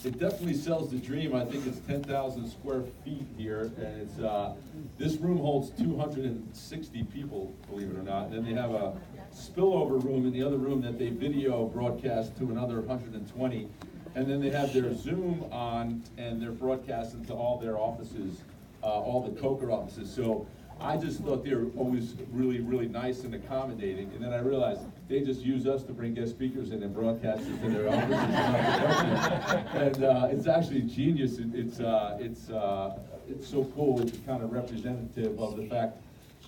it definitely sells the dream. I think it's 10,000 square feet here, and it's this room holds 260 people, believe it or not. And then they have a spillover room in the other room that they video broadcast to another 120. And then they have their Zoom on, and they're broadcasting to all their offices, all the Coker offices. So I just thought they were always really, really nice and accommodating. And then I realized they just use us to bring guest speakers in and broadcast it to their offices. And it's actually genius. It's so cool. It's kind of representative of the fact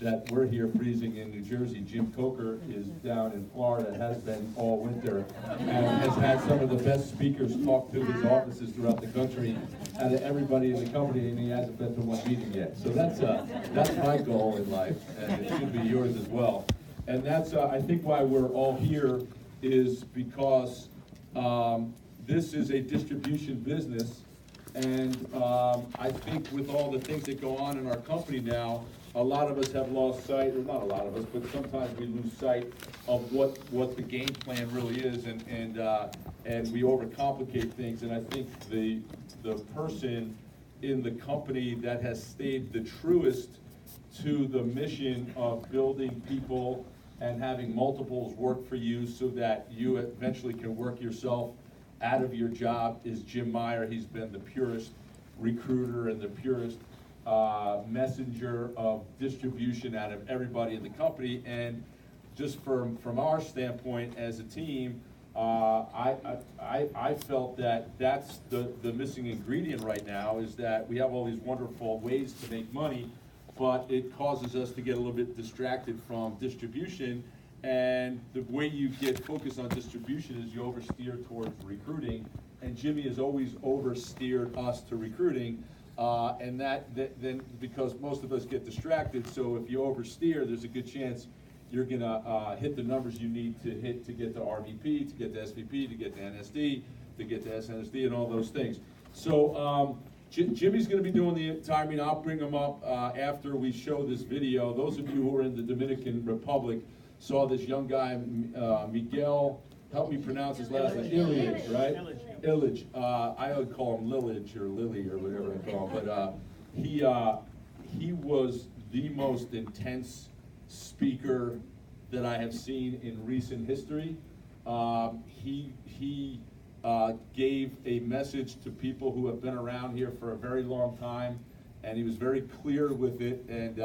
that we're here freezing in New Jersey. Jim Coker is down in Florida, has been all winter, and has had some of the best speakers talk to his offices throughout the country, out of everybody in the company, and he hasn't been to one meeting yet. So that's my goal in life, and it should be yours as well. And that's, I think, why we're all here, is because this is a distribution business, and I think with all the things that go on in our company now, a lot of us have lost sight, or not a lot of us, but sometimes we lose sight of what the game plan really is, and we overcomplicate things. And I think the person in the company that has stayed the truest to the mission of building people and having multiples work for you so that you eventually can work yourself out of your job is Jim Meyer. He's been the purest recruiter and the purest messenger of distribution out of everybody in the company. And just from our standpoint as a team, I felt that that's the missing ingredient right now, is that we have all these wonderful ways to make money, but it causes us to get a little bit distracted from distribution. And the way you get focused on distribution is you oversteer towards recruiting, and Jimmy has always oversteered us to recruiting. And then because most of us get distracted, so if you oversteer, there's a good chance you're gonna hit the numbers you need to hit to get to RVP, to get to SVP, to get to NSD, to get to SNSD, and all those things. So Jimmy's gonna be doing the timing. I'll bring him up after we show this video. Those of you who are in the Dominican Republic saw this young guy, Miguel, help me pronounce his last name, Illich, right? Illich. I would call him Lillage or Lily or whatever I call him, but he was the most intense speaker that I have seen in recent history. He gave a message to people who have been around here for a very long time, and he was very clear with it, and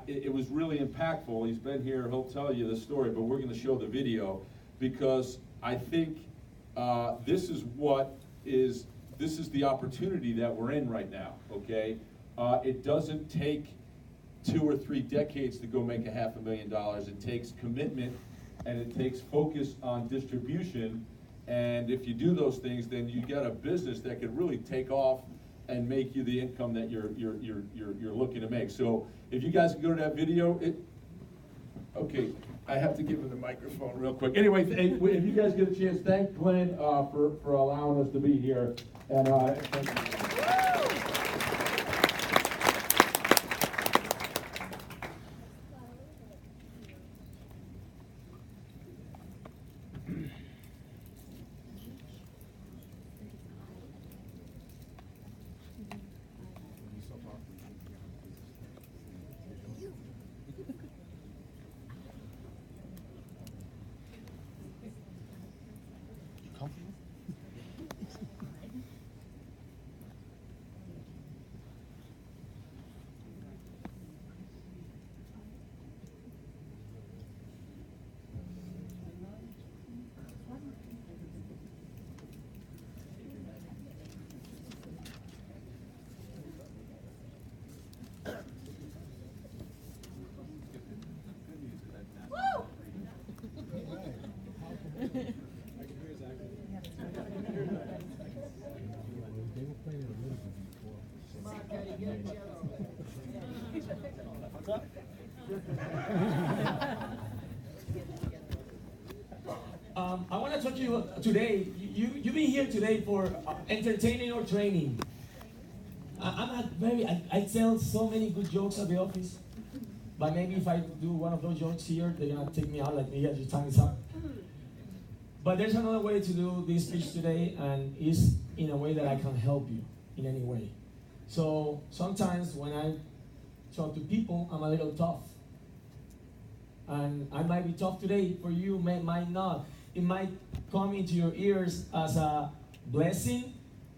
it was really impactful. He's been here, he'll tell you the story, but we're going to show the video, because I think this is the opportunity that we're in right now, okay? It doesn't take 2 or 3 decades to go make $500,000. It takes commitment, and it takes focus on distribution, and if you do those things, then you get a business that could really take off and make you the income that you're looking to make. So if you guys can go to that video, okay, I have to give him the microphone real quick. Anyway, if you guys get a chance, thank Glenn for allowing us to be here. And thank you. I want to talk to you today. You've been here today for entertaining or training. I tell so many good jokes at the office, but maybe if I do one of those jokes here, they're gonna take me out like, yeah, your time is up. But there's another way to do this speech today, and it's in a way that I can help you in any way. So sometimes when I talk to people, I'm a little tough. And I might be tough today, for you, might not. It might come into your ears as a blessing,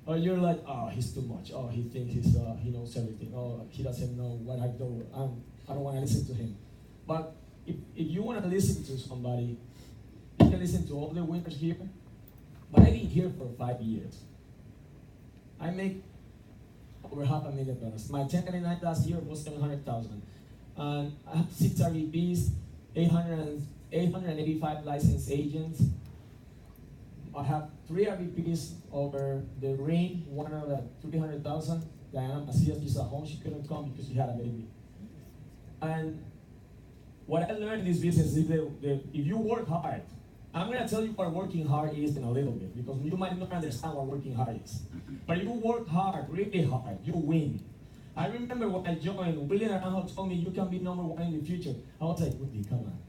or you're like, oh, he's too much. Oh, he thinks he knows everything. Oh, he doesn't know what I do. I don't want to listen to him. But if you want to listen to somebody, you can listen to all the winners here. But I've been here for 5 years. I make over $500,000. My 1099 last year was $700,000. And I have 6 RVPs, 885 licensed agents. I have 3 RVPs over the ring, one of the 300,000. Diana Macias is at home, she couldn't come because she had a baby. And what I learned in this business is that if you work hard, I'm going to tell you what working hard is in a little bit, because you might not understand what working hard is. But if you work hard, really hard, you win. I remember when I joined, William Naranjo told me you can be #1 in the future. I was like, Willie, come on.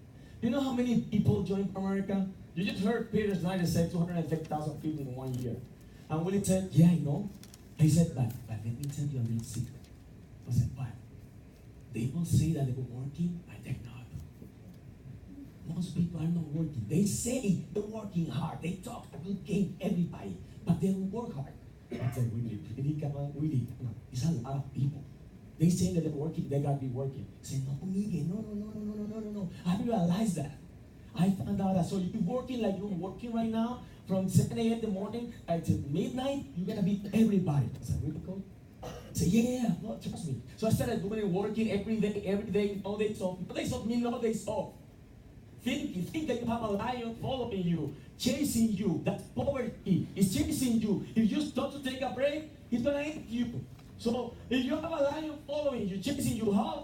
You know how many people joined America? You just heard Peter Snyder say 250,000 people in 1 year. And Willie said, yeah, I know. He said, but let me tell you a little secret. I said, what? They will say that they were working, but they're not. Most people are not working. They say they're working hard. They talk a good game, everybody, but they don't work hard. I said, really, come on. It's a lot of people. They say that they're working, they gotta be working. I said, no, Miguel, no. I realized that. I found out that. So you're working like you're working right now, from 7 a.m. in the morning until midnight, you're gonna beat everybody. I said, really cool? I said, yeah, well, trust me. So I started doing it, working every day, no days off. No days off mean no days off. Think that you have a lion following you, chasing you. That's poverty. It's chasing you. If you stop to take a break, he's gonna eat you. So if you have a lion following you, chasing you, how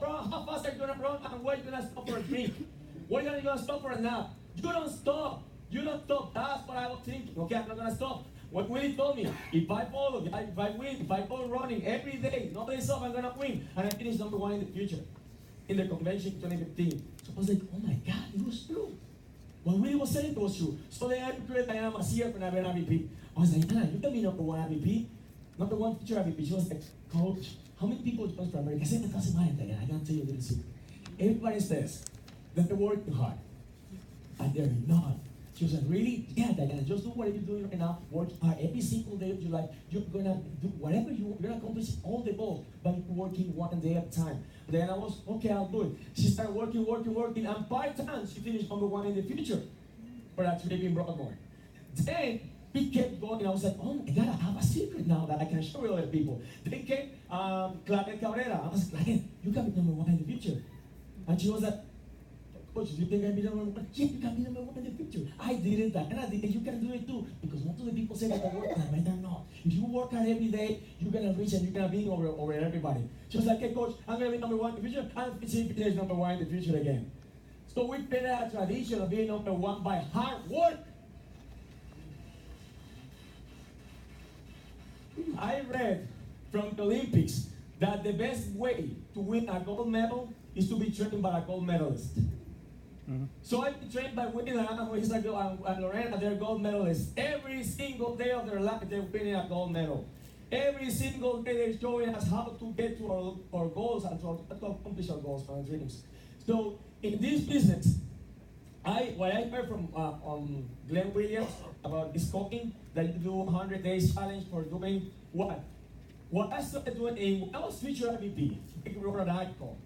fast are you gonna run, and where are you gonna stop for a drink? Where are you gonna stop for a nap? You don't stop. You don't stop. That's what I was thinking. Okay, I'm not gonna stop. What Willie told me, if I follow, if I win, if I go running every day, no days off, I'm gonna win. And I finish #1 in the future, in the convention 2015. So I was like, oh my God, it was true. What Willie was saying, it was true. So then I recruited Diana Macias for an MVP. I was like, Diana, you can be #1 MVP, #1 future MVP. She was like, Coach, how many people join for America? I said, it doesn't matter, Diana. I gotta tell you a little secret. Everybody says that they're working hard, and they're not. She was like, really? Yeah, Diana, just do whatever you're doing right now. Work hard every single day of your life. You're gonna do whatever you're gonna accomplish all the goals, but you're working 1 day at a time. Then I was, okay, I'll do it. She started working, and by the time she finished #1 in the future for that trip in Broadmoor. Then he kept going. I was like, oh my God, I have a secret now that I can show other people. Then came Claret Cabrera. I was like, Claret, you can be #1 in the future. And she was like, Coach, do you think I can be #1? Yeah, you can be #1 in the future. I did it, and I did it. You can do it too. Because most of the people say that they work hard, but they're not. If you work hard every day, you're going to reach and you're going to be over everybody. She was like, hey, Coach, I'm going to be #1 in the future. And she finished #1 in the future again. So we created a tradition of being #1 by hard work. I read from the Olympics that the best way to win a gold medal is to be trained by a gold medalist. So I've been trained by Willie Naranjo and Lorena, they're gold medalists. Every single day of their life, they're winning a gold medal. Every single day, they're showing us how to get to our goals and to accomplish our goals and our dreams. So in this business, what I heard from Glenn Williams about this cooking, that you do 100 days challenge for doing what? What I started doing when I was future MVP, I wrote an article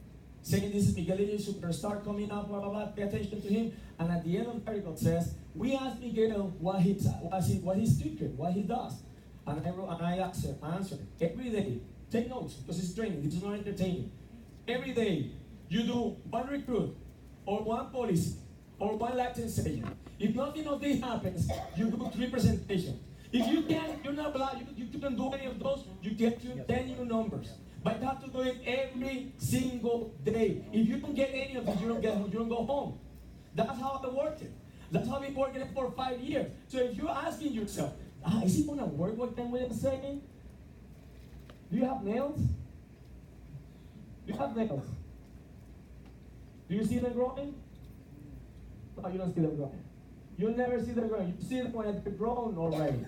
saying this is Miguel is superstar coming up, blah, blah, blah, pay attention to him. And at the end of the article it says, we asked Miguel what his secret, what he does. And I answered every day, take notes, because it's training, this is not entertaining. Every day, you do 1 recruit, or 1 policy, or 1 licensing. If nothing of this happens, you do 3 presentations. If you can't, you're not allowed, you couldn't do any of those, you get to 10 new numbers. But you have to do it every single day. If you don't get any of it, you don't go home. That's how I worked it. That's how I've been working it for 5 years. So if you're asking yourself, is it gonna work what Glenn Williams saying? Do you have nails? Do you have nails? Do you see them growing? No, you don't see them growing. You never see them growing. You see them when they're grown already.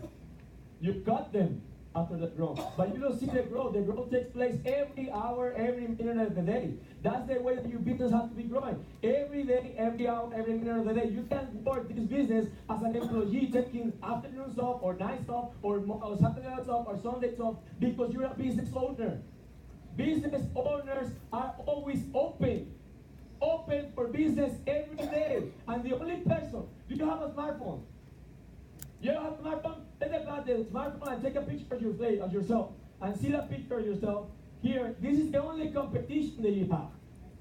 You cut them after they're grown. But you don't see the growth. The growth takes place every hour, every minute of the day. That's the way that your business has to be growing. Every day, every hour, every minute of the day. You can't work this business as an employee taking afternoons off or nights off or Saturday nights off or Sundays off because you're a business owner. Business owners are always open. Open for business every day. And the only person, do you have a smartphone? You don't have a smartphone? Take out the smartphone and take a picture of your face, of yourself, and see that picture of yourself here. This is the only competition that you have.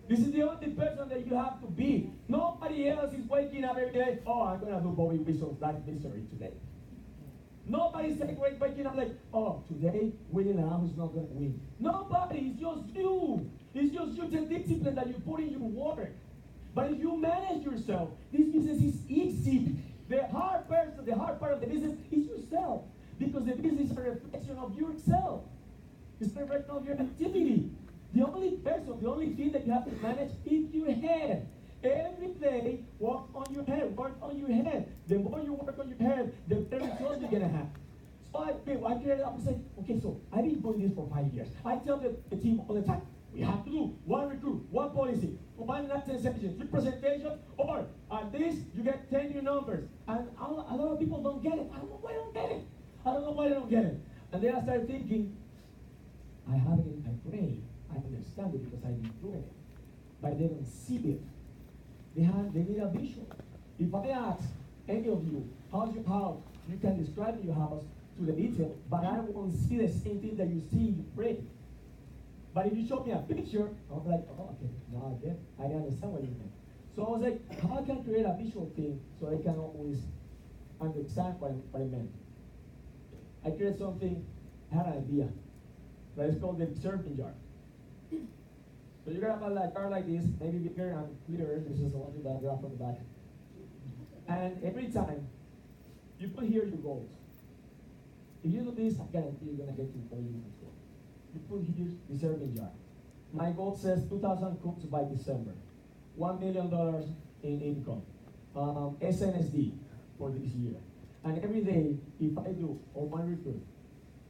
This is the only person that you have to be. Nobody else is waking up every day, oh, I'm going to do Bobby Wilson's Life Misery today. Nobody's waking up like, oh, today William Lamb is not going to win. Nobody, it's just you. It's just you, the discipline that you put in your work. But if you manage yourself, this business is easy. The hard part of the business is yourself. Because the business is a reflection of yourself. It's a reflection of your activity. The only thing that you have to manage is your head. Every day, work on your head. The more you work on your head, the better results you're going to have. So I created up and said, okay, so I've been doing this for 5 years. I tell the team all the time, we have to do one recruit, one policy, one license section, 3 presentations, or at least you get 10 new numbers. And a lot of people don't get it. I don't know why they don't get it. And then I started thinking, I have it in my brain. I understand it because I've been doing it. But they don't see it. They need a visual. If I ask any of you, how's your house? You can describe your house to the detail, but I won't see the same thing that you see in your brain. But if you show me a picture, I'll be like, oh, okay, now I get it. I understand what you mean. So I was like, how I can create a visual thing so I can always understand what I meant. I created something, I had an idea. But it's called the serving jar. So you're gonna have a car like this, maybe bigger and clearer. This is the one that I got from the back. And every time you put here your goals. If you do this, I guarantee you're gonna get to where you want to go. You put here the serving jar. My goal says 2,000 cooks by December, $1 million in income, SNSD for this year. And every day, if I do or one recruit,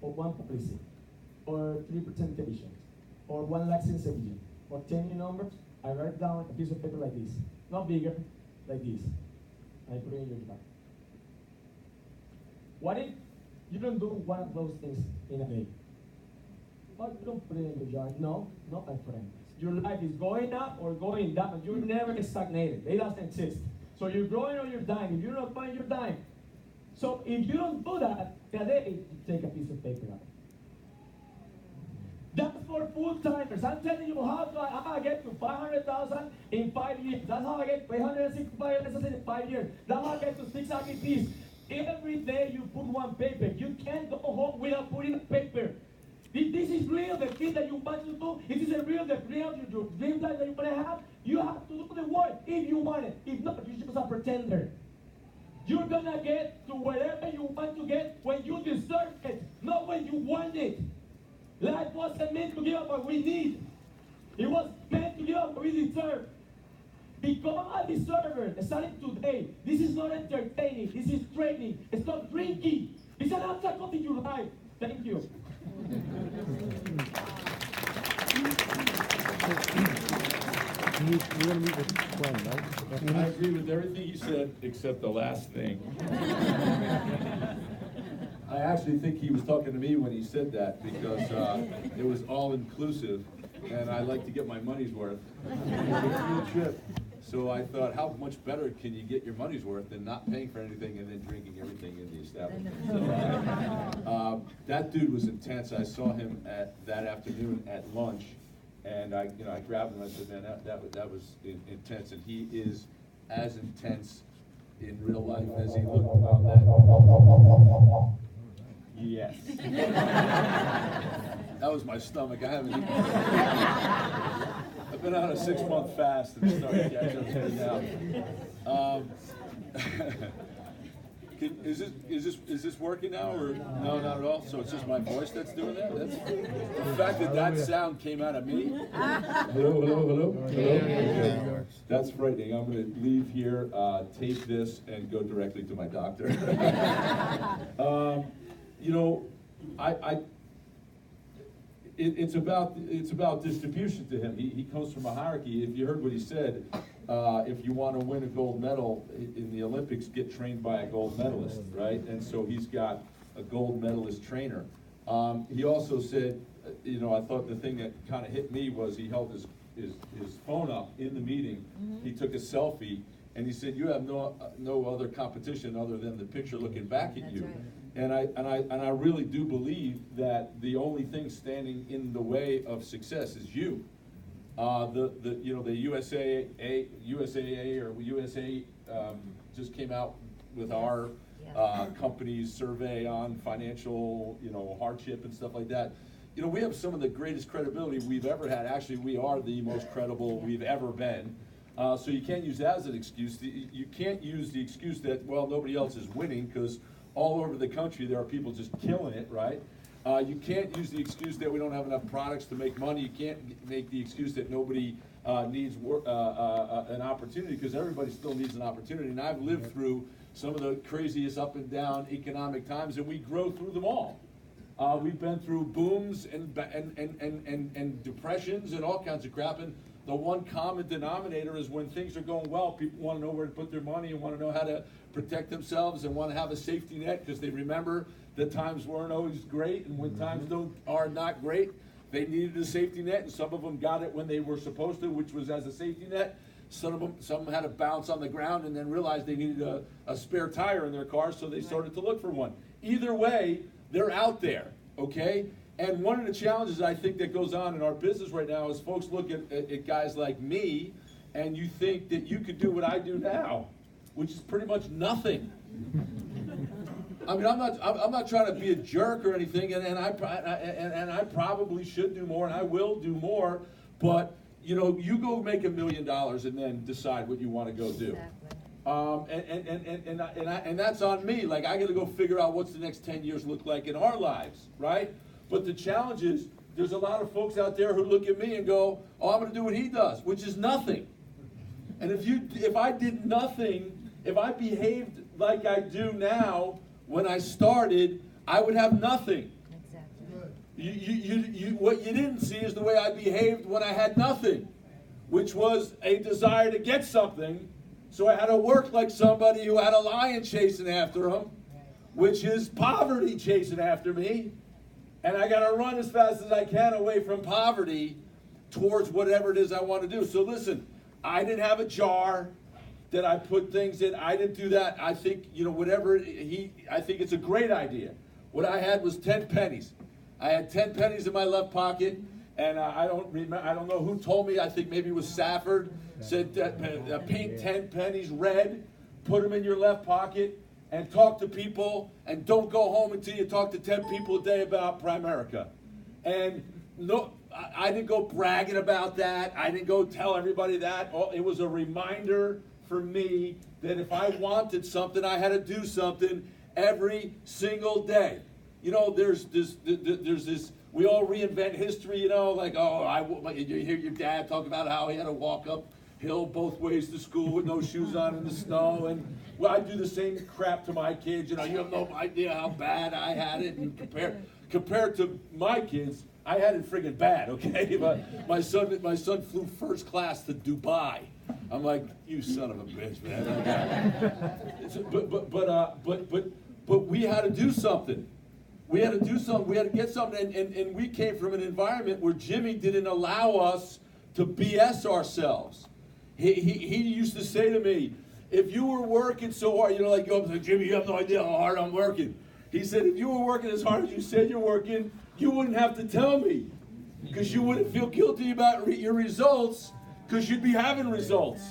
or one policy, or 3 presentations, or 1 license agent, or 10 new numbers, I write down a piece of paper like this. Not bigger, like this. I put it in your jar. What if you don't do one of those things in a day? Well, you don't put it in your jar. No, not my friend. Your life is going up or going down. You're never stagnated. It doesn't exist. So you're growing or you're dying. If you're not growing, you're dying. So if you don't do that, today, you take a piece of paper out. That's for full-timers. I'm telling you how I'm going to get to 500,000 in 5 years. That's how I get 365 in 5 years. That's how I get to 6 IVPs. Every day you put one paper. You can't go home without putting a paper. If this is real, the thing that you want to do, if this is real, your dream life that you want to have, you have to do the work if you want it. If not, you're just a pretender. You're going to get to wherever you want to get when you deserve it, not when you want it. Life wasn't meant to give up what we need. It was meant to give up what we deserve. Become a deserver starting today. This is not entertaining. This is training. It's not drinking. It's an obstacle in your life. Thank you. You're going to meet with Glenn, right? I agree with everything you said except the last thing. I actually think he was talking to me when he said that because it was all inclusive and I like to get my money's worth. It's a trip. So I thought, how much better can you get your money's worth than not paying for anything and then drinking everything in the establishment? So, that dude was intense. I saw him that afternoon at lunch, and I grabbed him. I said, man, that was intense, and he is as intense in real life as he looked on that. Yes. That was my stomach. I haven't eaten. I've been on a 6-month fast and started to catch up to it now. Is this working now, or no, not at all? So it's just my voice that's doing that? That's the fact that sound came out of me. Hello. That's frightening. I'm going to leave here, tape this, and go directly to my doctor. It's about distribution to him. He comes from a hierarchy. If you heard what he said, if you want to win a gold medal in the Olympics, get trained by a gold medalist, right? And so he's got a gold medalist trainer. He also said, I thought the thing that kind of hit me was he held his phone up in the meeting. He took a selfie, and he said, "You have no other competition other than the picture looking back at you." Right. And I really do believe that the only thing standing in the way of success is you. The USAA or USA just came out with our company's survey on financial hardship and stuff like that. We have some of the greatest credibility we've ever had. Actually, we are the most credible we've ever been. So you can't use that as an excuse. You can't use the excuse that, well, nobody else is winning, because all over the country there are people just killing it, right? You can't use the excuse that we don't have enough products to make money. You can't make the excuse that nobody needs an opportunity, because everybody still needs an opportunity. And I've lived through some of the craziest up and down economic times, and we grow through them all. We've been through booms and depressions and all kinds of crap, and the one common denominator is when things are going well, people want to know where to put their money and want to know how to protect themselves and want to have a safety net, because they remember that times weren't always great, and when times are not great, they needed a safety net, and some of them got it when they were supposed to, which was as a safety net. Some had to bounce on the ground and then realized they needed a spare tire in their car, so they started to look for one. Either way, they're out there, okay? And one of the challenges I think that goes on in our business right now is folks look at guys like me, and you think that you could do what I do now, which is pretty much nothing. I mean, I'm not trying to be a jerk or anything, and I probably should do more, and I will do more. But you go make $1 million and then decide what you want to go do. Exactly. And that's on me. Like, I got to go figure out what's the next 10 years look like in our lives, right? But the challenge is, there's a lot of folks out there who look at me and go, "Oh, I'm going to do what he does," which is nothing. And if I did nothing, if I behaved like I do now when I started, I would have nothing. Exactly. What you didn't see is the way I behaved when I had nothing, which was a desire to get something. So I had to work like somebody who had a lion chasing after him, which is poverty chasing after me. And I got to run as fast as I can away from poverty towards whatever it is I want to do. So listen, I didn't have a jar that I put things in. I didn't do that. I think, I think it's a great idea. What I had was 10 pennies. I had 10 pennies in my left pocket, and I don't know who told me. I think maybe it was Safford. Said paint 10 pennies red, put them in your left pocket, and talk to people, and don't go home until you talk to 10 people a day about Primerica. And no, I didn't go bragging about that. I didn't go tell everybody that. It was a reminder for me that if I wanted something, I had to do something every single day. There's this, we all reinvent history, you hear your dad talk about how he had to walk uphill both ways to school with no shoes on in the snow, and I do the same crap to my kids. You have no idea how bad I had it, and compared to my kids, I had it friggin' bad, okay? My son flew first class to Dubai. I'm like, you son of a bitch, man. But we had to do something. We had to do something. We had to get something. And we came from an environment where Jimmy didn't allow us to BS ourselves. He used to say to me, if you were working so hard, like, Jimmy, you have no idea how hard I'm working. He said, if you were working as hard as you said you're working, you wouldn't have to tell me, because you wouldn't feel guilty about your results, because you'd be having results.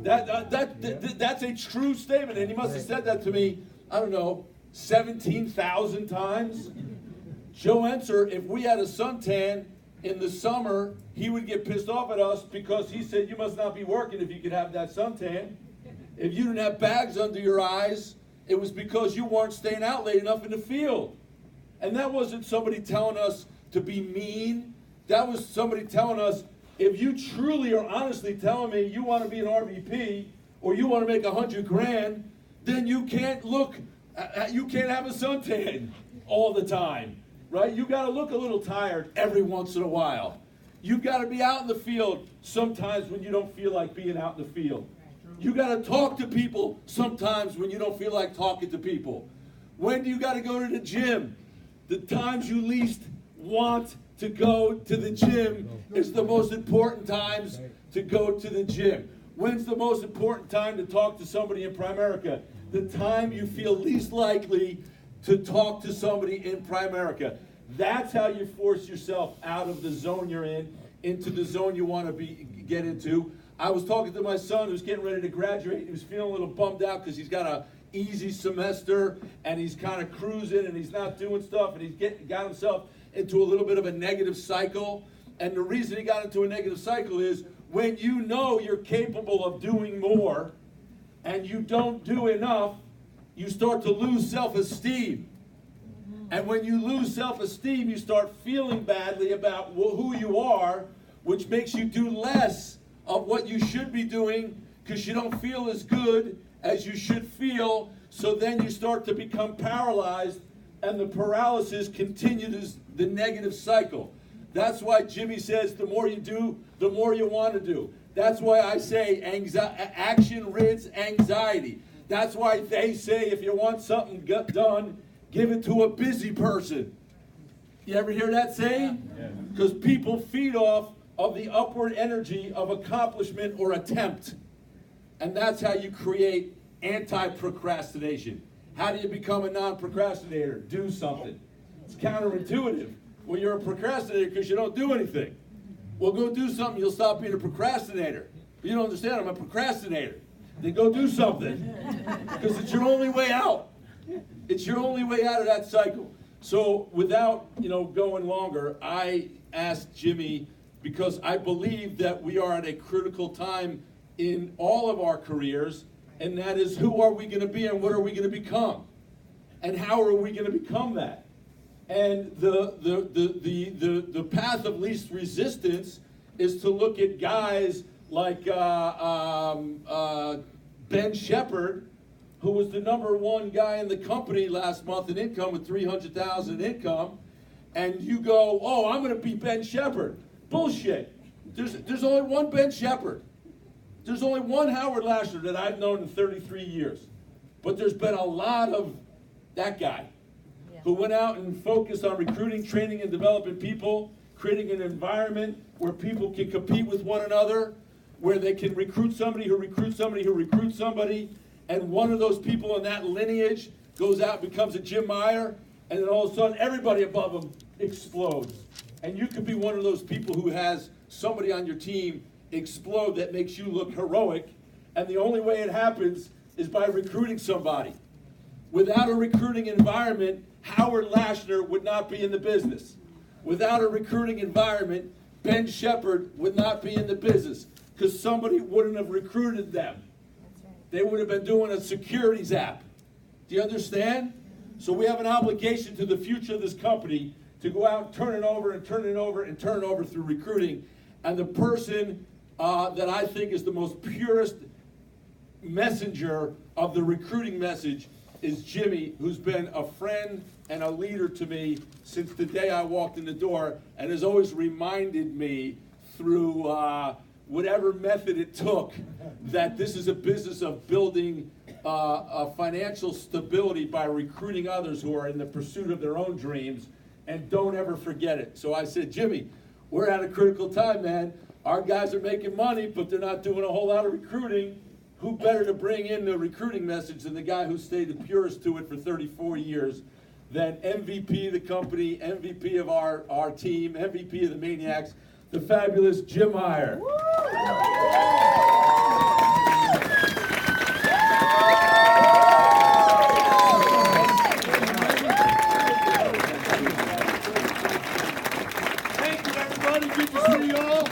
That's a true statement, and he must have said that to me, I don't know, 17,000 times. Joe Enser, if we had a suntan in the summer, he would get pissed off at us because he said, you must not be working if you could have that suntan. If you didn't have bags under your eyes, It was because you weren't staying out late enough in the field. And that wasn't somebody telling us to be mean. That was somebody telling us, if you truly are honestly telling me you want to be an RVP or you want to make $100,000, then you can't you can't have a suntan all the time, right? You got to look a little tired every once in a while. You got to be out in the field sometimes when you don't feel like being out in the field. You got to talk to people sometimes when you don't feel like talking to people. When do you got to go to the gym? The times you least want to go to the gym is the most important times to go to the gym. When's the most important time to talk to somebody in Primerica? The time you feel least likely to talk to somebody in Primerica. That's how you force yourself out of the zone you're in, into the zone you want to get into. I was talking to my son who's getting ready to graduate. He was feeling a little bummed out because he's got a easy semester and he's kind of cruising and he's not doing stuff and he's got himself into a little bit of a negative cycle. And the reason he got into a negative cycle is when you know you're capable of doing more and you don't do enough, you start to lose self-esteem. And when you lose self-esteem, you start feeling badly about who you are, which makes you do less of what you should be doing because you don't feel as good as you should feel. So then you start to become paralyzed, and the paralysis continues the negative cycle. That's why Jimmy says the more you do, the more you want to do. That's why I say action rids anxiety. That's why they say if you want something done, give it to a busy person. You ever hear that saying? Because people feed off of the upward energy of accomplishment or attempt. And that's how you create anti-procrastination. How do you become a non-procrastinator? Do something. It's counterintuitive. Well, you're a procrastinator because you don't do anything. Well, go do something, you'll stop being a procrastinator. But you don't understand, I'm a procrastinator. Then go do something. Because it's your only way out. It's your only way out of that cycle. So without, going longer, I asked Jimmy, because I believe that we are at a critical time in all of our careers, and that is, who are we going to be and what are we going to become? And how are we going to become that? And the path of least resistance is to look at guys like Ben Shepard, who was the #1 guy in the company last month in income with $300,000 in income, and you go, oh, I'm going to be Ben Shepard. Bullshit. There's only one Ben Shepard. There's only one Howard Lashner that I've known in 33 years. But there's been a lot of that guy who went out and focused on recruiting, training, and developing people, creating an environment where people can compete with one another, where they can recruit somebody who recruits somebody who recruits somebody, and one of those people in that lineage goes out and becomes a Jim Meyer, and then all of a sudden everybody above him explodes. And you could be one of those people who has somebody on your team explode that makes you look heroic, and the only way it happens is by recruiting somebody. Without a recruiting environment, Howard Lashner would not be in the business. Without a recruiting environment, Ben Shepard would not be in the business, because somebody wouldn't have recruited them. They would have been doing a securities app. Do you understand? So we have an obligation to the future of this company to go out and turn it over and turn it over and turn it over through recruiting. And the person that I think is the most purest messenger of the recruiting message is Jimmy, who's been a friend and a leader to me since the day I walked in the door, and has always reminded me through whatever method it took that this is a business of building a financial stability by recruiting others who are in the pursuit of their own dreams, and don't ever forget it. So I said, Jimmy, we're at a critical time, man. Our guys are making money, but they're not doing a whole lot of recruiting. Who better to bring in the recruiting message than the guy who stayed the purest to it for 34 years, than MVP of the company, MVP of our team, MVP of the Maniacs, the fabulous Jim Meyer. Thank you, everybody. Good to see you all.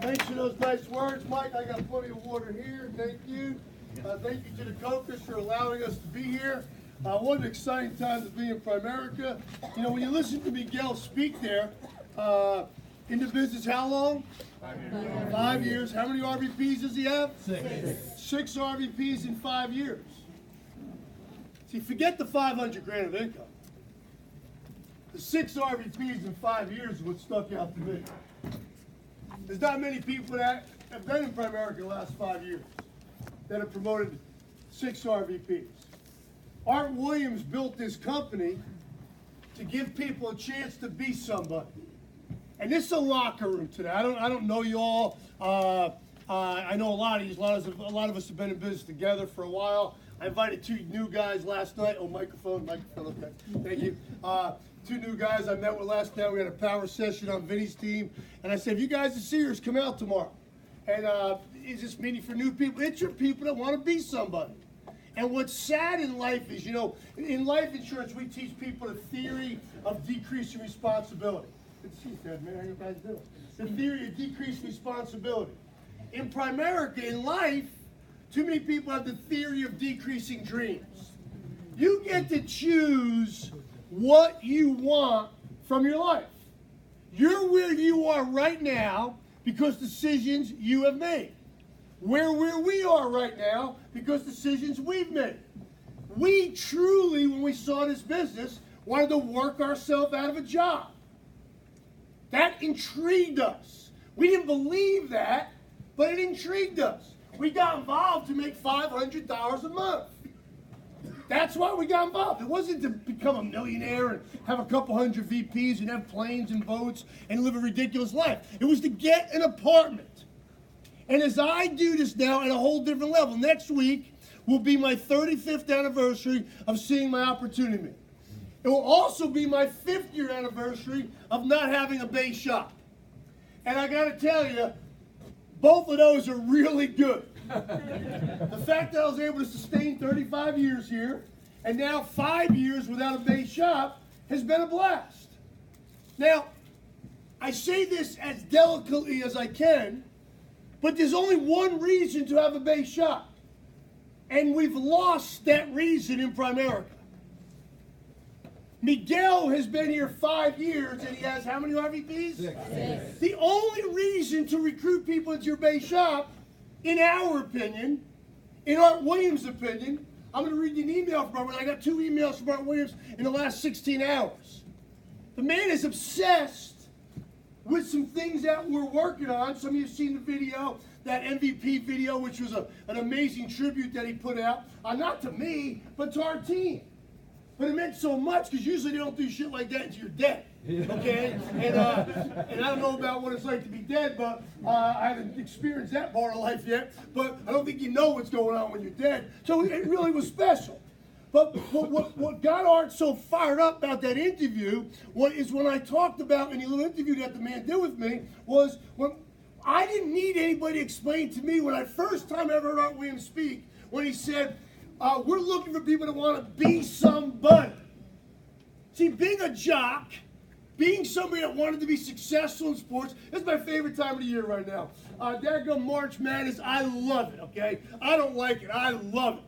Thanks for those nice words, Mike. I got plenty of water here. Thank you. Thank you to the Cokers for allowing us to be here. What an exciting time to be in Primerica. You know, when you listen to Miguel speak there, in the business how long? 5 years. 5 years. How many RVPs does he have? 6. 6 RVPs in 5 years. See, forget the 500 grand of income. The 6 RVPs in 5 years is what stuck out to me. There's not many people that have been in Primerica the last 5 years that have promoted 6 RVPs. Art Williams built this company to give people a chance to be somebody. And this is a locker room today. I don't know you all. I know a lot of us have been in business together for a while. I invited 2 new guys last night. Oh, microphone, okay. Thank you. 2 new guys I met with last night. We had a power session on Vinny's team. And I said, if you guys are serious, come out tomorrow. And it's this meeting for new people. It's your people that want to be somebody. And what's sad in life is, you know, in life insurance, we teach people the theory of decreasing responsibility. Good to see you, Ted, man. How you guys doing? The theory of decreased responsibility. In Primerica, in life, too many people have the theory of decreasing dreams. You get to choose what you want from your life. You're where you are right now because decisions you have made. We're where we are right now because decisions we've made. We truly, when we saw this business, wanted to work ourselves out of a job. That intrigued us. We didn't believe that, but it intrigued us. We got involved to make $500 a month. That's why we got involved. It wasn't to become a millionaire and have a couple hundred VPs and have planes and boats and live a ridiculous life. It was to get an apartment. And as I do this now at a whole different level, next week will be my 35th anniversary of seeing my opportunity. It will also be my 5th year anniversary of not having a base shop. And I got to tell you, both of those are really good. The fact that I was able to sustain 35 years here and now 5 years without a base shop has been a blast. Now, I say this as delicately as I can, but there's only one reason to have a base shop. And we've lost that reason in Primerica. Miguel has been here 5 years and he has how many RVPs? 6. The only reason to recruit people into your base shop, in our opinion, in Art Williams' opinion, I'm going to read you an email from Art. I got 2 emails from Art Williams in the last 16 hours. The man is obsessed with some things that we're working on. Some of you have seen the video, that MVP video, which was an amazing tribute that he put out, not to me, but to our team. But it meant so much because usually they don't do shit like that until you're dead, okay? And I don't know about what it's like to be dead, but I haven't experienced that part of life yet. But I don't think you know what's going on when you're dead. So it really was special. But what got Art so fired up about that interview is when I talked about in the little interview that the man did with me was when I didn't need anybody to explain to me when I first time ever heard Art Williams speak when he said, we're looking for people that want to be somebody. See, being a jock, being somebody that wanted to be successful in sports, this is my favorite time of the year right now. There go March Madness. I love it, okay? I don't like it. I love it.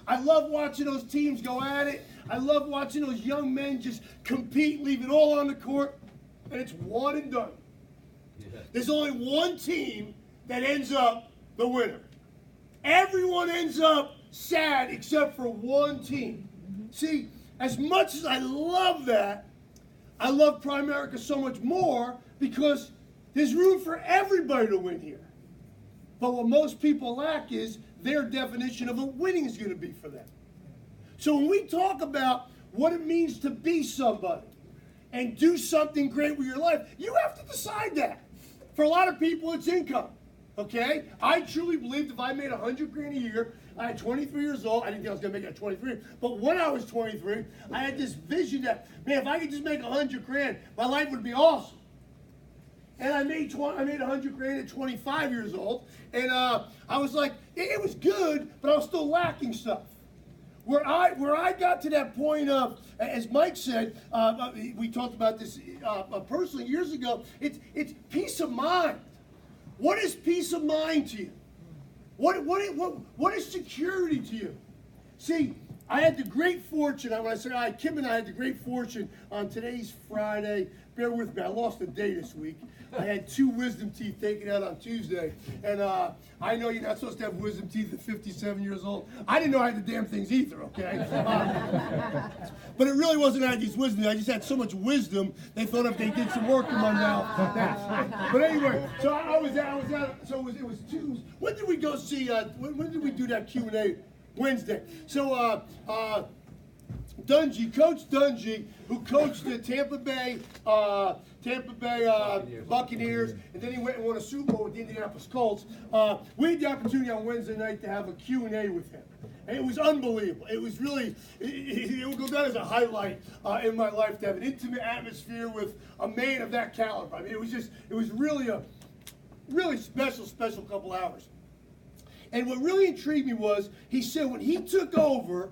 I love watching those teams go at it. I love watching those young men just compete, leave it all on the court, and it's one and done. Yeah. There's only one team that ends up the winner. Everyone ends up sad except for one team. See, as much as I love that, I love Primerica so much more because there's room for everybody to win here. But what most people lack is their definition of what winning is going to be for them. So when we talk about what it means to be somebody and do something great with your life, you have to decide that. For a lot of people, it's income. Okay? I truly believed if I made $100 grand a year, I had 23 years old. I didn't think I was going to make it at 23. But when I was 23, I had this vision that, man, if I could just make 100 grand, my life would be awesome. And I made 100 grand at 25 years old. And I was like, it was good, but I was still lacking stuff. Where I got to that point of, as Mike said, we talked about this personally years ago, it's peace of mind. What is peace of mind to you? What is security to you? See, I had the great fortune, when I say Kim and I had the great fortune on today's Friday. Bear with me, I lost a day this week. I had 2 wisdom teeth taken out on Tuesday. And I know you're not supposed to have wisdom teeth at 57 years old. I didn't know I had the damn things either, okay? But it really wasn't I had these wisdom teeth. I just had so much wisdom, they thought if they did some work in my mouth. But anyway, so I was out, so it was Tuesday. When did we go see, when did we do that Q&A? Wednesday. So, Dungy, Coach Dungy, who coached the Tampa Bay Buccaneers, and then he went and won a Super Bowl with the Indianapolis Colts. We had the opportunity on Wednesday night to have a Q&A with him. And it was unbelievable. It was really, it would go down as a highlight in my life to have an intimate atmosphere with a man of that caliber. I mean, it was really a special couple hours. And what really intrigued me was, he said when he took over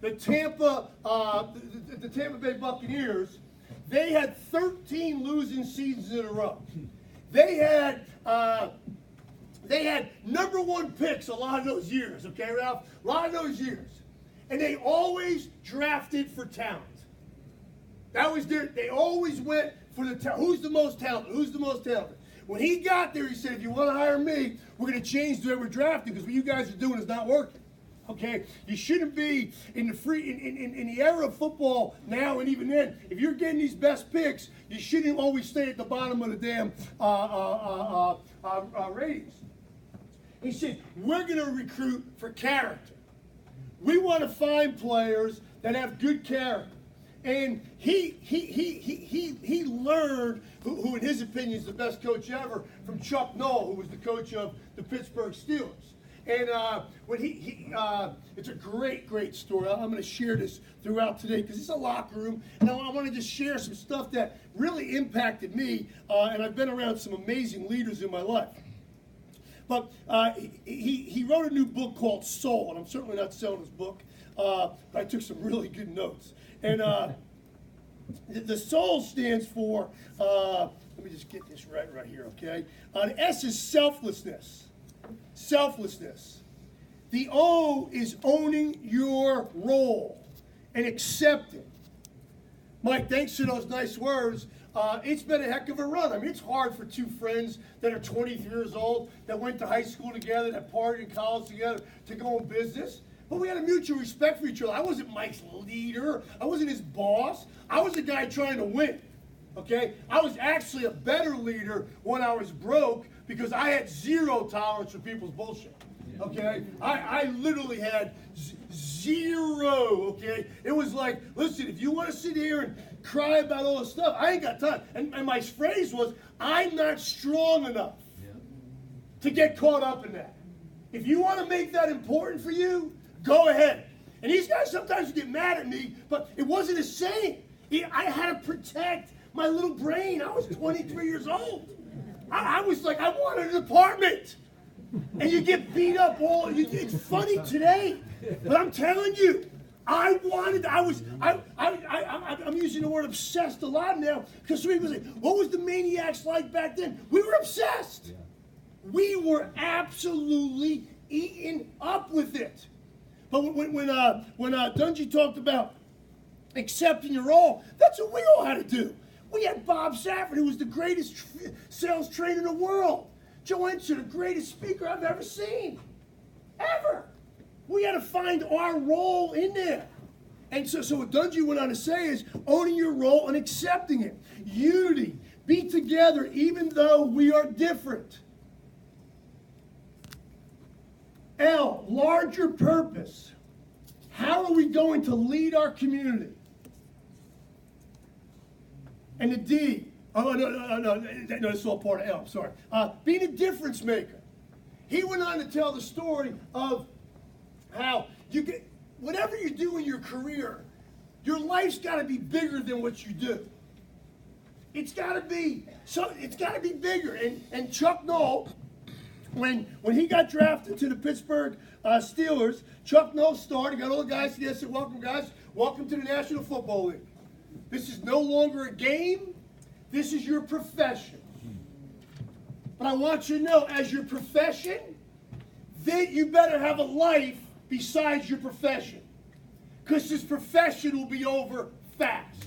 the Tampa Bay Buccaneers, they had 13 losing seasons in a row. They had #1 picks a lot of those years, okay, Ralph? A lot of those years. And they always drafted for talent. That was they always went for the talent. Who's the most talented? Who's the most talented? When he got there, he said, if you want to hire me, we're going to change the way we're drafting because what you guys are doing is not working. Okay? You shouldn't be in the era of football now and even then. If you're getting these best picks, you shouldn't always stay at the bottom of the damn ratings. He said, we're going to recruit for character. We want to find players that have good character. And he learned, who in his opinion is the best coach ever, from Chuck Noll, who was the coach of the Pittsburgh Steelers. And when it's a great story. I'm going to share this throughout today because it's a locker room, and I want to just share some stuff that really impacted me. And I've been around some amazing leaders in my life. But he wrote a new book called Soul, and I'm certainly not selling his book. But I took some really good notes. And the soul stands for, let me just get this right here, okay? The S is selflessness. Selflessness. The O is owning your role and accepting. Mike, thanks for those nice words. It's been a heck of a run. I mean, it's hard for 2 friends that are 23 years old, that went to high school together, that partied in college together, to go in business. But we had a mutual respect for each other. I wasn't Mike's leader. I wasn't his boss. I was the guy trying to win. Okay? I was actually a better leader when I was broke because I had 0 tolerance for people's bullshit. Okay? I literally had 0. Okay? It was like, listen, if you want to sit here and cry about all this stuff, I ain't got time. And my phrase was, I'm not strong enough to get caught up in that. If you want to make that important for you, go ahead. And these guys sometimes get mad at me, but it wasn't a saying. I had to protect my little brain. I was 23 years old. I was like, I wanted an apartment. And you get beat up it's funny today, but I'm telling you, I'm using the word obsessed a lot now, because people say, what was the Maniacs like back then? We were obsessed. Yeah. We were absolutely eaten up with it. But when Dungy talked about accepting your role, that's what we all had to do. We had Bob Safford, who was the greatest sales trainer in the world. Joe Enser, the greatest speaker I've ever seen. Ever. We had to find our role in there. And so what Dungy went on to say is owning your role and accepting it. Unity. Be together even though we are different. L, larger purpose. How are we going to lead our community? And the D, no, that's all part of L, sorry. Being a difference maker. He went on to tell the story of how you get, whatever you do in your career, your life's got to be bigger than what you do. It's got to be bigger. And Chuck Noll, when he got drafted to the Pittsburgh Steelers, Chuck Noll started, got all the guys together, said, welcome guys, welcome to the National Football League. This is no longer a game, this is your profession. But I want you to know, as your profession, then you better have a life besides your profession. Because this profession will be over fast.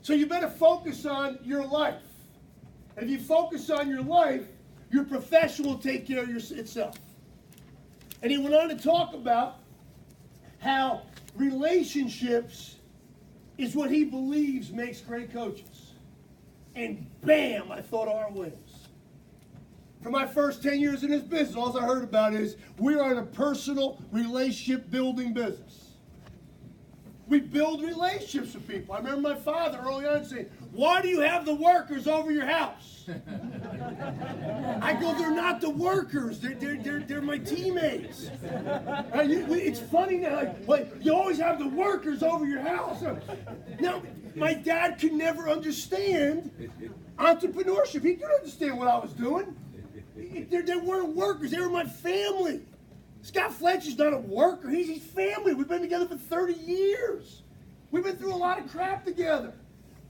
So you better focus on your life. And if you focus on your life, your profession will take care of itself. And he went on to talk about how relationships is what he believes makes great coaches. And bam, I thought our wins. For my first 10 years in this business, all I heard about is we're in a personal relationship building business. We build relationships with people. I remember my father early on saying, "Why do you have the workers over your house?" I go, "They're not the workers. They're my teammates." It's funny now. Like, you always have the workers over your house. Now, my dad could never understand entrepreneurship. He couldn't understand what I was doing. They weren't workers. They were my family. Scott Fletcher's not a worker. He's his family. We've been together for 30 years. We've been through a lot of crap together.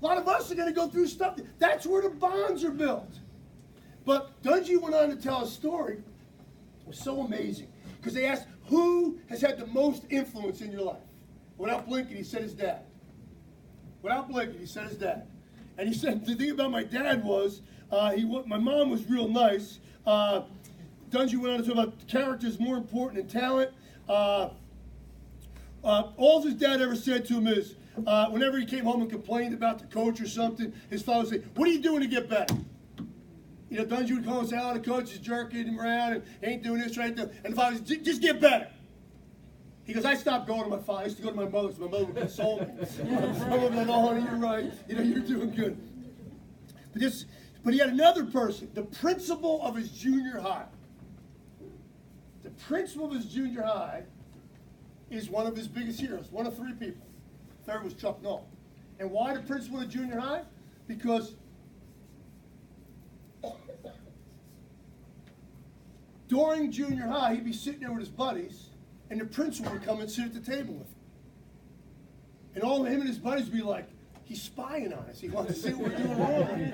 A lot of us are going to go through stuff. That's where the bonds are built. But Dungy went on to tell a story. It was so amazing. Because they asked, who has had the most influence in your life? Without blinking, he said his dad. Without blinking, he said his dad. And he said, the thing about my dad was, my mom was real nice. Dungy went on to talk about character is more important than talent. All his dad ever said to him is, whenever he came home and complained about the coach or something, his father would say, "What are you doing to get better?" You know, Dungy would call and say, "Oh, the coach is jerking him around and ain't doing this right there." And the father said, "Just get better." He goes, "I stopped going to my father. I used to go to my mother, so my mother would console me." I'm like, "Oh, honey, you're right. You know, you're doing good." But he had another person, the principal of his junior high. The principal of his junior high is one of his biggest heroes, one of three people. Third was Chuck Noll. And why the principal of junior high? Because during junior high, he'd be sitting there with his buddies, and the principal would come and sit at the table with him. And all of him and his buddies would be like, "He's spying on us. He wants to see what we're doing wrong."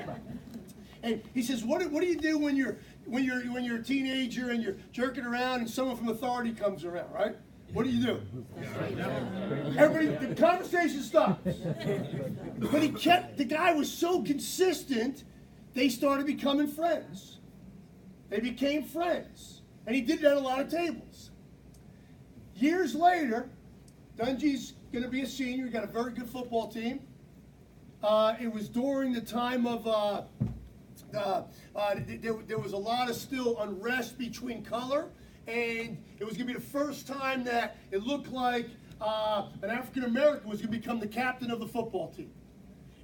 And he says, what do you do when you're a teenager and you're jerking around and someone from authority comes around, right? What do you do? Everybody, the conversation stops. But the guy was so consistent, they started becoming friends. They became friends. And he did that at a lot of tables. Years later, Dungy's going to be a senior. He got a very good football team. It was during the time of, there was a lot of still unrest between color, and it was going to be the first time that it looked like an African American was going to become the captain of the football team.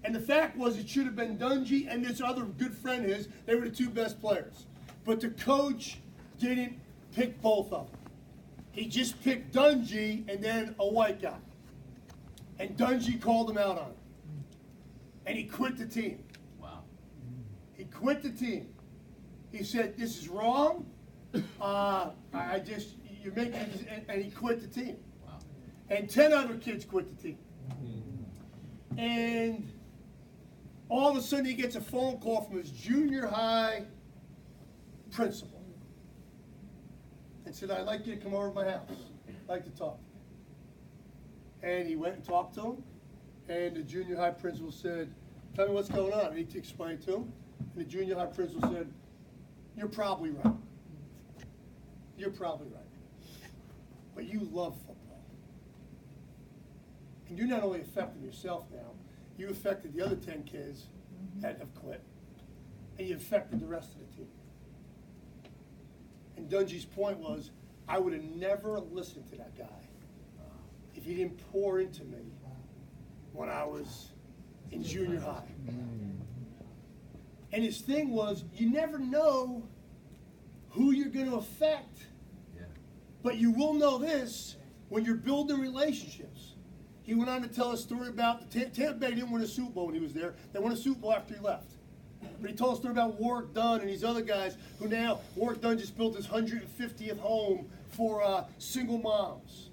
And the fact was, it should have been Dungy and this other good friend of his. They were the two best players. But the coach didn't pick both of them. He just picked Dungy and then a white guy. And Dungy called him out on it. And he quit the team. Wow. He quit the team. He said, "This is wrong. You're making," and he quit the team. Wow. And 10 other kids quit the team. And all of a sudden he gets a phone call from his junior high principal. And said, "I'd like you to come over to my house. I'd like to talk." And he went and talked to him. And the junior high principal said, "Tell me what's going on." And he explained to him. And the junior high principal said, "You're probably right. You're probably right. But you love football. And you're not only affecting yourself now, you affected the other 10 kids that have quit. And you affected the rest of the team." And Dungy's point was, I would have never listened to that guy if he didn't pour into me when I was in junior high. And his thing was, you never know who you're going to affect. Yeah. But you will know this when you're building relationships. He went on to tell a story about Tampa Bay didn't win a Super Bowl when he was there. They won a Super Bowl after he left. But he told a story about Warwick Dunn and these other guys who now, Warwick Dunn just built his 150th home for single moms.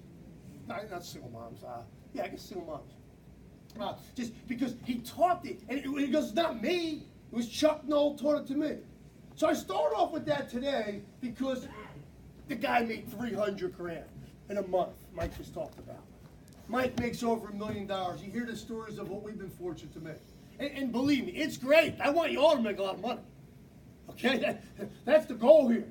Not single moms. I guess single moms. Just because he taught it. And he goes, "It's not me. It was Chuck Noll taught it to me." So I start off with that today because the guy made $300,000 in a month. Mike just talked about. Mike makes over $1 million. You hear the stories of what we've been fortunate to make. And believe me, it's great. I want you all to make a lot of money. Okay? That's the goal here.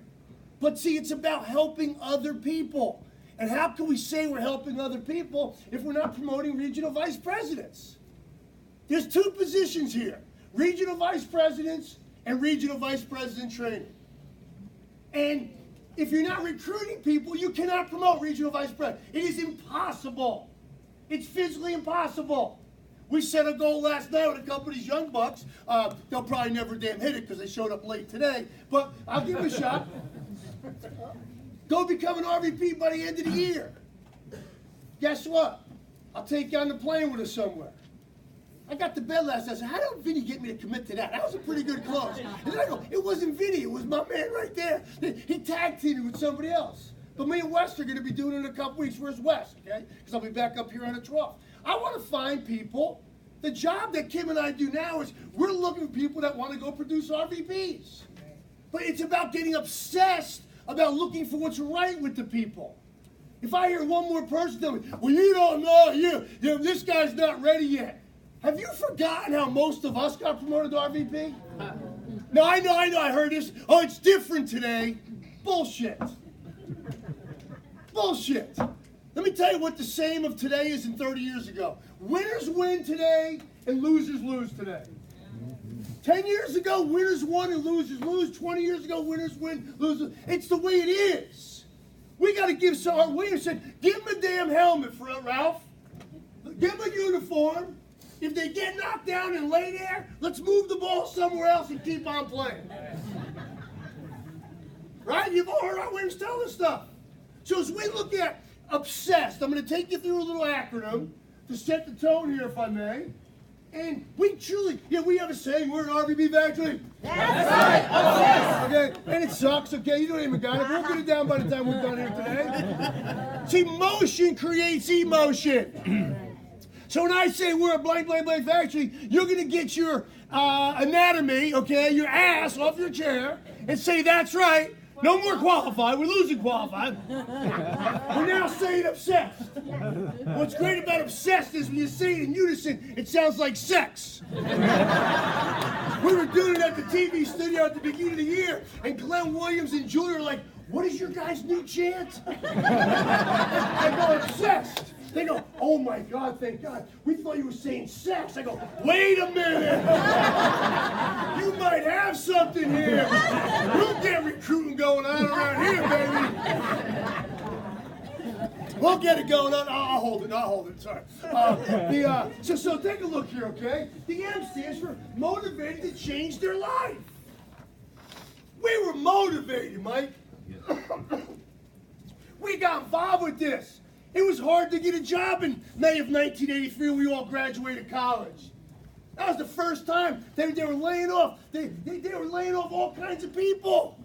But see, it's about helping other people. And how can we say we're helping other people if we're not promoting regional vice presidents? There's 2 positions here, regional vice presidents and regional vice president training. And if you're not recruiting people, you cannot promote regional vice president. It is impossible. It's physically impossible. We set a goal last night with a couple of these young bucks. They'll probably never damn hit it because they showed up late today, but I'll give them a shot. Go become an RVP by the end of the year. Guess what? I'll take you on the plane with us somewhere. I got to bed last night. I said, how did Vinny get me to commit to that? That was a pretty good close. And then I go, it wasn't Vinny, it was my man right there. He tag teamed with somebody else. But me and Wes are going to be doing it in a couple weeks. Where's Wes? Okay? Because I'll be back up here on the 12th. I want to find people. The job that Kim and I do now is we're looking for people that want to go produce RVPs. But it's about getting obsessed about looking for what's right with the people. If I hear one more person tell me, well, you don't know, this guy's not ready yet. Have you forgotten how most of us got promoted to RVP? No, I know, I heard this. Oh, it's different today. Bullshit. Bullshit. Let me tell you what the same of today is than 30 years ago. Winners win today and losers lose today. 10 years ago, winners won and losers lose. 20 years ago, winners win, losers. It's the way it is. We got to give some. William said, give him a damn helmet, for Ralph. Give him a uniform. If they get knocked down and lay there, let's move the ball somewhere else and keep on playing. Right? You've all heard our Williams tell this stuff. So as we look at obsessed, I'm going to take you through a little acronym to set the tone here, if I may. And we truly, we have a saying, we're an RVB factory. That's right. Okay, and it sucks, okay? You don't even got it. We'll get it down by the time we're done here today. See, motion creates emotion. So when I say we're a blank, blank, blank factory, you're going to get your anatomy, okay, your ass off your chair and say, that's right. No more qualified. We're losing qualified. We're now saying obsessed. What's great about obsessed is when you say it in unison, it sounds like sex. We were doing it at the TV studio at the beginning of the year, and Glenn Williams and Julie are like, what is your guys' new chant? I go, obsessed. They go, oh my God, thank God. We thought you were saying sex. I go, wait a minute. You might have something here. We'll get recruiting going on around here, baby. We'll get it going on. I'll hold it, sorry. So take a look here, okay? The M stands for motivated to change their life. We were motivated, Mike. We got involved with this. It was hard to get a job in May of 1983 when we all graduated college. That was the first time they were laying off. They were laying off all kinds of people.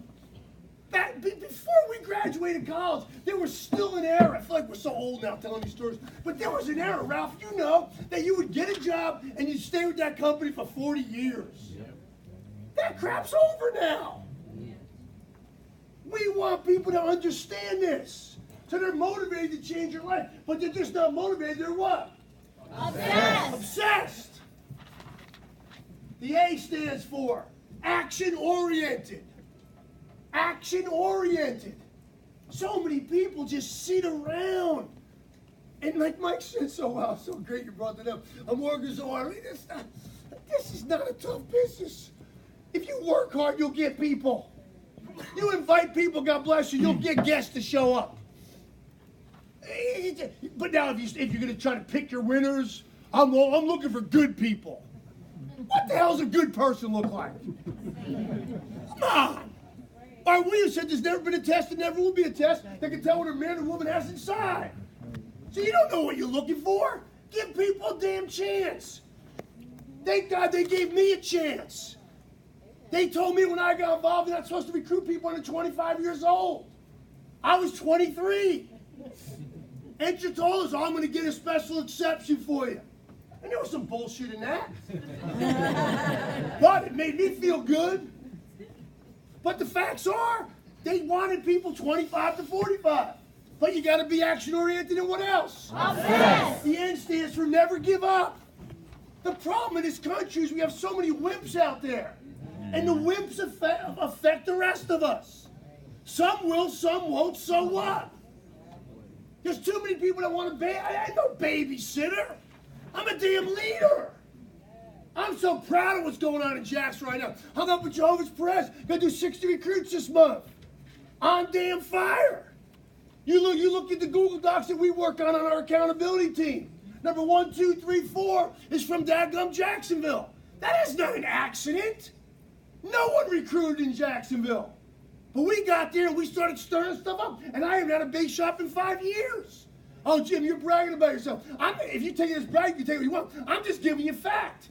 Before we graduated college, there was still an era. I feel like we're so old now telling these stories. But there was an era, Ralph, you know, that you would get a job and you'd stay with that company for 40 years. That crap's over now. We want people to understand this. So they're motivated to change their life, but they're just not motivated, they're what? Obsessed. Obsessed. The A stands for action-oriented. Action-oriented. So many people just sit around. And like Mike said so well, so great you brought that up. I'm working so hard. This is not a tough business. If you work hard, you'll get people. You invite people, God bless you, you'll get guests to show up. But now if you're going to try to pick your winners, I'm looking for good people. What the hell does a good person look like? Come on. All right, William said there's never been a test and never will be a test that can tell what a man or woman has inside. So you don't know what you're looking for. Give people a damn chance. Thank God they gave me a chance. They told me when I got involved they're not supposed to recruit people under 25 years old. I was 23. And you told us, I'm going to get a special exception for you. And there was some bullshit in that. But it made me feel good. But the facts are, They wanted people 25 to 45. But you got to be action-oriented and what else? Obsessed. The N stands for never give up. The problem in this country is we have so many wimps out there. And the wimps affect the rest of us. Some will, some won't, so what? There's too many people that want to I ain't no babysitter. I'm a damn leader. I'm so proud of what's going on in Jackson right now. Hung up with Jehovah's Press. Gonna do 60 recruits this month. On damn fire. You look at the Google Docs that we work on our accountability team. Number 1, 2, 3, 4 is from dadgum Jacksonville. That is not an accident. No one recruited in Jacksonville. But we got there and we started stirring stuff up. And I haven't had a bake shop in 5 years. Oh, Jim, you're bragging about yourself. If you take it as brag, you take what you want. I'm just giving you fact.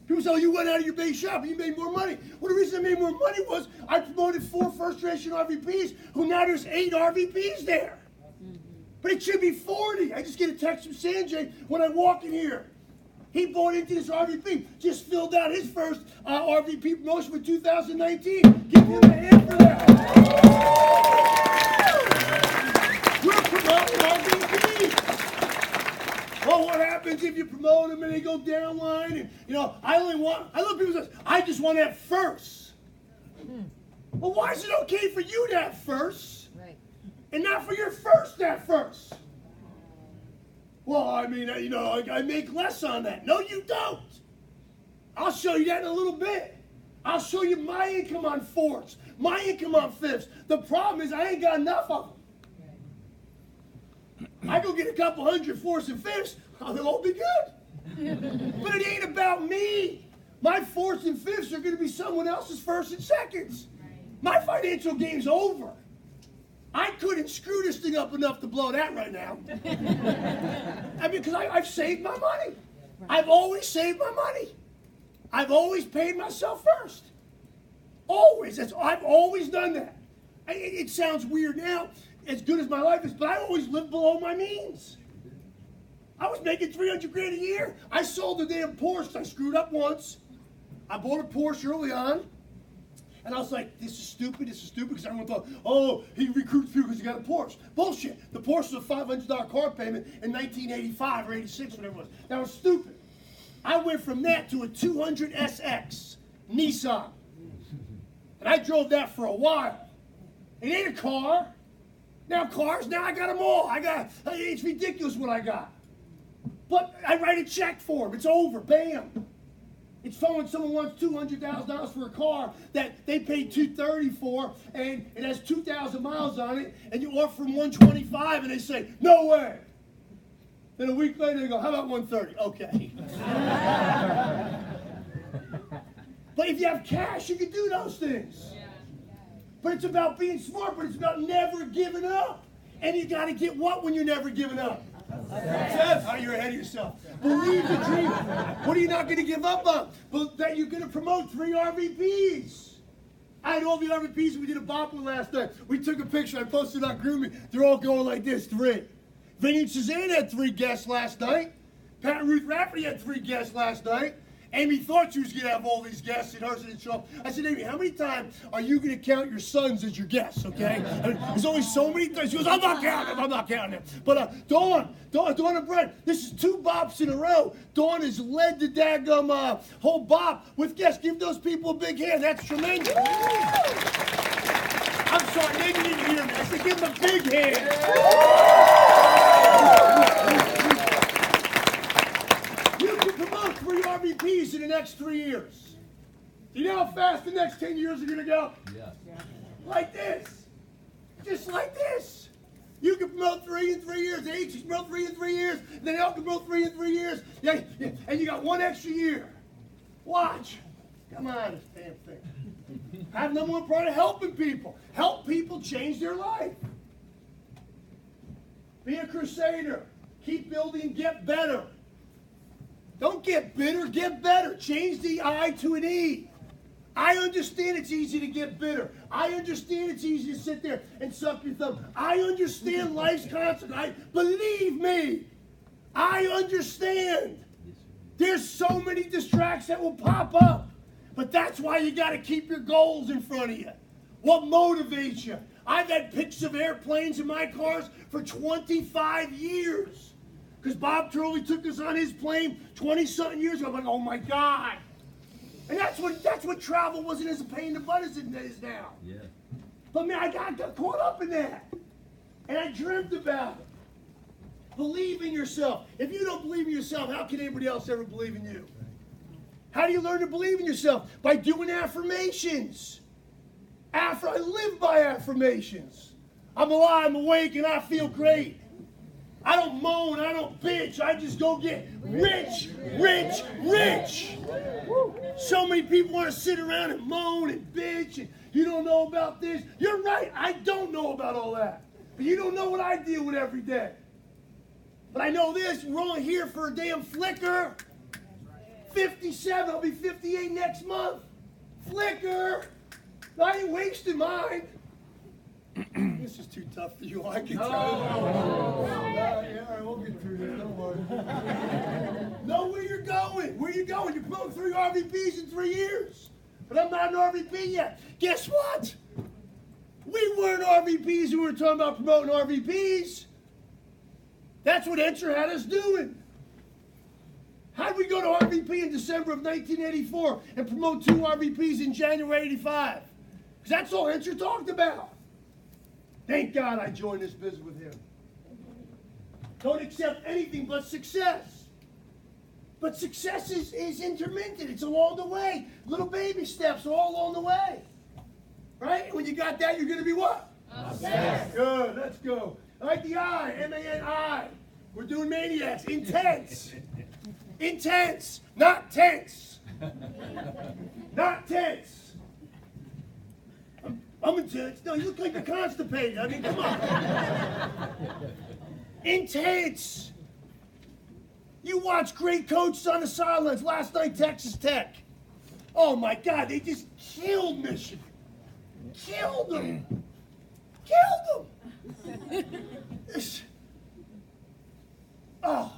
People say, oh, you went out of your base shop and you made more money. Well, the reason I made more money was I promoted 4 first-generation RVPs, who now there's 8 RVPs there. But it should be 40. I just get a text from Sanjay when I walk in here. He bought into this RVP, just filled out his first RVP promotion for 2019. Give him a hand for that. We're promoting RVPs. Well, what happens if you promote them and they go downline? And I look at people and say, I just want that first. Well, why is it okay for you to have first? Right. And not for your first to have first? Well, I mean, I make less on that. No, you don't. I'll show you that in a little bit. I'll show you my income on fourths, my income on fifths. The problem is I ain't got enough of them. I go get a couple hundred fourths and fifths, they'll all be good. But it ain't about me. My fourths and fifths are going to be someone else's firsts and seconds. My financial game's over. I couldn't screw this thing up enough to blow that right now. I mean, because I've saved my money. I've always saved my money. I've always paid myself first. Always. I've always done that. It sounds weird now, as good as my life is, but I always lived below my means. I was making $300 grand a year. I sold the damn Porsche. I screwed up once. I bought a Porsche early on. And I was like, this is stupid, because everyone thought, oh, he recruits people because he got a Porsche. Bullshit. The Porsche was a $500 car payment in 1985 or 86, whatever it was. That was stupid. I went from that to a 200 SX Nissan. And I drove that for a while. It ain't a car. Now cars, now I got them all. It's ridiculous what I got. But I write a check for them. It's over. Bam. It's fun when someone wants $200,000 for a car that they paid $230 for, and it has 2,000 miles on it, and you offer them $125, and they say, no way. Then a week later, they go, how about $130? Okay. But if you have cash, you can do those things. But it's about being smart, but it's about never giving up. And you got to get what when you're never giving up? Oh, you're ahead of yourself. Believe the dream. What are you not going to give up on? But that you're going to promote 3 RVPs. I had all the RVPs. We did a bop one last night. We took a picture. I posted on Grooming. They're all going like this, 3. Vinny and Suzanne had 3 guests last night. Pat and Ruth Rafferty had 3 guests last night. Amy thought she was going to have all these guests, and hers didn't show up. I said, Amy, how many times are you going to count your sons as your guests, okay? There's only so many times. She goes, I'm not counting them. But Dawn and Brent, this is 2 bops in a row. Dawn has led the daggum whole bop with guests. Give those people a big hand. That's tremendous. I'm sorry, they didn't hear me. I said, give them a big hand. You can promote 3 RVPs in the next 3 years. You know how fast the next 10 years are going to go? Yeah. Like this. Just like this. You can promote 3 in 3 years. They each can promote 3 in 3 years. And then they all can promote 3 in 3 years. Yeah, and you got 1 extra year. Watch. Come on, this damn thing. I have number 1 part of helping people. Help people change their life. Be a crusader. Keep building, get better. Don't get bitter, get better. Change the I to an E. I understand it's easy to get bitter. I understand it's easy to sit there and suck your thumb. I understand life's consequences. Believe me, I understand. There's so many distractions that will pop up. But that's why you got to keep your goals in front of you. What motivates you? I've had pictures of airplanes in my cars for 25 years. Because Bob Turley took us on his plane 20-something years ago. I'm like, oh my God. And that's what travel wasn't as a pain in the butt as it is now. Yeah. But man, I got caught up in that. And I dreamt about it. Believe in yourself. If you don't believe in yourself, how can anybody else ever believe in you? How do you learn to believe in yourself? By doing affirmations. I live by affirmations. I'm alive, I'm awake, and I feel great. I don't moan, I don't bitch. I just go get rich, rich, rich. So many people want to sit around and moan and bitch, and you don't know about this. You're right, I don't know about all that. But you don't know what I deal with every day. But I know this, we're only here for a damn flicker. 57, I'll be 58 next month. Flicker. I ain't wasting mine. This is too tough for you, I can tell. Yeah, all right, we'll get through this, don't worry. Know where you're going. Where you going? You're promoting 3 RVPs in 3 years. But I'm not an RVP yet. Guess what? We weren't RVPs who were talking about promoting RVPs. That's what Enter had us doing. How did we go to RVP in December of 1984 and promote 2 RVPs in January 85? Because that's all Enter talked about. Thank God I joined this business with him. Don't accept anything but success. But success is intermittent. It's along the way. Little baby steps all along the way. Right? And when you got that, you're going to be what? Obsessed. Good. Let's go. All right, the I. M-A-N-I. We're doing maniacs. Intense. Intense. Not tense. Not tense. I'm intense. No, you look like you're constipated. I mean, come on. Intense. You watch great coaches on the sidelines. Last night, Texas Tech. Oh, my God. They just killed Michigan. Killed them. Killed them. Oh.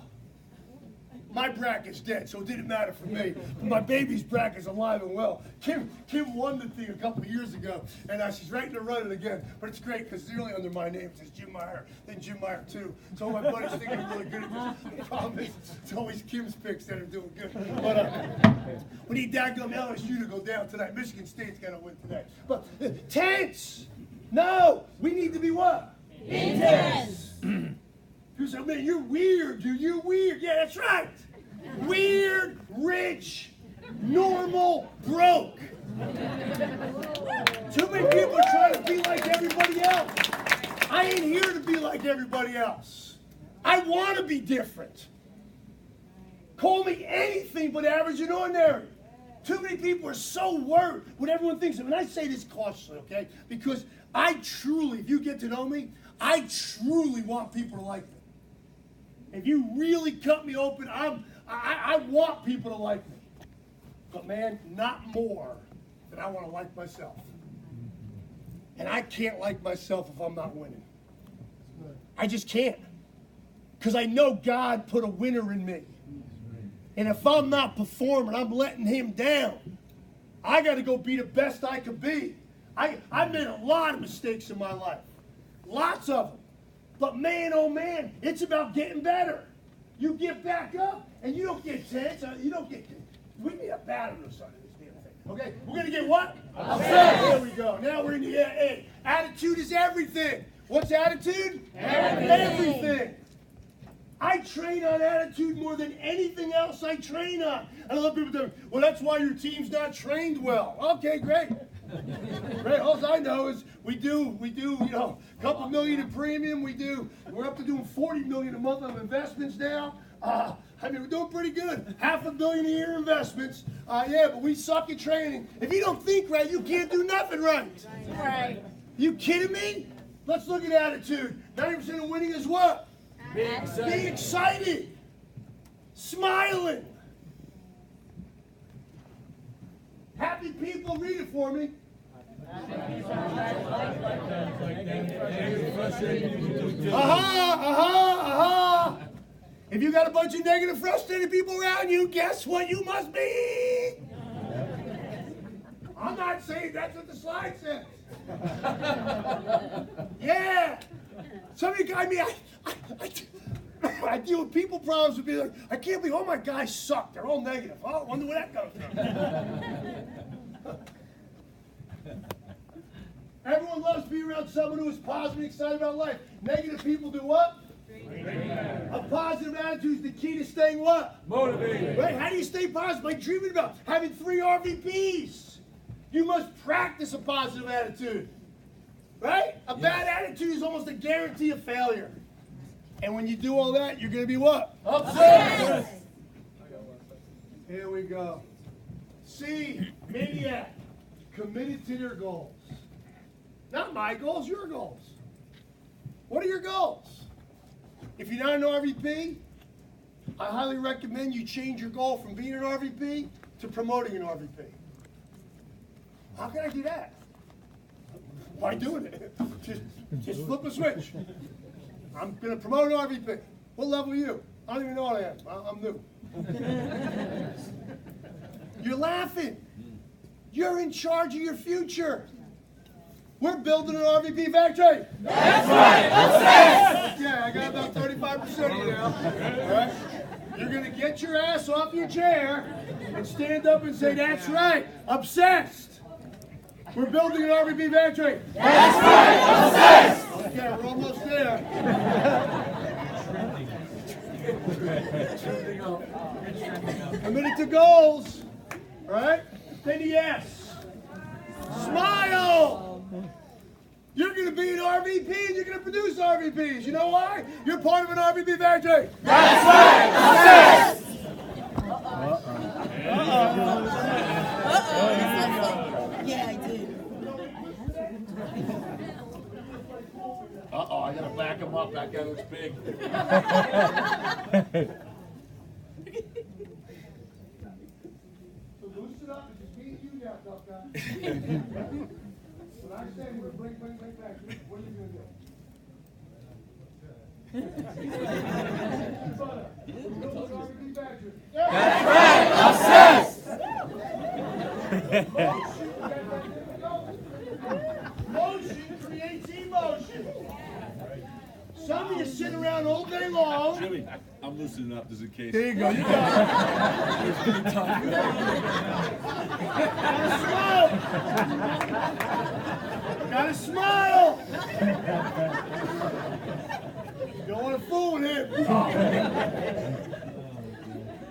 My bracket's dead, so it didn't matter for me. But my baby's bracket's alive and well. Kim won the thing a couple of years ago, and she's right in the running again. But it's great because it's really under my name. It says Jim Meyer, then Jim Meyer 2. So my buddies think I'm really good at this. The problem is it's always Kim's picks that are doing good. But we need daggum LSU to go down tonight. Michigan State's got to win today. But tense. No, we need to be what? Intense. You say, man, you're weird, dude. You're weird. Yeah, that's right. Weird, rich, normal, broke. Too many people are trying to be like everybody else. I ain't here to be like everybody else. I want to be different. Call me anything but average and ordinary. Too many people are so worried what everyone thinks. And I say this cautiously, okay? Because I truly, if you get to know me, I truly want people to like me. If you really cut me open, I want people to like me. But man, not more than I want to like myself. And I can't like myself if I'm not winning. I just can't. Because I know God put a winner in me. And if I'm not performing, I'm letting him down. I got to go be the best I could be. I've made a lot of mistakes in my life. Lots of them. But man, oh man, it's about getting better. You get back up, and you don't get tense. You don't get. We need a battle or something. This damn thing. Okay, we're gonna get what? There we go. Now we're in the A. Attitude is everything. What's attitude? Everything. I train on attitude more than anything else I train on. I love people doing, well, that's why your team's not trained well. Okay, great. Right, all I know is we do, you know, a couple million in premium. We're up to doing 40 million a month on investments now. I mean, we're doing pretty good. $500 million a year investments. Yeah, but we suck at training. If you don't think right, you can't do nothing right. Right. You kidding me? Let's look at attitude. 90% of winning is what? Being excited. Smiling. Happy people, read it for me. Aha. If you got a bunch of negative, frustrated people around you, guess what you must be? I'm not saying that's what the slide says. Yeah. Some of you guys, I deal with people problems and be like, I can't believe all my guys suck. They're all negative. Oh, I wonder where that comes from. Everyone loves being around someone who is positive and excited about life. Negative people do what? A positive attitude is the key to staying what? Motivated. Right? How do you stay positive? By dreaming about having 3 RVPs. You must practice a positive attitude. Right? A bad attitude is almost a guarantee of failure. And when you do all that, you're going to be what? Upset. Here we go. C, maniac. Committed to their goals. Not my goals, your goals. What are your goals? If you're not an RVP, I highly recommend you change your goal from being an RVP to promoting an RVP. How can I do that? By doing it. Just flip a switch. I'm going to promote an RVP. What level are you? I don't even know what I am. I'm new. You're laughing. You're in charge of your future. We're building an RVP factory. That's right. That's it. Yeah, I got about 35% of you now. All right? You're going to get your ass off your chair and stand up and say, that's right, obsessed. We're building an RVP factory. That's right. Obsessed. Okay, we're almost there. Committed to goals. All right? Then the S. Smile. You're going to be an RVP and you're going to produce RVPs. You know why? You're part of an RVP factory. That's right. Obsessed. Yeah, I did. Uh-oh, I gotta back him up. That guy looks big. So loosen up and just be you now, tough guy. When I say we're going to bring back, what are you going to do? That's right. Obsessed. Motion creates emotion. Some of you sit around all day long. Jimmy, I'm loosening up just in case. There you go. You got it. Gotta smile. You don't want to fool with him.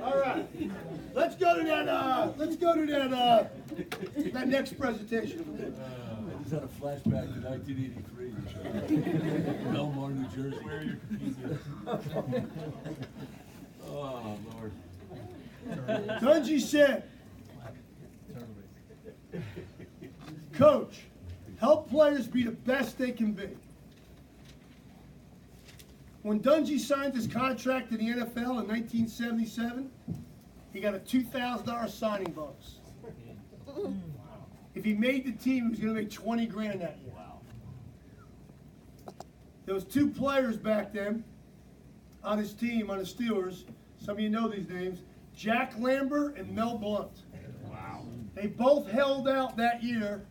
All right. Let's go to that next presentation. I just had a flashback to 1983. Belmar, New Jersey. Where are your computers? Oh, Lord. Dungy said, Coach, help players be the best they can be. When Dungy signed his contract in the NFL in 1977, he got a $2,000 signing bonus. If he made the team, he was going to make $20 grand that year. There was 2 players back then on his team, on the Steelers. Some of you know these names. Jack Lambert and Mel Blount. Wow. They both held out that year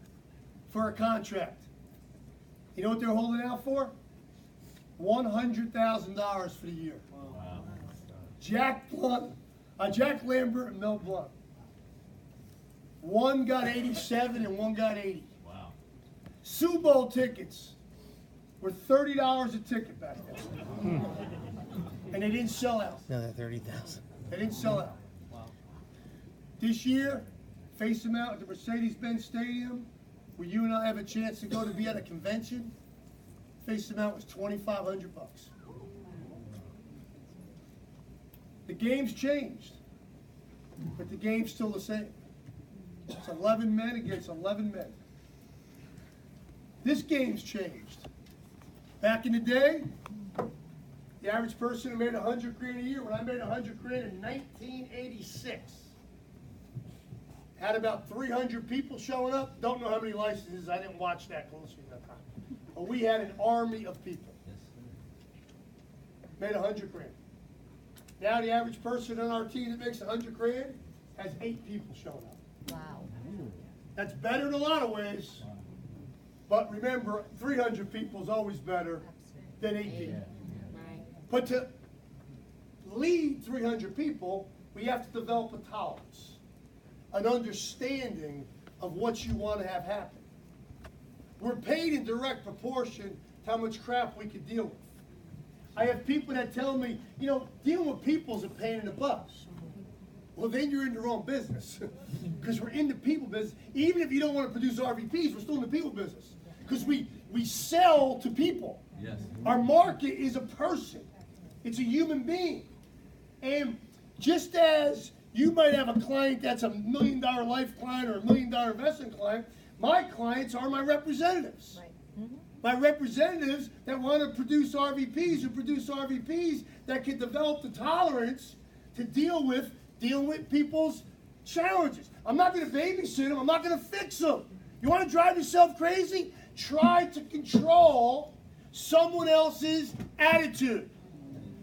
for a contract. You know what they were holding out for? $100,000 for the year. Wow. Jack Lambert and Mel Blount. One got 87 and one got 80. Wow. Super Bowl tickets were $30 a ticket back then. And they didn't sell out. No, they're 30,000. They didn't sell out. This year, face them out at the Mercedes-Benz Stadium, where you and I have a chance to go to be at a convention. Face them out was $2,500. The game's changed, but the game's still the same. It's 11 men against 11 men. This game's changed. Back in the day, the average person who made $100 grand a year, when I made $100 grand in 1986, had about 300 people showing up. Don't know how many licenses. I didn't watch that closely that time. But we had an army of people. Made $100 grand. Now the average person on our team that makes $100 grand has 8 people showing up. Wow. That's better in a lot of ways. But remember, 300 people is always better than 8 people. But to lead 300 people, we have to develop a tolerance, an understanding of what you want to have happen. We're paid in direct proportion to how much crap we could deal with. I have people that tell me, you know, dealing with people is a pain in the butt. Well, then you're in the wrong business. Because we're in the people business. Even if you don't want to produce RVPs, we're still in the people business. Because we sell to people. Yes. Our market is a person. It's a human being. And just as you might have a client that's $1 million life client or $1 million investment client, my clients are my representatives. Right. My representatives that want to produce RVPs, who produce RVPs that can develop the tolerance to deal with people's challenges. I'm not going to babysit them. I'm not going to fix them. You want to drive yourself crazy? Try to control someone else's attitude.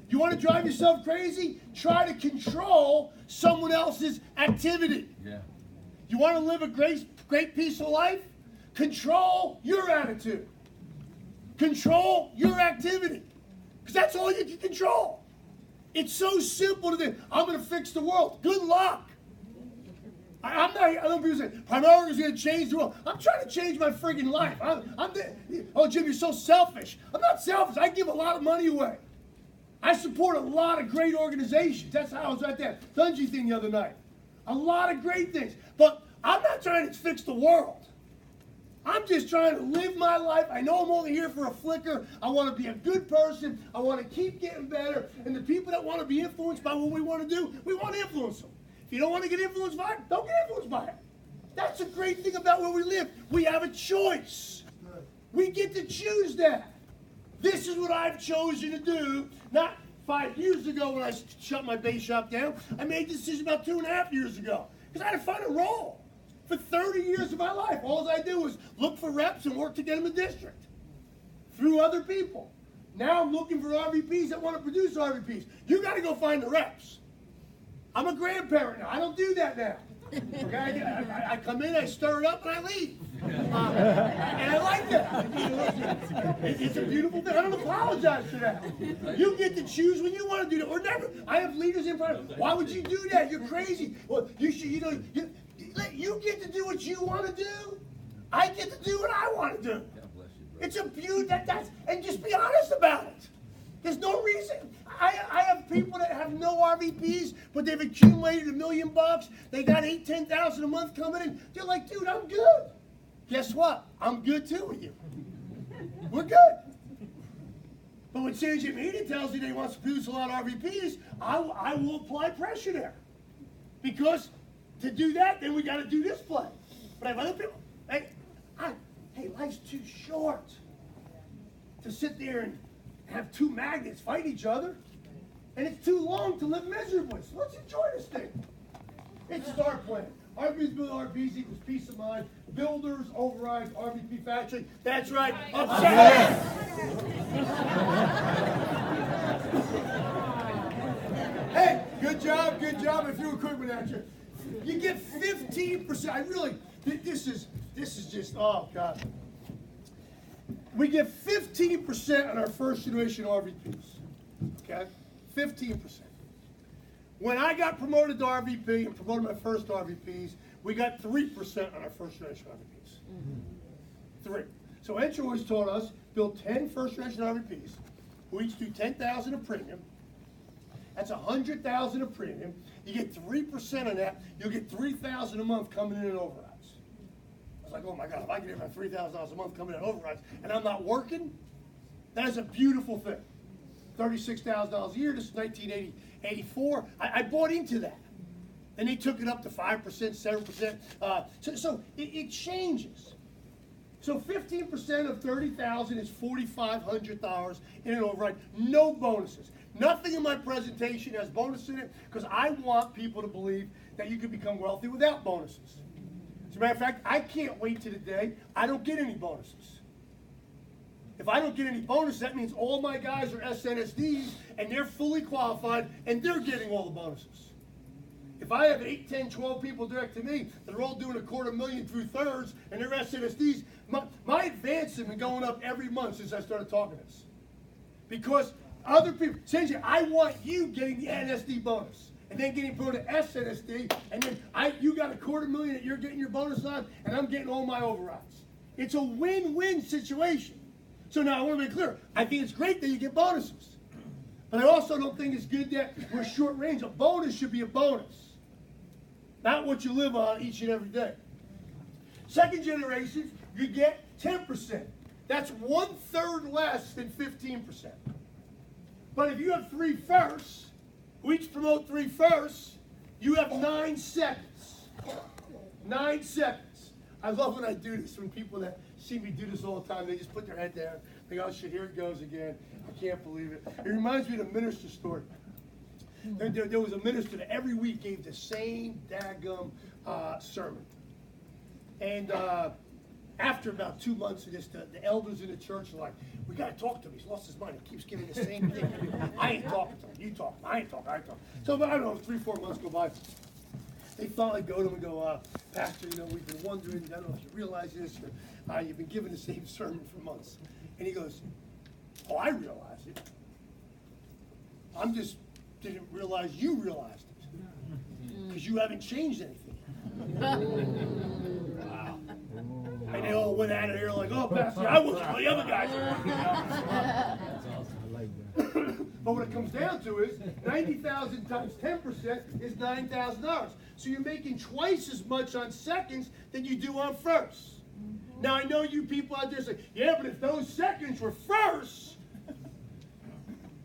You want to drive yourself crazy? Try to control someone else's activity. Yeah. You want to live a great peaceful life? Control your attitude. Control your activity. Because that's all you can control. It's so simple to do. I'm going to fix the world. Good luck. I don't people say, Primerica is going to change the world. I'm trying to change my friggin' life. Oh, Jim, you're so selfish. I'm not selfish. I give a lot of money away. I support a lot of great organizations. That's how I was at that Dungy thing the other night. A lot of great things. But I'm not trying to fix the world. I'm just trying to live my life. I know I'm only here for a flicker. I want to be a good person. I want to keep getting better. And the people that want to be influenced by what we want to do, we want to influence them. If you don't want to get influenced by it, don't get influenced by it. That's the great thing about where we live. We have a choice. We get to choose that. This is what I've chosen to do. Not 5 years ago when I shut my base shop down. I made a decision about 2.5 years ago. Because I had to find a role. For 30 years of my life, all I do is look for reps and work to get them a district through other people. Now I'm looking for RVPs that want to produce RVPs. You got to go find the reps. I'm a grandparent now. I don't do that now. Okay, I come in, I stir it up, and I leave. And I like that. It's a beautiful thing. I don't apologize for that. You get to choose when you want to do that, or never. I have leaders in front of me. Why would you do that? You're crazy. Well, you should. You get to do what you want to do. I get to do what I want to do. It's a beauty and just be honest about it. There's no reason. I have people that have no RVPs, but they've accumulated $1 million. They got $10,000 a month coming in. They're like, dude, I'm good. Guess what? I'm good too with you. We're good. But when Sanjay Media tells me they want to produce a lot of RVPs, I will apply pressure there. Because to do that, then we got to do this play. But I have other people. Hey, life's too short to sit there and have two magnets fight each other. And it's too long to live miserably. So let's enjoy this thing. It's our plan. RVPs build RVPs equals peace of mind. Builders override RVP factory. That's right. Obsessed. Hey, good job. I threw equipment at you. You get 15%. This is just, oh God. We get 15% on our first generation RVPs. Okay? 15%. When I got promoted to RVP and promoted my first RVPs, we got 3% on our first generation RVPs. 3. So Entry always taught us, build 10 first generation RVPs, who each do $10,000 of premium. That's $100,000 of premium. You get 3% on that, you'll get $3,000 a month coming in overrides. I was like, oh my God, if I can have $3,000 a month coming in overrides and I'm not working, that is a beautiful thing. $36,000 a year, this is 1984. I bought into that. And they took it up to 5%, 7%. So it changes. So 15% of $30,000 is $4,500 in an override. No bonuses. Nothing in my presentation has bonuses in it because I want people to believe that you can become wealthy without bonuses. As a matter of fact, I can't wait to the day I don't get any bonuses. If I don't get any bonus, that means all my guys are SNSDs and they're fully qualified and they're getting all the bonuses. If I have 8, 10, 12 people direct to me that are all doing $250,000 through thirds and they're SNSDs, my advances have been going up every month since I started talking this. Because other people, Sanjay, I want you getting the NSD bonus and then getting promoted to SNSD, and then you got $250,000 that you're getting your bonus on, and I'm getting all my overrides. It's a win-win situation. So now I want to make clear, I think it's great that you get bonuses. But I also don't think it's good that we're short range. A bonus should be a bonus, not what you live on each and every day. Second generation, you get 10%. That's 1/3 less than 15%. But if you have 3 firsts, who each promote 3 firsts, you have 9 seconds. 9 seconds. I love when I do this, when people that see me do this all the time, they just put their head down. They go, oh shit, here it goes again. I can't believe it. It reminds me of the minister story. There was a minister that every week gave the same daggum sermon. And after about 2 months of this, the elders in the church are like, we got to talk to him. He's lost his mind. He keeps giving the same thing. I ain't talking to him. You talk. I ain't talking. I ain't talking. So, I don't know, 3, 4 months go by. They finally go to him and go, Pastor, we've been wondering, I don't know if you realize this, or you've been giving the same sermon for months. And he goes, oh, I realize it. I'm just didn't realize you realized it. Because you haven't changed anything. Wow. And they all went out of here like, oh, Pastor, I wasn't. All the other guys are working out. But what it comes down to is 90,000 times 10% is $9,000. So you're making twice as much on seconds than you do on firsts. Now I know you people out there say, yeah, but if those seconds were firsts,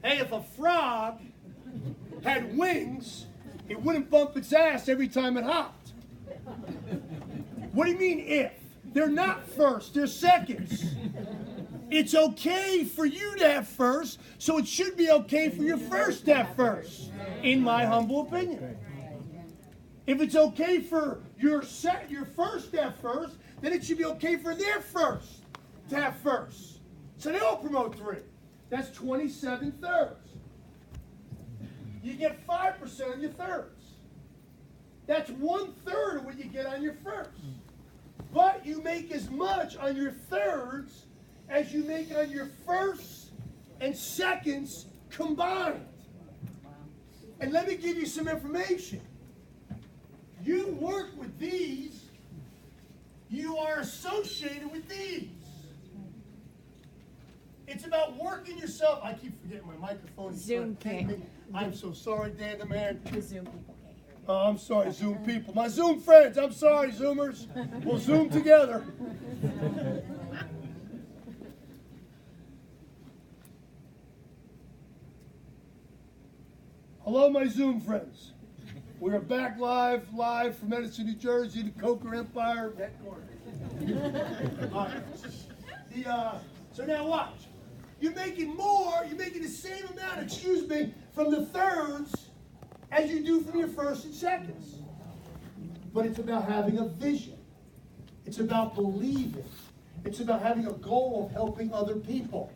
hey, if a frog had wings, it wouldn't bump its ass every time it hopped. What do you mean if? They're not first, they're seconds. It's okay for you to have first, so it should be okay for your first to have first, in my humble opinion. If it's okay for your first to have first, then it should be okay for their first to have first. So they all promote 3. That's 27 thirds. You get 5% on your thirds. That's 1/3 of what you get on your first. But you make as much on your thirds as you make on your firsts and seconds combined. And let me give you some information. You work with these, you are associated with these. It's about working yourself. I keep forgetting my microphone. Zoom can't. I'm so sorry, Dan the man. The Zoom people can't hear you. Oh, I'm sorry, Zoom people. My Zoom friends, I'm sorry, Zoomers. We'll Zoom together. Hello, my Zoom friends. We are back live from Edison, New Jersey, the Coker Empire headquarters. All right. So now watch. You're making the same amount, from the thirds as you do from your first and seconds. But it's about having a vision. It's about believing. It's about having a goal of helping other people.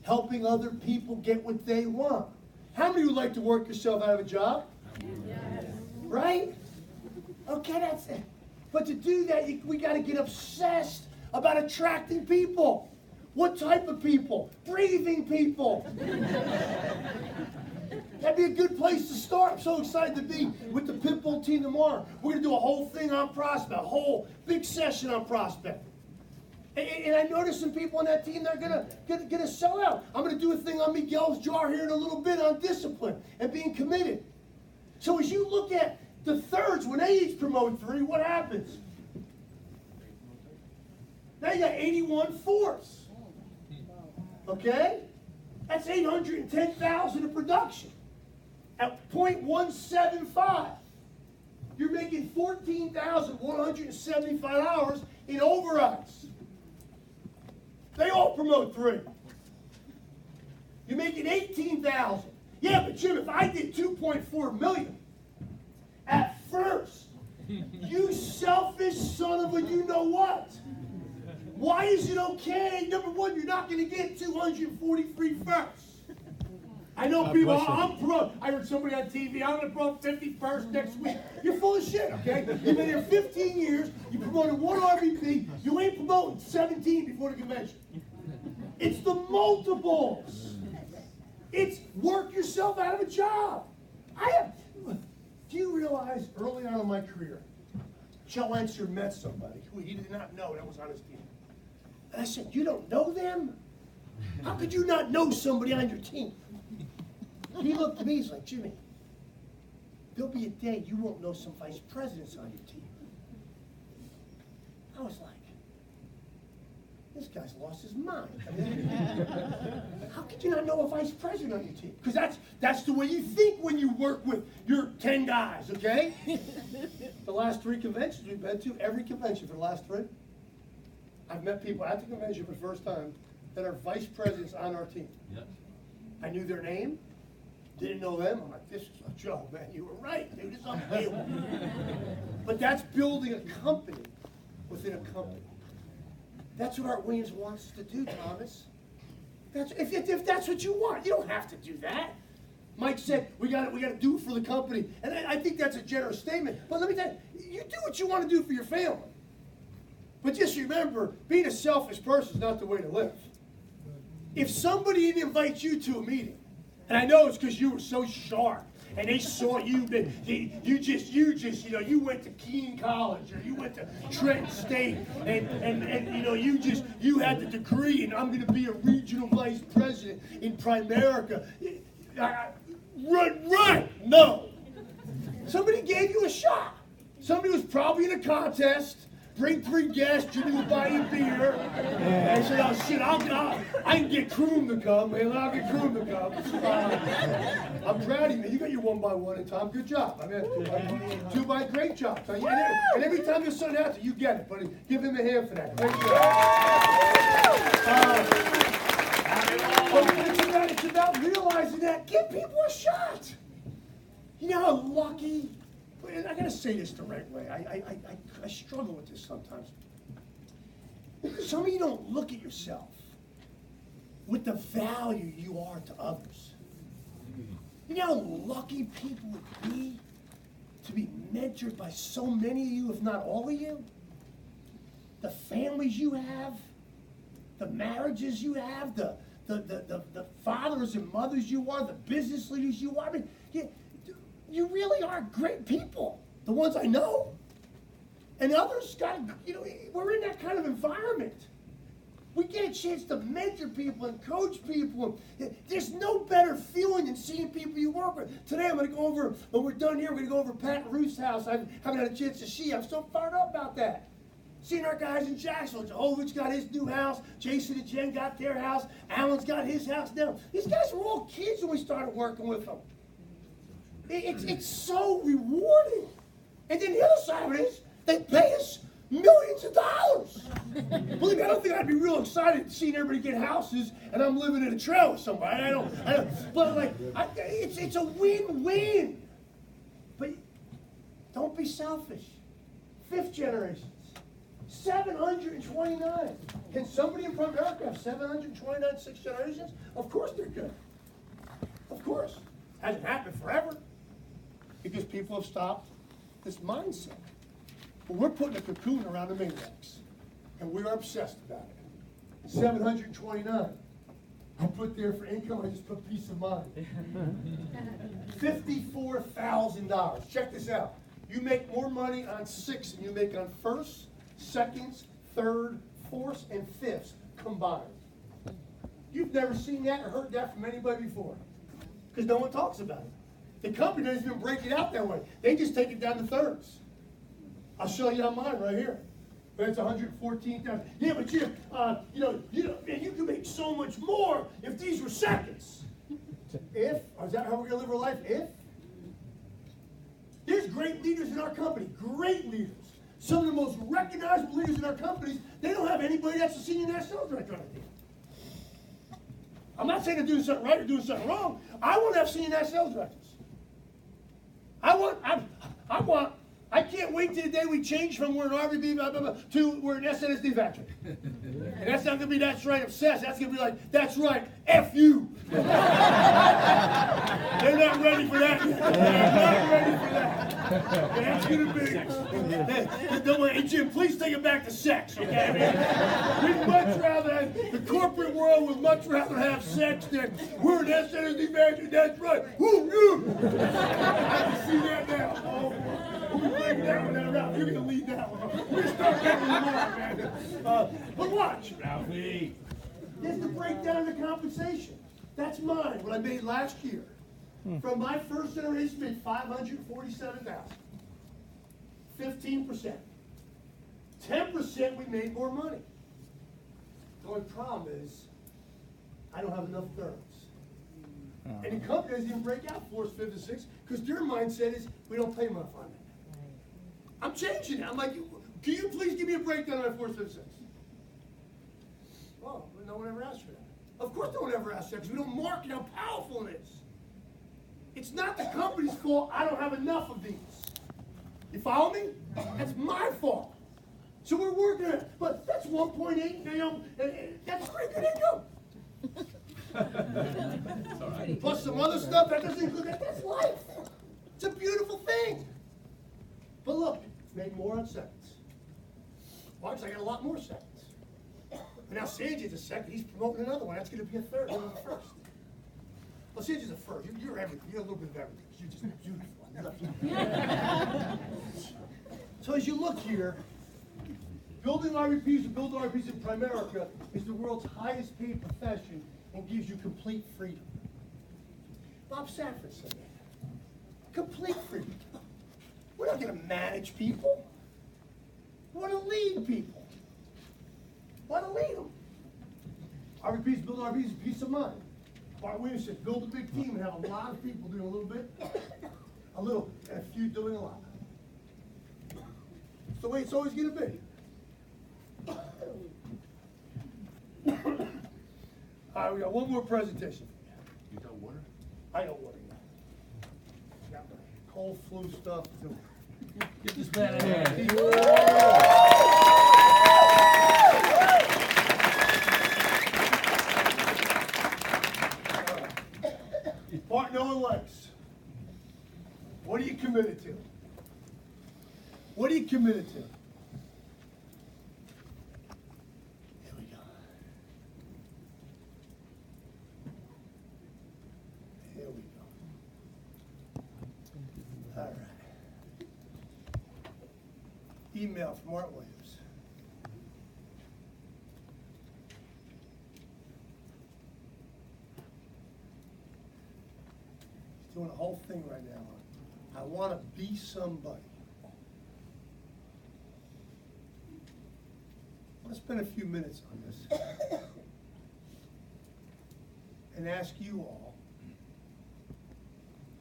Helping other people get what they want. How many would like to work yourself out of a job? Yes. Right? Okay, that's it. But to do that, we got to get obsessed about attracting people. What type of people? Breathing people. That'd be a good place to start. I'm so excited to be with the Pitbull team tomorrow. We're going to do a whole thing on prospect, a whole big session on prospect. And I noticed some people on that team, they're gonna sell out. I'm going to do a thing on Miguel's jar here in a little bit on discipline and being committed. So as you look at the thirds, when they each promote 3, what happens? Now you got 81 fourths. Okay? That's 810,000 in production. At 0.175, you're making 14,175 hours in overrides. They all promote 3. You're making 18,000. Yeah, but Jim, if I did 2.4 million at first, you selfish son of a you-know-what. Why is it okay? Number one, you're not going to get 243 firsts. I I know God people, bless you. I'm pro. I heard somebody on TV, I'm going to promote 51st next week. You're full of shit, okay? You've been here 15 years, you promoted one RVP, you ain't promoting 17 before the convention. It's the multiples. It's work yourself out of a job. Do you realize early on in my career, Joe Enser met somebody who he did not know that was on his team. And I said, you don't know them? How could you not know somebody on your team? He looked at me, he's like, Jimmy, there'll be a day you won't know some vice presidents on your team. I was like, this guy's lost his mind. I mean, how could you not know a vice president on your team? Because that's the way you think when you work with your 10 guys, okay? The last 3 conventions we've been to, every convention for the last 3, I've met people at the convention for the first time that are vice presidents on our team. Yep. I knew their name, didn't know them. I'm like, this is a Joe, man. You were right, dude. It's unbelievable. But that's building a company within a company. That's what Art Williams wants us to do, Thomas. If that's what you want, you don't have to do that. Mike said we got to do it for the company, and I think that's a generous statement. But let me tell you, you do what you want to do for your family. But just remember, being a selfish person is not the way to live. If somebody invites you to a meeting, and I know it's because you were so sharp, and they saw you, you went to Keene College, or you went to Trenton State, and you had the degree, and I'm going to be a regional vice president in Primerica. Run! No. Somebody gave you a shot. Somebody was probably in a contest. Bring 3 guests, Jimmy will buy you beer. And I said, oh shit, I can get Kroom to come, man. I'll get Kroom to come. I'm proud of you, man. You got your 1x1 in time. Good job. I mean, 2x, great job. And every time there's something out there, you get it, buddy. Give him a hand for that. Great job. But it's about realizing that. Give people a shot. You know how lucky. And I gotta say this the right way. I struggle with this sometimes. Some of you don't look at yourself with the value you are to others. You know how lucky people would be to be mentored by so many of you, if not all of you? The families you have, the marriages you have, the fathers and mothers you are, the business leaders you are. I mean, you really are great people, the ones I know. And others we're in that kind of environment. We get a chance to mentor people and coach people. There's no better feeling than seeing people you work with. Today I'm going to go over, when we're done here, we're going to go over Pat and Ruth's house. I haven't had a chance to see. I'm so fired up about that. Seeing our guys in Jacksonville. Jehovah's got his new house. Jason and Jen got their house. Alan's got his house now. These guys were all kids when we started working with them. It's so rewarding. And then the other side of it is, they pay us millions of dollars. Believe me, I don't think I'd be real excited seeing everybody get houses and I'm living in a trailer with somebody. I don't, but it's a win-win. But don't be selfish. 5th generations, 729. Can somebody in Primerica have 729 6th generations? Of course they're good. Of course. Hasn't happened forever. Because people have stopped this mindset. But we're putting a cocoon around the maniacs. And we're obsessed about it. 729. I put there for income, I just put peace of mind. $54,000. Check this out. You make more money on 6 than you make on 1st, 2nds, 3rd, 4ths, and 5ths combined. You've never seen that or heard that from anybody before. Because no one talks about it. The company doesn't even break it out that way. They just take it down to 3rds. I'll show you on mine right here. But it's 114,000. Yeah, but Jim, you can make so much more if these were 2nds. If? Is that how we're gonna live our life? If? There's great leaders in our company. Great leaders. Some of the most recognizable leaders in our companies. They don't have anybody that's a senior national director on their team. I'm not saying they're doing something right or doing something wrong. I want to have senior national directors. I I can't wait till the day we change from we're an RVB blah, blah, blah, to we're an SNSD factory. And that's not going to be that's right obsessed. That's going to be like, that's right, F you. They're not ready for that. They're not ready for that. And that's going to be, don't worry, hey, Jim, please take it back to sex, okay? We'd much rather, the corporate world would much rather have sex than we're an SNSD factory, that's right. Woo, you. I can see that now. Oh, we'll be breaking that one out. You're going to lead that one. We're going to start that one tomorrow, man. But watch. Ralphie. Here's the breakdown of the compensation. That's mine, what I made last year. From my first generation, made $547,000. 15%. 10% we made more money. The only problem is, I don't have enough thirds. And the company doesn't even break out 4s, 5s, and 6s, because their mindset is, we don't pay enough on that. I'm changing it. I'm like, can you please give me a breakdown on my 4s, 5s, 6s? Well, no one ever asked for that. Of course no one ever asked that, because we don't market how powerful it is. It's not the company's fault I don't have enough of these. You follow me? That's my fault. So we're working on it. But that's 1.8, that's pretty good income. Plus some other stuff, that doesn't include that. That's life. It's a beautiful thing. But look, make more on seconds. Watch, I got a lot more seconds. But now Sanjay's a second, he's promoting another one. That's going to be a third, one of the first. Well, Sanjay's a first. You're everything. You're a little bit of everything. You're just beautiful. So as you look here, building RVPs and building RVPs in Primerica is the world's highest paid profession and gives you complete freedom. Bob Safford said that. Complete freedom. We're not going to manage people. We want to lead people. We want to lead them. RVPs, build RVPs, peace of mind. Bart Williams said, build a big team and have a lot of people doing a little bit, and a few doing a lot. It's the way it's always going to be. All right, we got one more presentation. You got water? I got water. Got my cold flu stuff too. Get this man out of here. Part no one likes. What are you committed to? What are you committed to? Here we go. Here we go. All right. Email from Art Williams. Doing a whole thing right now. I want to be somebody. I want to spend a few minutes on this and ask you all,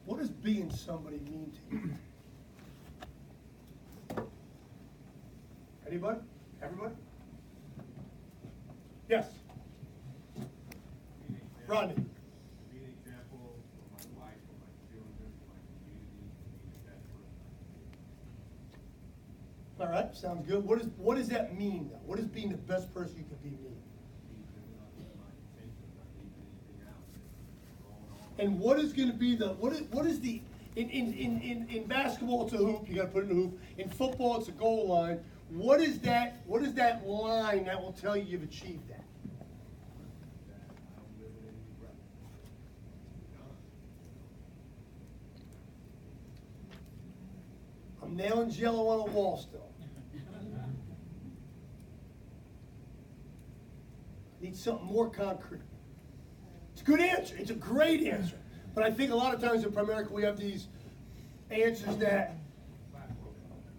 what does being somebody mean to you? Anybody? Everybody? Yes. Rodney. All right, sounds good. What does that mean, though? What does being the best person you could be mean? And what is going to be the what is the in basketball it's a hoop, you got to put it in a hoop. In football it's a goal line. What is that line that will tell you you've achieved that? I'm nailing jello on a wall still. Need something more concrete. It's a good answer. It's a great answer. But I think a lot of times in Primerica we have these answers that,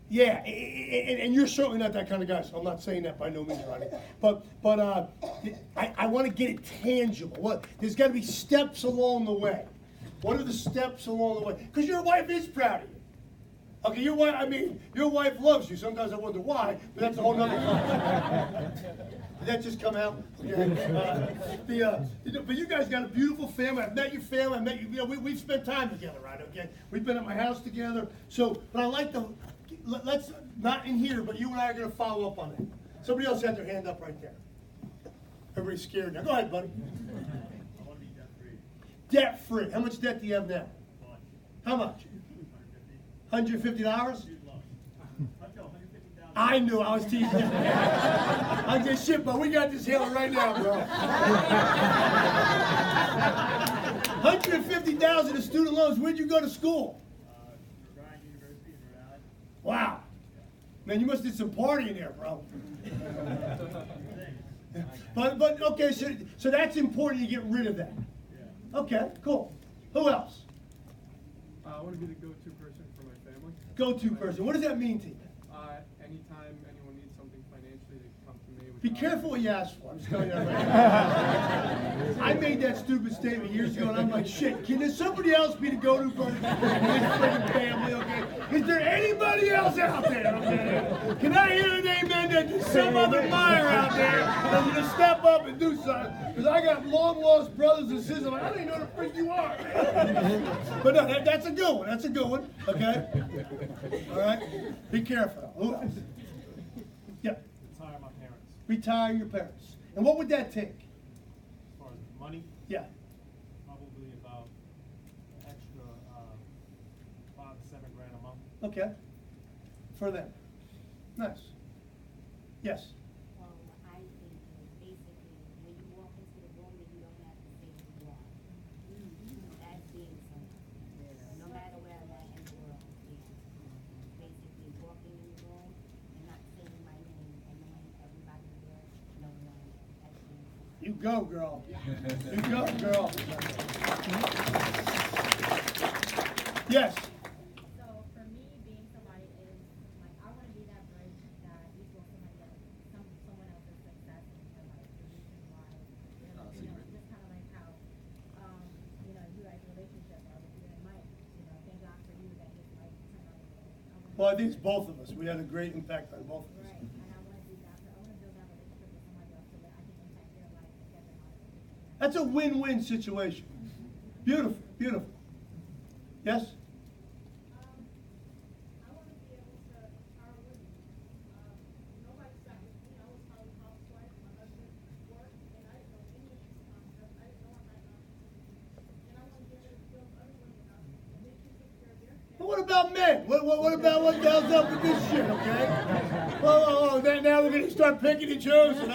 yeah, and you're certainly not that kind of guy, so I'm not saying that by no means, Ronnie. But I want to get it tangible. There's got to be steps along the way. What are the steps along the way? Because your wife is proud of you. Okay, your wife loves you. Sometimes I wonder why, but that's a whole nother conversation. Did that just come out? But you guys got a beautiful family. I've met your family. I met you. We've spent time together, right? Okay, we've been at my house together. So, but I like to let's, not in here, but you and I are gonna follow up on it. Somebody else had their hand up right there. Everybody's scared now. Go ahead, buddy. I want to be debt-free. Debt-free. How much debt do you have now? How much? $150? I knew, I was teasing you. I just shit, but we got this handled right now, bro. $150,000 in student loans. Where'd you go to school? University in Rhode Island. Wow. Man, you must have did some partying there, bro. But okay, so that's important to get rid of that. Okay, cool. Who else? I want to be the go-to person for my family. Go-to person. What does that mean to you? Anytime anyone needs something financially, they come to me. Be careful what you ask for. I'm just telling you that right now. I made that stupid statement years ago, and I'm like, shit, can there somebody else be the go-to person in this freaking family, okay? Is there anybody else out there, okay? Can I hear an amen that there's some other Meyer out there that's going to step up and do something? Because I got long-lost brothers and sisters. Like, I don't even know the freak you are, man. But no, that's a good one. That's a good one, okay? All right? Be careful. Who else? Yeah. Retire my parents. Retire your parents. And what would that take? As far as money, Yeah. probably about an extra $5 to $7 grand a month. Okay. For them. Nice. Yes. Well, I think is basically when you walk into the room that you don't have to say who you are. That's being someone. No matter where I'm at in the world, basically walking in the room and not saying my name and knowing everybody there, knowing that's being someone. You go, girl. You go, girl. Yes. So for me, being somebody is like I want to be that bridge that equals somebody else, someone else's success in their life. The reason why, just kind of like how, you guys' relationship are with you and Mike. Thank God for you that his life turned out the way. Well, I think it's both of us. We had a great impact on both of us. Right, and I want to do that. I want to build that relationship with somebody else so that I can impact their life and get them out of it. That's a win-win situation. Beautiful, beautiful. Yes? I want to be able to empower women. Nobody's second. I was probably a housewife. My husband worked, and I didn't know any of these concepts. I didn't know I had opportunities. And I want to be able to build other women up, and they can take care of their family. But what about men? What about what the hell's up with this shit, okay? Oh, now we're going to start picking and choosing.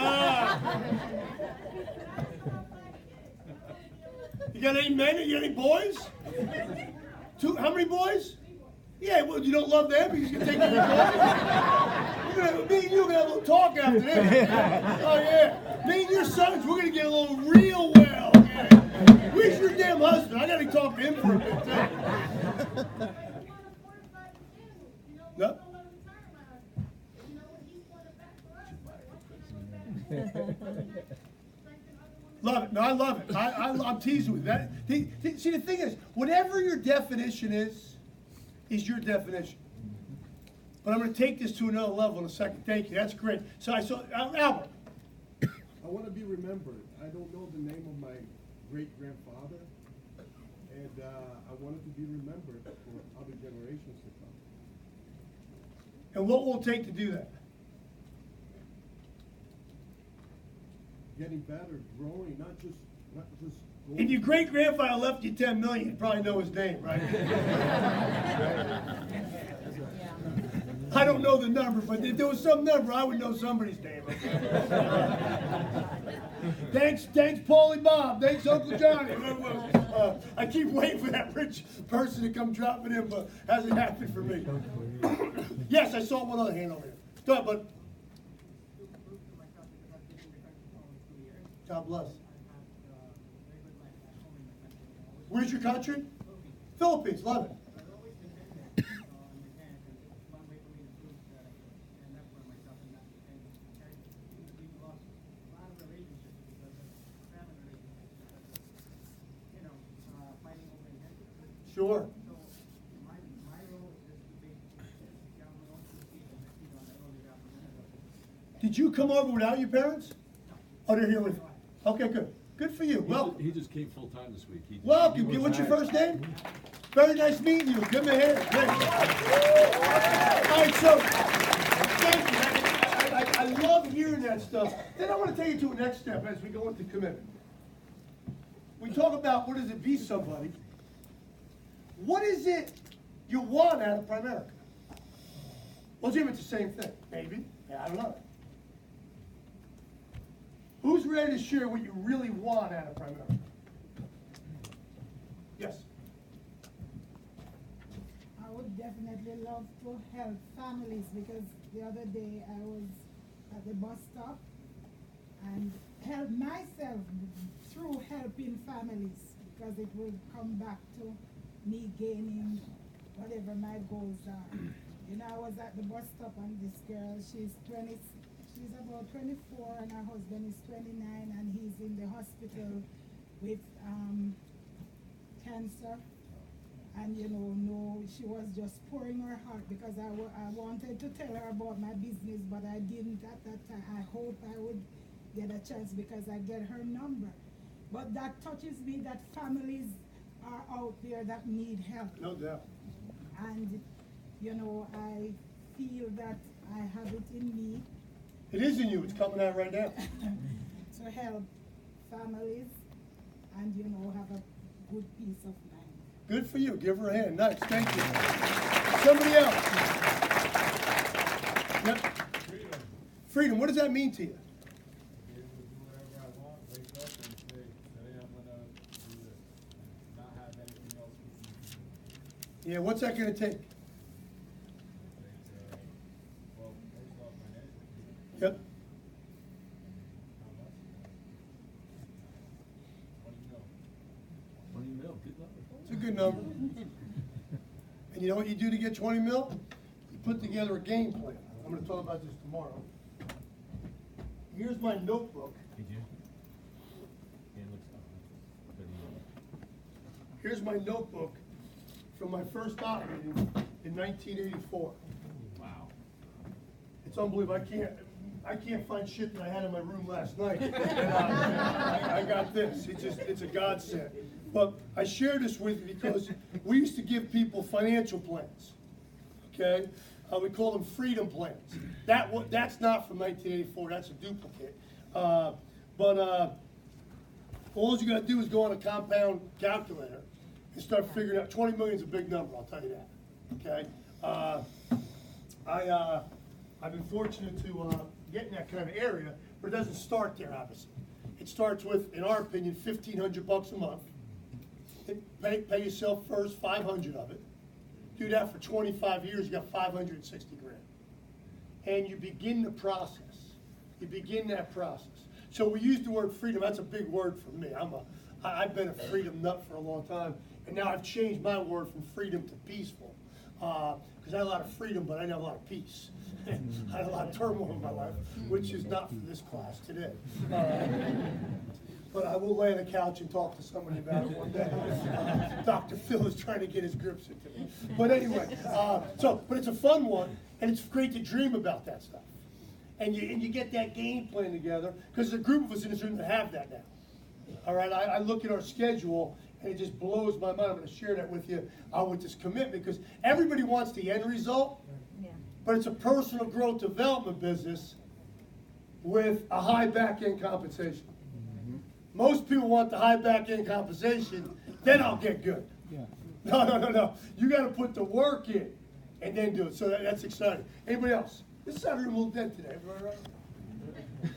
You got any men? You got any boys? Two? How many boys? Yeah, well, you don't love them because you can take care of your boys? Me and you are going to have a little talk after this. Oh, yeah. Me and your sons, we're going to get a little real well, okay? Where's your damn husband? I got to talk to him for a bit, too. No? Love it. No, I love it. I'm teasing with that. See, the thing is, whatever your definition is your definition. But I'm going to take this to another level in a second. Thank you. That's great. So I saw Albert. I want to be remembered. I don't know the name of my great-grandfather, and I wanted to be remembered for other generations to come. And what will it take to do that? Getting better, growing, not just If your great-grandfather left you $10 million, you probably know his name, right? I don't know the number, but if there was some number, I would know somebody's name. Thanks, Paulie Bob. Thanks, Uncle Johnny. I keep waiting for that rich person to come dropping in, but hasn't happened for me. Yes, I saw one other hand over here. Go ahead, bud. God bless. Where's your country? Philippines. Love it. Sure. Did you come over without your parents? Oh, they're here with you. Okay, good. Good for you. Well, He just came full-time this week. welcome. What's your first name? Very nice meeting you. Give him a hand. Great. All right, so thank you. I love hearing that stuff. Then I want to take you to a next step as we go into commitment. We talk about what does it be somebody. What is it you want out of Primerica? Well, Jim, it's the same thing. Maybe. Yeah, I don't know. Who's ready to share what you really want out of Primerica? Yes. I would definitely love to help families because the other day I was at the bus stop and help myself through helping families because it will come back to me gaining whatever my goals are. You know, I was at the bus stop and this girl, she's about 24 and her husband is 29 and he's in the hospital with cancer. And you know, she was just pouring her heart because I wanted to tell her about my business, but I didn't at that time. I hope I would get a chance because I get her number. But that touches me that families are out there that need help. No doubt. And, you know, I feel that I have it in me. It is in you. It's coming out right now. To help families and, you know, have a good peace of mind. Good for you. Give her a hand. Nice. Thank you. Somebody else. Yep. Freedom. What does that mean to you? Be able to do whatever I want, wake up and say, today I'm gonna do this. Not have anything else with me. Yeah, what's that going to take? Well, first off, financially, Yep. how much? 20 mil. It's a good number. And you know what you do to get 20 mil? You put together a game plan. I'm going to talk about this tomorrow. Here's my notebook. Here's my notebook from my first op meeting in 1984. Wow. It's unbelievable. I can't find shit that I had in my room last night. And, I got this. It's a godsend. But I share this with you because we used to give people financial plans. Okay? We call them freedom plans. That's not from 1984. That's a duplicate. All you got to do is go on a compound calculator and start figuring out. 20 million is a big number, I'll tell you that. Okay? I've been fortunate to get in that kind of area, but it doesn't start there, obviously. It starts with, in our opinion, $1,500 a month. Pay yourself first 500 of it. Do that for 25 years, you got 560 grand. And you begin the process. You begin that process. So we use the word freedom. That's a big word for me. I've been a freedom nut for a long time, and now I've changed my word from freedom to peaceful. Because I had a lot of freedom, but I didn't have a lot of peace. I had a lot of turmoil in my life, which is not for this class today. But I will lay on the couch and talk to somebody about it one day. Dr. Phil is trying to get his grips into me. But anyway, but it's a fun one, and it's great to dream about that stuff. And you get that game plan together, because there's a group of us in this room that have that now. All right, I look at our schedule, and it just blows my mind. I'm going to share that with you with this commitment, because everybody wants the end result, but it's a personal growth development business with a high back-end compensation. Most people want the high back-end compensation, then I'll get good. Yeah. No. You got to put the work in and then do it. So that's exciting. Anybody else? This side of the room a little dead today. Everybody all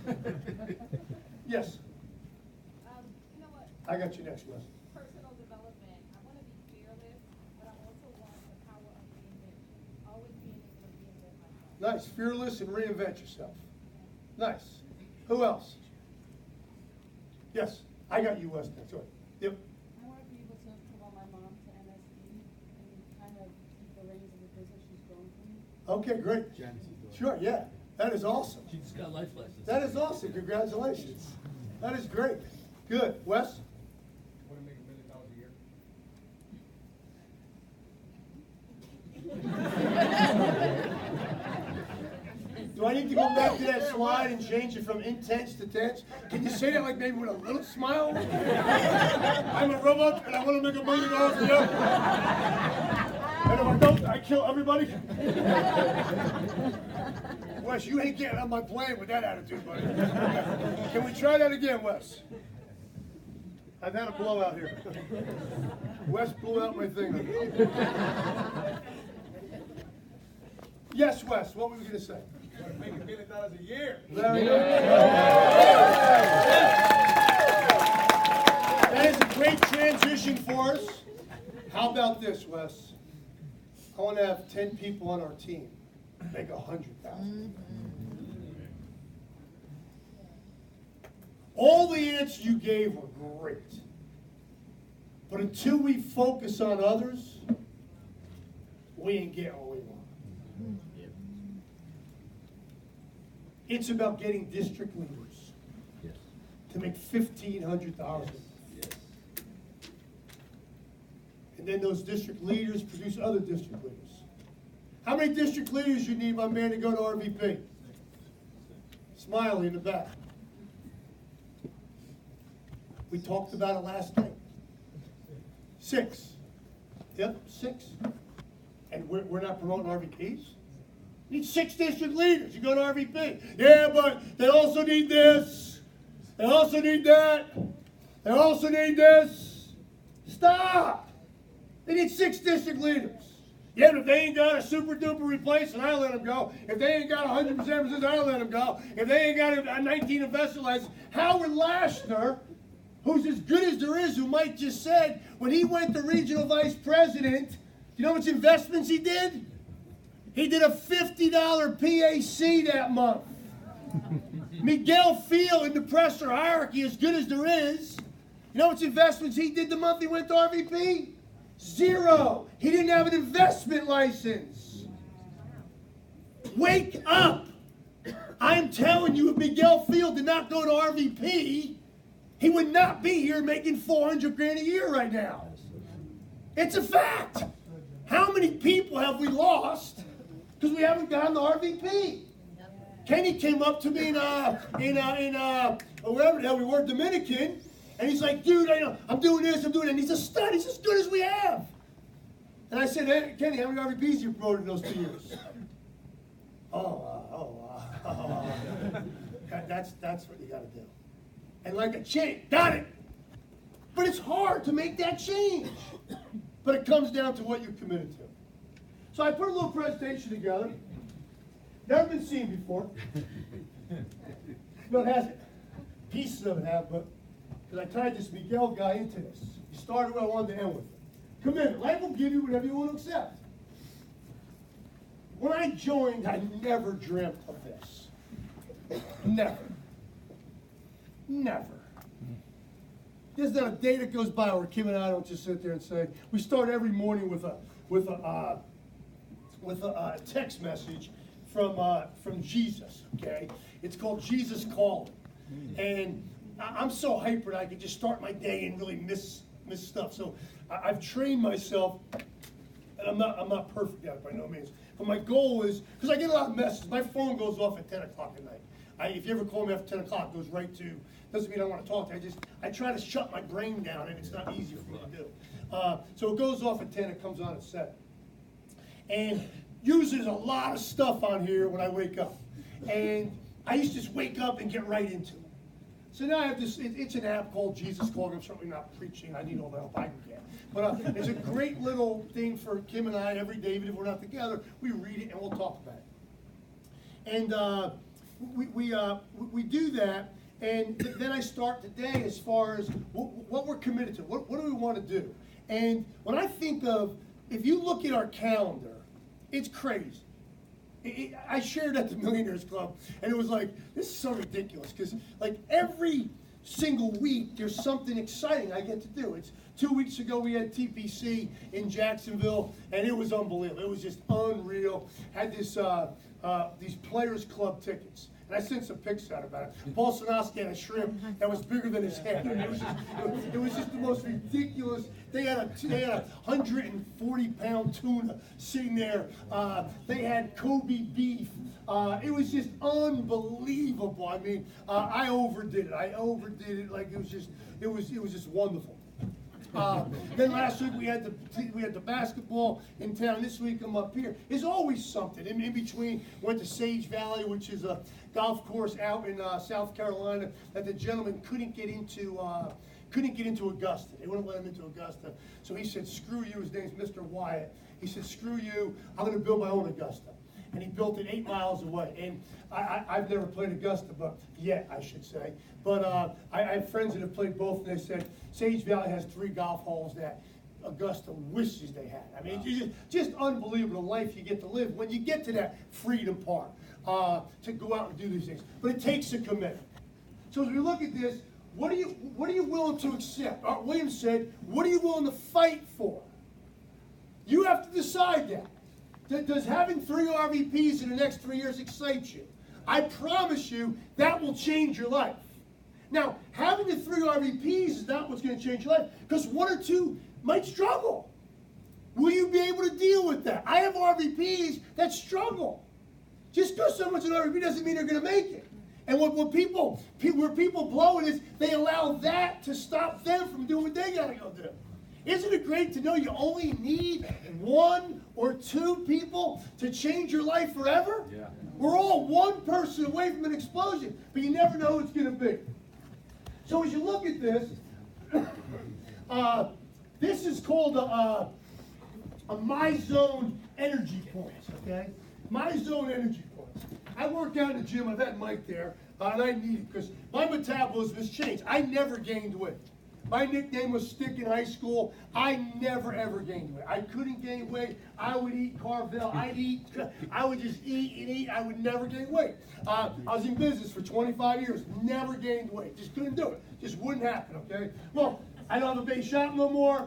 right? Yes. You know what? I got you next, Wes. Personal development. I want to be fearless, but I also want the power of reinvention. Always being able to reinvent myself. Nice. Fearless and reinvent yourself. Nice. Who else? Yes. I got you, Wes, next. Right. Yep. I want to be able to promote my mom to MSD and kind of keep the reins of the business she's grown for me. Okay, great. Sure, yeah. That is awesome. She just got life lessons. That is awesome. Congratulations. That is great. Good. Wes? I want to make $1 million a year. Do Do I need to go back to that slide and change it from intense to tense? Can you say that like maybe with a little smile? I'm a robot and I want to make $1 million a year. And if I don't, I kill everybody. Wes, you ain't getting on my plane with that attitude, buddy. Can we try that again, Wes? I've had a blowout here. Wes blew out my thing. Yes, Wes, what were you going to say? Make $1 million a year. Very good. That is a great transition for us. How about this, Wes? I want to have 10 people on our team make $100,000. All the answers you gave were great. But until we focus on others, we ain't getting what we want. It's about getting district leaders to make $1,500. And then those district leaders produce other district leaders. How many district leaders you need, my man, to go to RVP? Smiley in the back. We talked about it last night. 6. Yep, 6. And we're not promoting RVPs? You need 6 district leaders. You go to RVP. Yeah, but they also need this. They also need that. They also need this. Stop. They need 6 district leaders. Yeah, but if they ain't got a super duper replacement, I let them go. If they ain't got 100% resistance, I let them go. If they ain't got a 19 investment license, Howard Lashner, who's as good as there is, who Mike just said, when he went to regional vice president, do you know how much investments he did? He did a $50 PAC that month. Miguel Field in the presser hierarchy, as good as there is, you know how much investments he did the month he went to RVP? 0. He didn't have an investment license. Wake up! I'm telling you, if Miguel Field did not go to RVP, he would not be here making $400,000 a year right now. It's a fact. How many people have we lost because we haven't gotten the RVP? Kenny came up to me in wherever the hell we were, Dominican, and he's like, dude, I'm doing this, I'm doing that. And he's a stud. He's as good as we have. And I said, hey, Kenny, how many RVPs you promoted in those 2 years? That's what you got to do. And like a champ, got it. But it's hard to make that change. But it comes down to what you're committed to. So I put a little presentation together. Never been seen before. No, it hasn't. Pieces of it have, but because I tied this Miguel guy into this. You started where I wanted to end with. Commitment. Life will give you whatever you want to accept. When I joined, I never dreamt of this. Never. Never. There's not a day that goes by where Kim and I don't just sit there and say, we start every morning with a text message from Jesus, okay? It's called Jesus Calling. And I'm so hyper I can just start my day and really miss stuff. So I've trained myself, and I'm not perfect at it by no means. But my goal is, because I get a lot of messages, my phone goes off at 10 o'clock at night. If you ever call me after 10 o'clock, it goes right to, doesn't mean I want to talk to you, I try to shut my brain down, and it's not easy for me to do. So it goes off at 10, it comes on at 7. And usually there's a lot of stuff on here when I wake up. And I used to just wake up and get right into it. So now I have this, it's an app called Jesus Calling. I'm certainly not preaching, I need all the help I can get. But it's a great little thing for Kim and I every day, even if we're not together, we read it and we'll talk about it. And we do that, and then I start the day as far as what we're committed to, what do we want to do? And when I think of, if you look at our calendar, it's crazy. I shared at the Millionaires Club, and it was like, this is so ridiculous, because like every single week there's something exciting I get to do. It's 2 weeks ago we had TPC in Jacksonville, and it was unbelievable. It was just unreal. Had this these Players Club tickets. And And I sent some pics out about it. Paul Sinowski had a shrimp that was bigger than his head. I mean, it was just the most ridiculous. They had a 140-pound tuna sitting there. They had Kobe beef. It was just unbelievable. I mean, I overdid it. Like it was just wonderful. Then last week we had the basketball in town. This week I'm up here. There's always something in between. Went to Sage Valley, which is a golf course out in South Carolina that the gentleman couldn't get into Augusta. They wouldn't let him into Augusta. So he said, "Screw you." His name's Mr. Wyatt. He said, "Screw you. I'm going to build my own Augusta." And he built it 8 miles away. And I've never played Augusta, but yet I should say. But I have friends that have played both, and they said Sage Valley has 3 golf holes that Augusta wishes they had. I mean, it's just unbelievable the life you get to live when you get to that freedom part to go out and do these things. But it takes a commitment. So as we look at this, what are you willing to accept? Art Williams said, "What are you willing to fight for?" You have to decide that. Does having 3 RVPs in the next 3 years excite you? I promise you that will change your life. Now, having the 3 RVPs is not what's going to change your life, because 1 or 2 might struggle. Will you be able to deal with that? I have RVPs that struggle. Just because someone's an RVP doesn't mean they're going to make it. And where people blow it is they allow that to stop them from doing what they got to go do. Isn't it great to know you only need 1 or 2 people to change your life forever? Yeah. We're all 1 person away from an explosion, but you never know who it's going to be. So as you look at this, this is called a My Zone energy points, okay? My Zone energy points. I work out in the gym. I've had Mike there, and I need it because my metabolism has changed. I never gained weight. My nickname was Stick in high school. I never, ever gained weight. I couldn't gain weight. I would eat Carvel. I would just eat and eat. I would never gain weight. I was in business for 25 years. Never gained weight. Just couldn't do it. Just wouldn't happen, okay? Well, I don't have a big shop no more.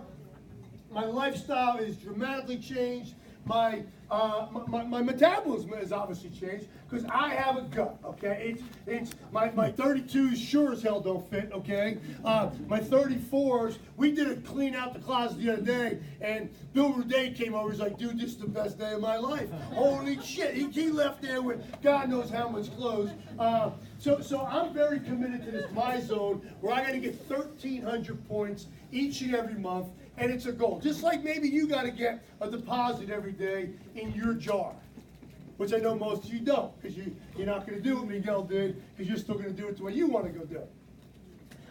My lifestyle is dramatically changed. My metabolism has obviously changed because I have a gut, okay? It's my 32s sure as hell don't fit, okay? My 34s, we did a clean out the closet the other day, and Bill Ruday came over. He's like, "Dude, this is the best day of my life." Holy shit, he left there with God knows how much clothes. So I'm very committed to this My Zone where I got to get 1,300 points each and every month. And it's a goal. Just like maybe you got to get a deposit every day in your jar, which I know most of you don't, because you're not going to do what Miguel did, because you're still going to do it the way you want to go do it.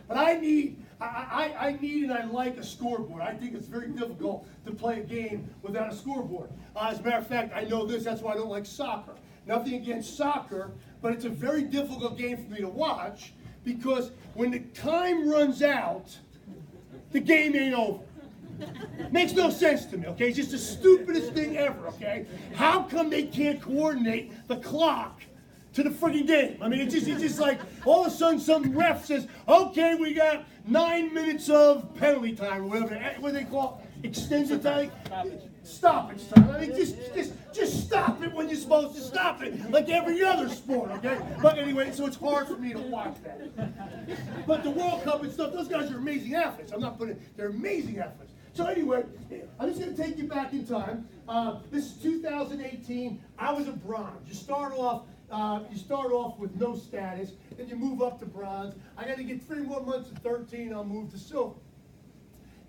But I need and I like a scoreboard. I think it's very difficult to play a game without a scoreboard. As a matter of fact, I know this. That's why I don't like soccer. Nothing against soccer, but it's a very difficult game for me to watch, because when the time runs out, the game ain't over. Makes no sense to me, okay? It's just the stupidest thing ever, okay? How come they can't coordinate the clock to the friggin' game? I mean, it's just like all of a sudden some ref says, "Okay, we got 9 minutes of penalty time," or whatever. What do they call it? Extended time? Stoppage time. I mean, just stop it when you're supposed to stop it, like every other sport, okay? But anyway, so it's hard for me to watch that. But the World Cup and stuff, those guys are amazing athletes. They're amazing athletes. So anyway, I'm just going to take you back in time. This is 2018. I was a bronze. You start off with no status, then you move up to bronze. I got to get 3 more months of 13. I'll move to silver.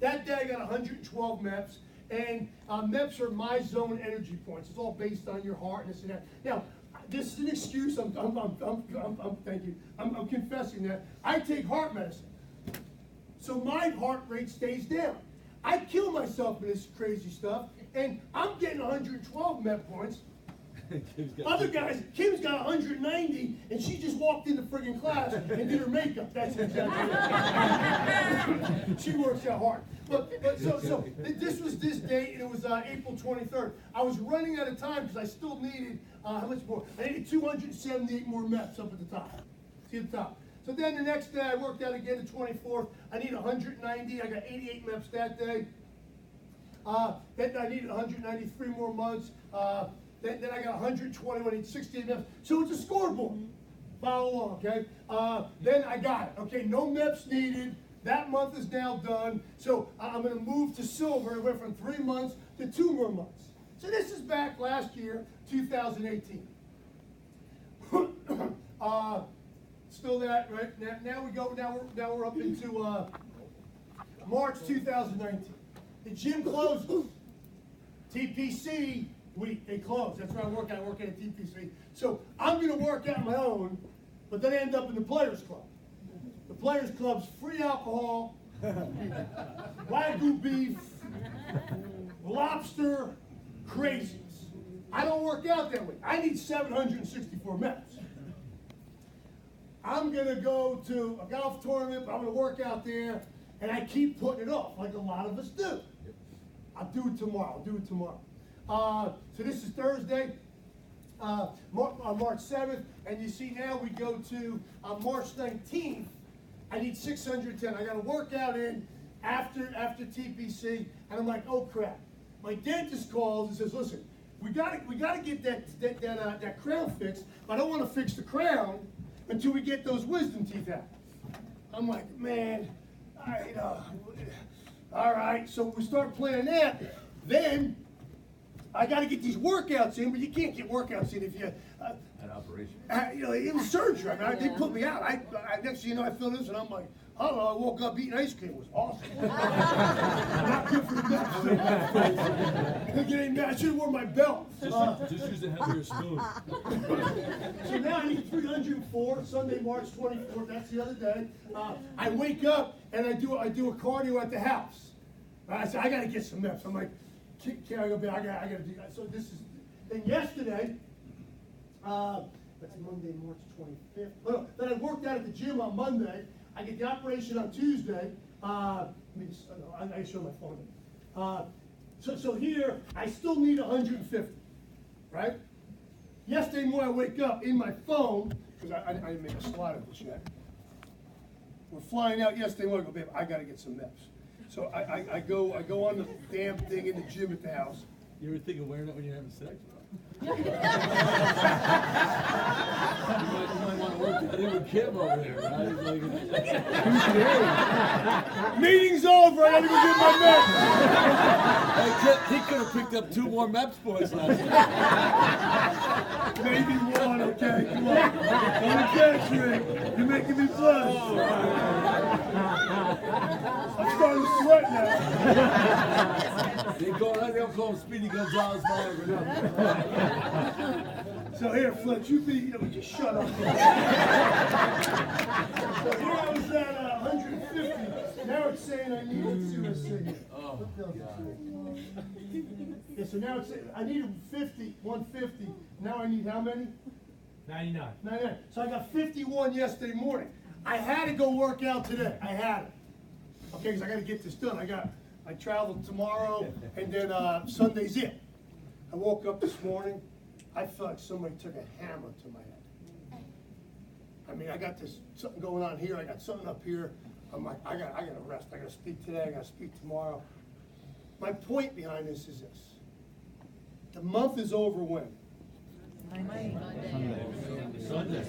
That day I got 112 MEPs, and MEPs are My Zone energy points. It's all based on your heart and this and that. Now, this is an excuse. Thank you. I'm confessing that I take heart medicine, so my heart rate stays down. I kill myself in this crazy stuff, and I'm getting 112 MEP points. Other guys, Kim's got 190, and she just walked into friggin' class and did her makeup. That's exactly it. She works out hard. But so this was this date, and it was April 23rd. I was running out of time because I still needed, how much more? I needed 278 more MEPs up at the top. See at the top. So then the next day I worked out again, the 24th. I need 190. I got 88 MEPs that day. Then I needed 193 more months. Then I got 120. I need 68 MEPs. So it's a scoreboard. Follow along, okay? Then I got it, okay? No MEPs needed. That month is now done. So I'm gonna move to silver. It went from 3 months to 2 more months. So this is back last year, 2018. Still that, right? Now we go, now we're up into, March 2019. The gym closes. TPC week, they close. That's where I work at TPC. So I'm gonna work out my own, but then I end up in the Players Club. The Players Club's free alcohol, Wagyu beef, lobster, craziness. I don't work out that way. I need 764 MEPs. I'm gonna go to a golf tournament, but I'm gonna work out there, and I keep putting it off, like a lot of us do. I'll do it tomorrow, so this is Thursday, March 7th, and you see now we go to March 19th. I need 610. I got a workout in after TPC, and I'm like, oh crap. My dentist calls and says, listen, we gotta get that crown fixed. But I don't want to fix the crown until we get those wisdom teeth out. I'm like, man, all right. So we start planning that. Then I got to get these workouts in, but you can't get workouts in if you. An operation. It was surgery. I mean, they put me out. Next thing you know, I feel this, and I'm like, I don't know. I woke up eating ice cream. It was awesome. Not good for the back. I should have worn my belt. Just use a heavier spoon. So now I need 304. Sunday, March 24th. That's the other day. I wake up and I do a cardio at the house. I said I got to get some reps. I'm like, can I go back? I got to do that. So this is. Then yesterday. That's Monday, March 25th. Oh, no, then I worked out at the gym on Monday. I get the operation on Tuesday. I show my phone. So here, I still need 150, right? Yesterday morning, I wake up in my phone, because I didn't make a slide of this yet. We're flying out yesterday morning, I go, babe, I got to get some reps. So I go on the damn thing in the gym at the house. You ever think of wearing it when you're having sex? You might want to work that in with Kim over there, right? Meeting's over, I gotta go get my He could have picked up 2 more MEPs for us last night. Maybe 1, okay, come on. Don't catch me. You're making me blush. I'm starting to sweat now. They don't call him Speedy Gonzalez forever. So here, Fletch, just shut up. So here I was at 150. Now it's saying I need, let's see what it's saying here. Oh, God. Yeah, so now it's saying I needed 150. Now I need how many? 99. 99. So I got 51 yesterday morning. I had to go work out today. I had it. Okay, because I got to get this done. I traveled tomorrow, and then Sunday's it. I woke up this morning. I felt like somebody took a hammer to my head. I mean, I got something going on here. I got something up here. I'm like, I got to rest. I got to speak today. I got to speak tomorrow. My point behind this is this: the month is over when. Sunday.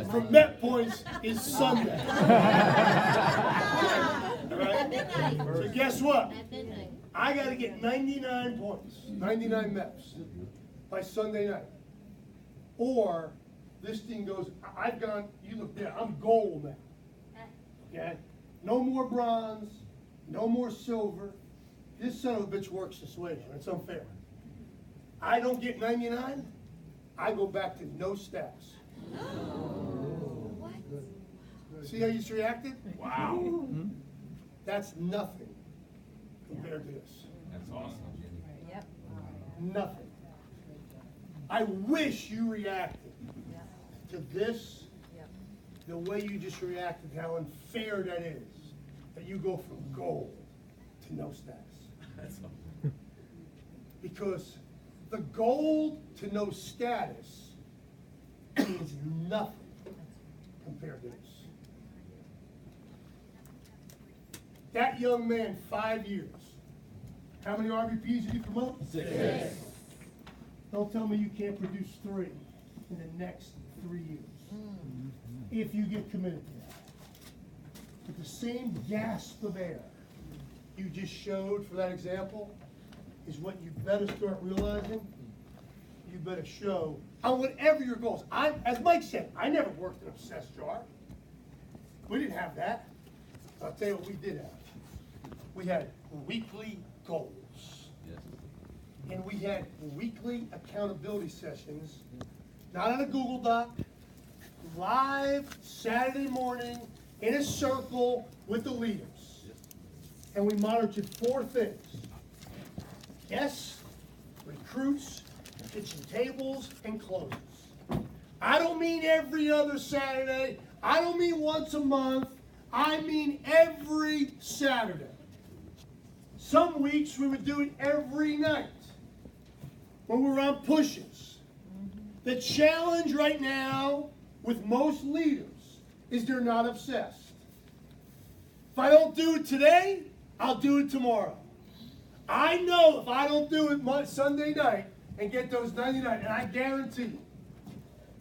From Met points is Sunday. Right? So guess what? I got to get 99 points, 99 MEPs by Sunday night. Or this thing goes, I've gone, you look there, I'm gold now. Okay? No more bronze, no more silver. This son of a bitch works this way now. It's unfair. I don't get 99, I go back to no status. What? See how you just reacted? Wow. That's nothing compared to this. That's awesome, Jimmy. Yep. Nothing. I wish you reacted to this the way you just reacted, how unfair that is, that you go from gold to no status. That's awesome. Because the gold to no status means nothing compared to this. That young man, 5 years. How many RVPs did you promote? 6. Don't tell me you can't produce 3 in the next 3 years. If you get committed to that. With the same gasp of air you just showed for that example is what you better start realizing. You better show on whatever your goals. As Mike said, I never worked an obsessed jar. We didn't have that. I'll tell you what we did have. We had weekly goals. And we had weekly accountability sessions, not on a Google Doc, live Saturday morning in a circle with the leaders. And we monitored 4 things. Guests, recruits, kitchen tables, and closes. I don't mean every other Saturday. I don't mean once a month. I mean every Saturday. Some weeks we would do it every night when we were on pushes. The challenge right now with most leaders is they're not obsessed. If I don't do it today, I'll do it tomorrow. I know if I don't do it Sunday night and get those 99, and I guarantee you,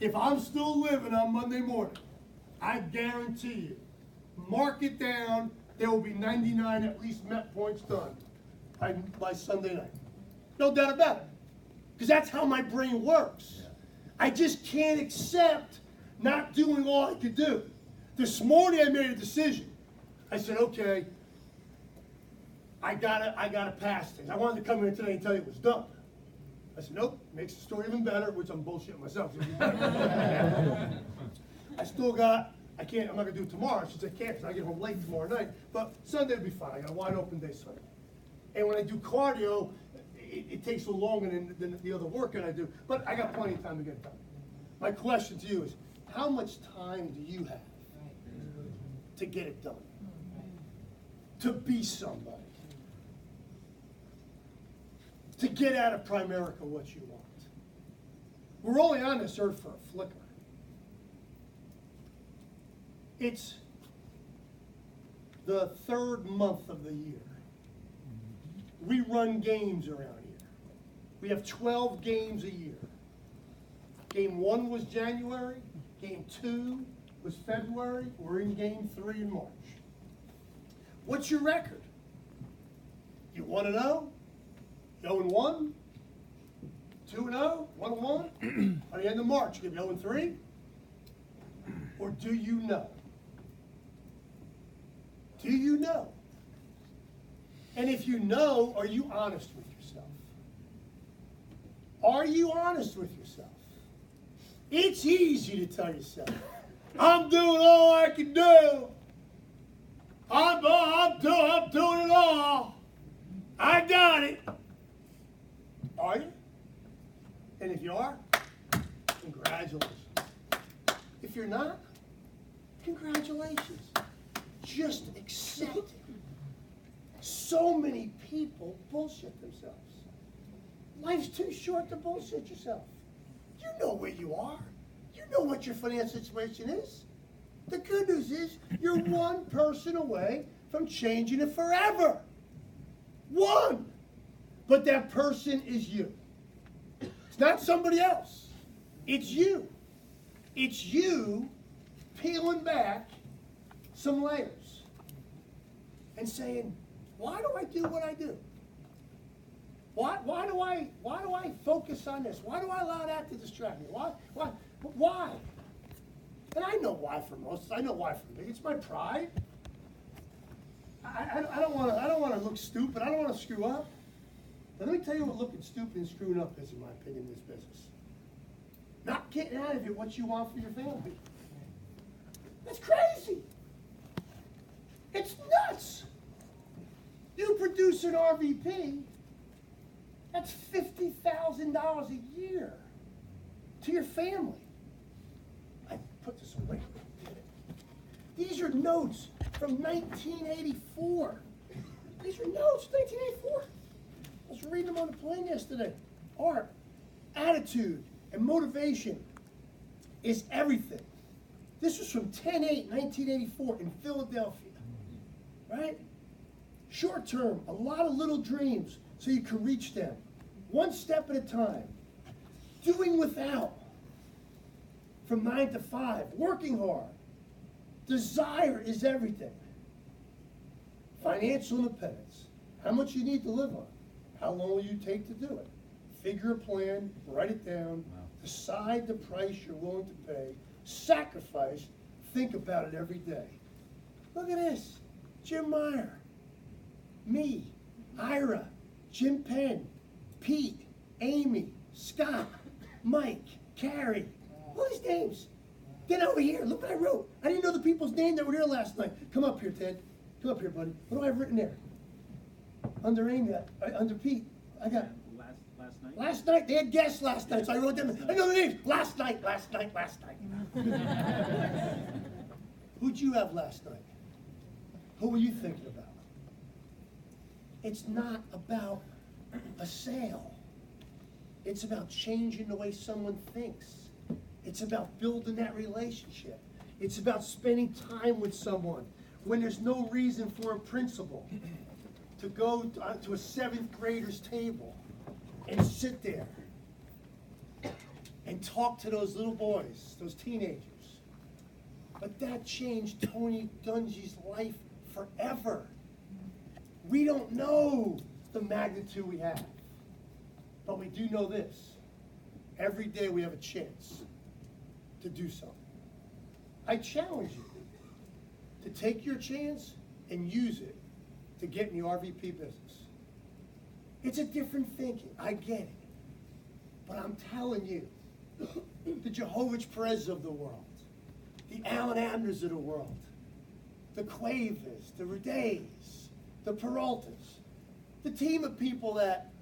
if I'm still living on Monday morning, I guarantee you, mark it down, there will be 99 at least Met points done by Sunday night. No doubt about it. Because that's how my brain works. I just can't accept not doing all I could do. This morning I made a decision. I said, okay, I gotta pass things. I wanted to come here today and tell you it was done. I said, nope, makes the story even better, which I'm bullshitting myself. I still got, I'm not gonna do it tomorrow since I can't, because I get home late tomorrow night, but Sunday will be fine. I got a wide open day Sunday. And when I do cardio, it takes a little longer than the other work that I do, but I got plenty of time to get it done. My question to you is, how much time do you have to get it done? To be somebody? To get out of Primerica what you want? We're only on this earth for a flicker. It's the 3rd month of the year. We run games around here. We have 12 games a year. Game 1 was January. Game 2 was February. We're in game 3 in March. What's your record? You 1-0? 0-1? 2-0? 1-1? By the end of March, you gonna be 0-3? Or do you know? Do you know? And if you know, are you honest with yourself? Are you honest with yourself? It's easy to tell yourself, I'm doing all I can do. I'm doing it all. I got it. Are you? And if you are, congratulations. If you're not, congratulations. Just accept it. So many people bullshit themselves. Life's too short to bullshit yourself. You know where you are. You know what your financial situation is. The good news is you're one person away from changing it forever. One. But that person is you. It's not somebody else. It's you. It's you peeling back some layers and saying, why do I do what I do? Why do I focus on this? Why do I allow that to distract me? Why? And I know why for most. I know why for me. It's my pride. I don't want to look stupid. I don't want to screw up. But let me tell you what looking stupid and screwing up is, in my opinion, in this business. Not getting out of it what you want for your family. That's crazy. It's nuts. You produce an RVP, that's $50,000 a year to your family. I put this away. These are notes from 1984. These are notes, 1984. I was reading them on the plane yesterday. Art, attitude, and motivation is everything. This was from 10/8/1984 in Philadelphia, right? Short term, a lot of little dreams so you can reach them. One step at a time. Doing without. from 9 to 5, working hard. Desire is everything. Financial independence. How much you need to live on. How long will you take to do it? Figure a plan, write it down, decide the price you're willing to pay, sacrifice, think about it every day. Look at this. Jim Meyer, me, Ira, Jim Penn, Pete, Amy, Scott, Mike, Carrie. All these names. Then over here, look what I wrote. I didn't know the people's name that were here last night. Come up here, Ted. Come up here, buddy. What do I have written there? Under Amy, under Pete, I got. Last night? Last night, they had guests last night, so I wrote them. I know the names. Last night. Who'd you have last night? Who were you thinking about? It's not about a sale. It's about changing the way someone thinks. It's about building that relationship. It's about spending time with someone when there's no reason for a principal to go to a 7th grader's table and sit there and talk to those little boys, those teenagers. But that changed Tony Dungy's life forever. We don't know the magnitude we have, but we do know this. Every day we have a chance to do something. I challenge you to take your chance and use it to get in the RVP business. It's a different thinking, I get it. But I'm telling you, the Jehovah's Perez of the world, the Alan Abners of the world, the Cuevas, the Rudays, the Peraltas, the team of people that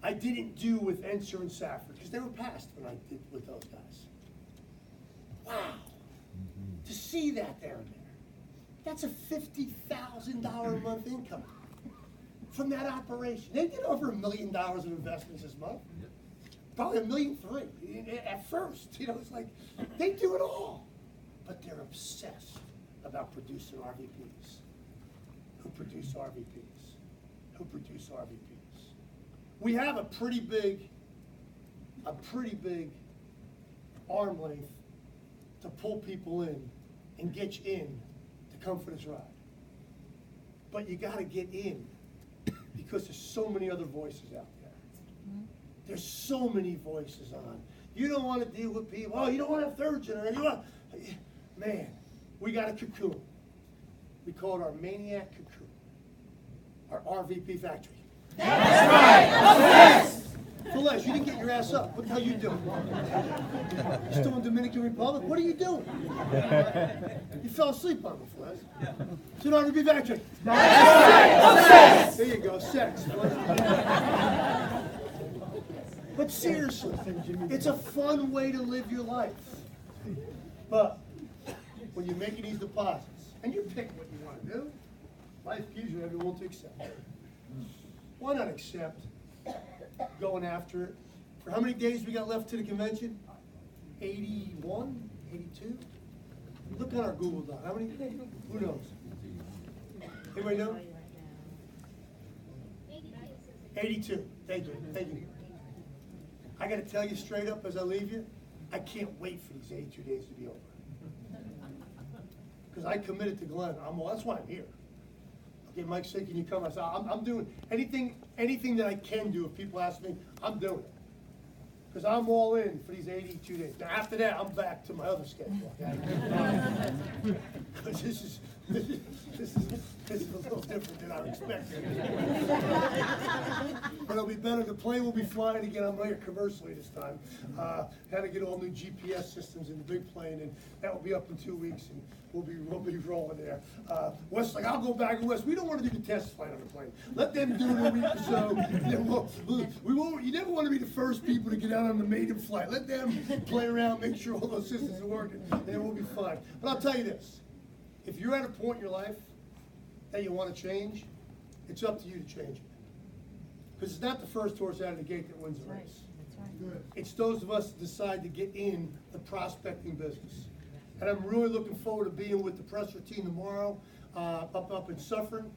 I didn't do with Enser and Safford, because they were past when I did with those guys. Wow. To see that down there, that's a $50,000 a month income from that operation. They did over $1 million of investments this month. Probably $1.3 million at first. You know, it's like they do it all, but they're obsessed about producing RVPs. Who produce RVPs? Who produce RVPs? We have a pretty big arm length to pull people in and get you in to come for this ride. But you got to get in because there's so many other voices out there. There's so many voices on. You don't want to deal with people. Oh, you don't want to have third generation. Man, we got a cocoon. We call it our maniac cocoon. Our RVP factory. That's right. Celeste, you didn't get your ass up. What the hell are you doing? You still in Dominican Republic? What are you doing? You fell asleep on me, Celeste. It's an RVP factory. That's right. There you go, sex. But seriously, it's a fun way to live your life. But when you're making these deposits, and you pick what you want to do, life gives you whatever you want to accept. Why not accept going after it? For how many days we got left to the convention? 81? 82? Look on our Google Doc. How many? Who knows? Anybody know? 82. Thank you. Thank you. I got to tell you straight up as I leave you, I can't wait for these 82 days to be over. Because I committed to Glenn. That's why I'm here. Okay, Mike said, can you come? I said, I'm doing anything that I can do. If people ask me, I'm doing it. Because I'm all in for these 82 days. Now, after that, I'm back to my other schedule. Okay? Because this is a little different than I expected. But it'll be better. The plane will be flying again. I'm here commercially this time. Had to get all new GPS systems in the big plane, and that will be up in 2 weeks, and we'll be rolling there. West, like, I'll go back and West. We don't want to do the test flight on the plane. Let them do it a week or so. We won't. You never want to be the first people to get out on the maiden flight. Let them play around, make sure all those systems are working, and then we'll be fine. But I'll tell you this. If you're at a point in your life that you want to change, it's up to you to change it. Because it's not the first horse out of the gate that wins the race. It's those of us that decide to get in the prospecting business. And I'm really looking forward to being with the press routine tomorrow up in Suffern.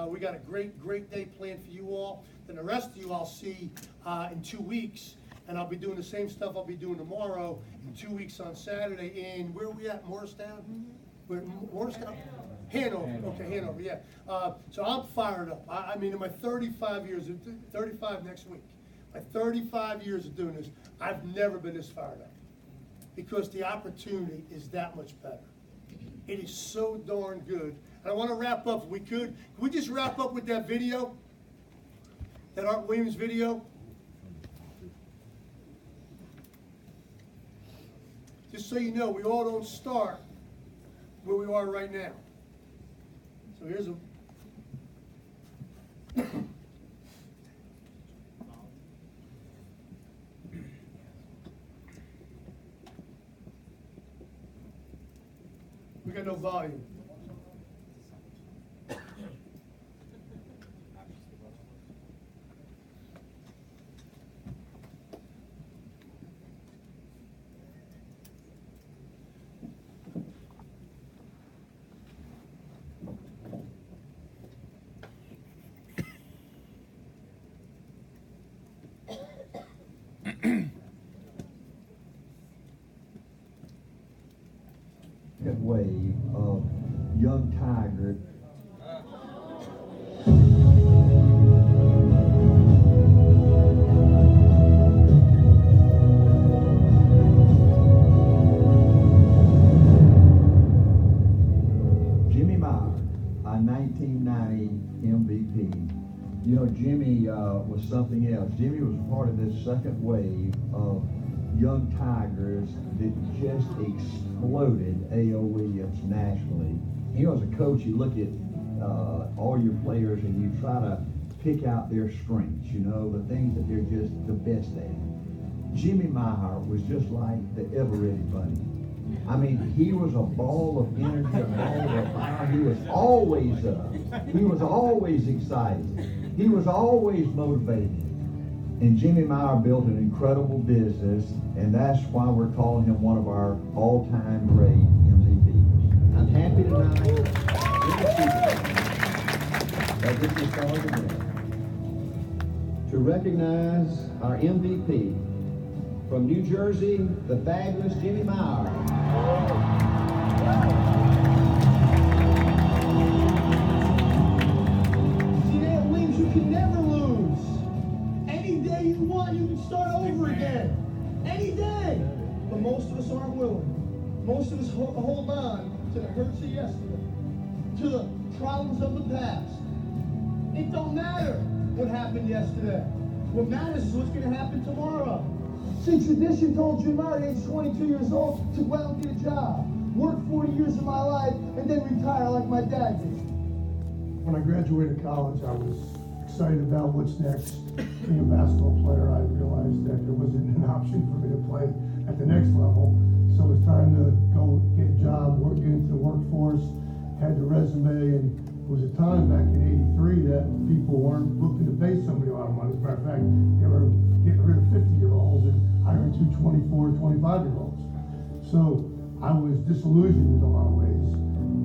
We got a great day planned for you all. Then the rest of you I'll see in 2 weeks. and I'll be doing the same stuff I'll be doing tomorrow in 2 weeks on Saturday in, where are we at, Morristown? Where, Morristown? Hanover, okay, Hanover, yeah. So I'm fired up. I mean, in my 35 years, 35 next week, my 35 years of doing this, I've never been this fired up. Because the opportunity is that much better. It is so darn good. And I want to wrap up, if we could. Can we just wrap up with that video? That Art Williams video? Just so you know, we all don't start where we are right now. So here's a... We got no volume. Wave of young Tiger. Jimmy Meyer, a 1990 MVP. You know, Jimmy was something else. Jimmy was part of this second wave of young Tigers that just exploded A.O. Williams nationally. You know, as a coach, you look at all your players and you try to pick out their strengths, you know, the things that they're just the best at. Jimmy Meyer was just like the ever-ready bunny. I mean, he was a ball of energy, a ball of fire. He was always up. He was always excited. He was always motivated. And Jimmy Meyer built an incredible business, and that's why we're calling him one of our all-time great MVPs. I'm happy tonight that this is called today to recognize our MVP from New Jersey, the fabulous Jimmy Meyer. See, that wins, you can never lose. Any day you want, you can start over again. Any day. But most of us aren't willing. Most of us hold on to the hurts of yesterday, to the problems of the past. It don't matter what happened yesterday. What matters is what's going to happen tomorrow. See, tradition told Jim Meyer at age 22 years old to go out and get a job, work 40 years of my life, and then retire like my dad did. When I graduated college, I was excited about what's next. Being a basketball player, I realized that there wasn't an option for me to play at the next level. So it was time to go get a job, get into the workforce, had the resume, and it was a time back in '83 that people weren't looking to pay somebody a lot of money. As a matter of fact, they were getting rid of 50-year-olds and hiring 2 24, 25-year-olds. So I was disillusioned in a lot of ways.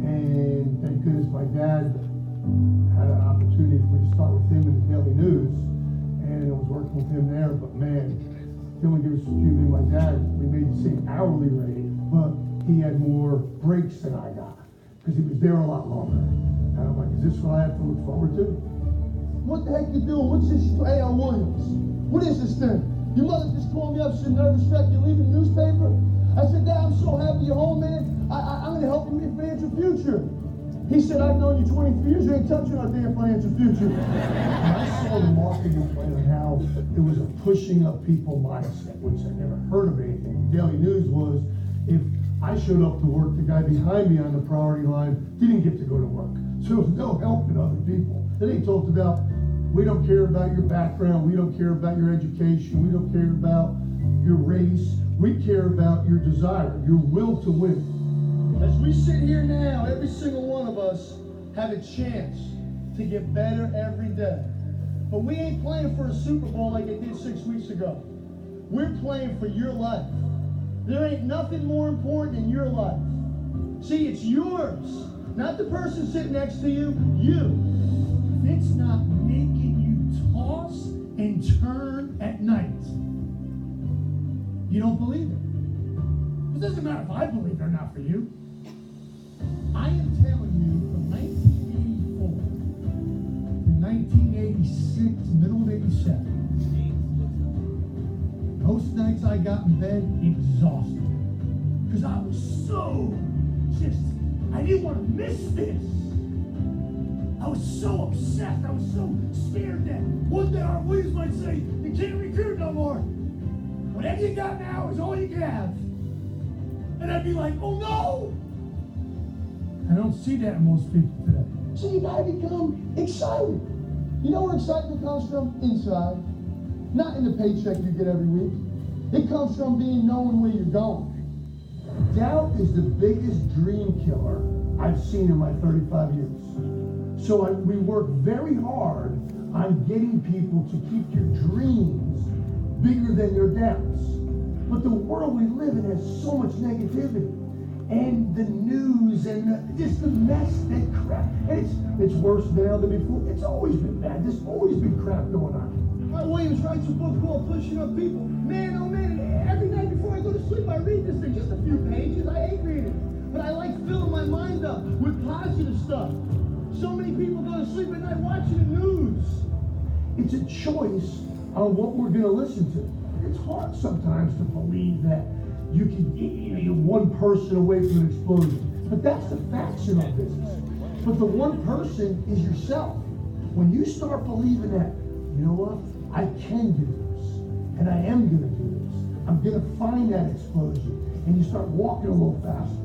And thank goodness my dad had an opportunity for me to start with him in the Daily News. And I was working with him there, but man, he only gave us, excuse me, my dad, we made the same hourly rate, but he had more breaks than I got because he was there a lot longer. And I'm like, is this what I have to look forward to? What the heck you doing? What's this A.L. Williams? What is this thing? Your mother just called me up, she said, nervous wreck, you're leaving the newspaper? I said, Dad, I'm so happy you're home, man. I'm going to help you with your financial future. He said, I've known you 23 years, you ain't touching our damn financial future. And I saw the marketing plan on how it was a pushing up people mindset, which I never heard of anything. The Daily News was, if I showed up to work, the guy behind me on the priority line didn't get to go to work. So there was no helping other people. Then they talked about, we don't care about your background, we don't care about your education, we don't care about your race, we care about your desire, your will to win. As we sit here now, every single one of us have a chance to get better every day. But we ain't playing for a Super Bowl like they did 6 weeks ago. We're playing for your life. There ain't nothing more important in your life. See, it's yours, not the person sitting next to you, you. If it's not making you toss and turn at night, You don't believe it. It doesn't matter if I believe it or not for you. I am telling you, from 1984 to 1986, middle of 87, most nights I got in bed exhausted. Because I was so I didn't want to miss this. I was so obsessed. I was so scared that one day our Williams might say, you can't recruit no more. Whatever you got now is all you can have. And I'd be like, oh no! I don't see that in most people today. So you gotta become excited. You know where excitement comes from? Inside. Not in the paycheck you get every week. It comes from knowing where you're going. Doubt is the biggest dream killer I've seen in my 35 years. So we work very hard on getting people to keep your dreams bigger than your doubts. But the world we live in has so much negativity. And the news and just the mess, that crap. And it's worse now than before. It's always been bad. There's always been crap going on. Mike Williams writes a book called Pushing Up People. Man, oh man, every night before I go to sleep, I read this thing. Just a few pages. I hate reading. But I like filling my mind up with positive stuff. So many people go to sleep at night watching the news. It's a choice on what we're going to listen to. It's hard sometimes to believe that you're one person away from an explosion. But that's the facts in our business. But the one person is yourself. When you start believing that, you know what? I can do this. And I am going to do this. I'm going to find that explosion. And you start walking a little faster.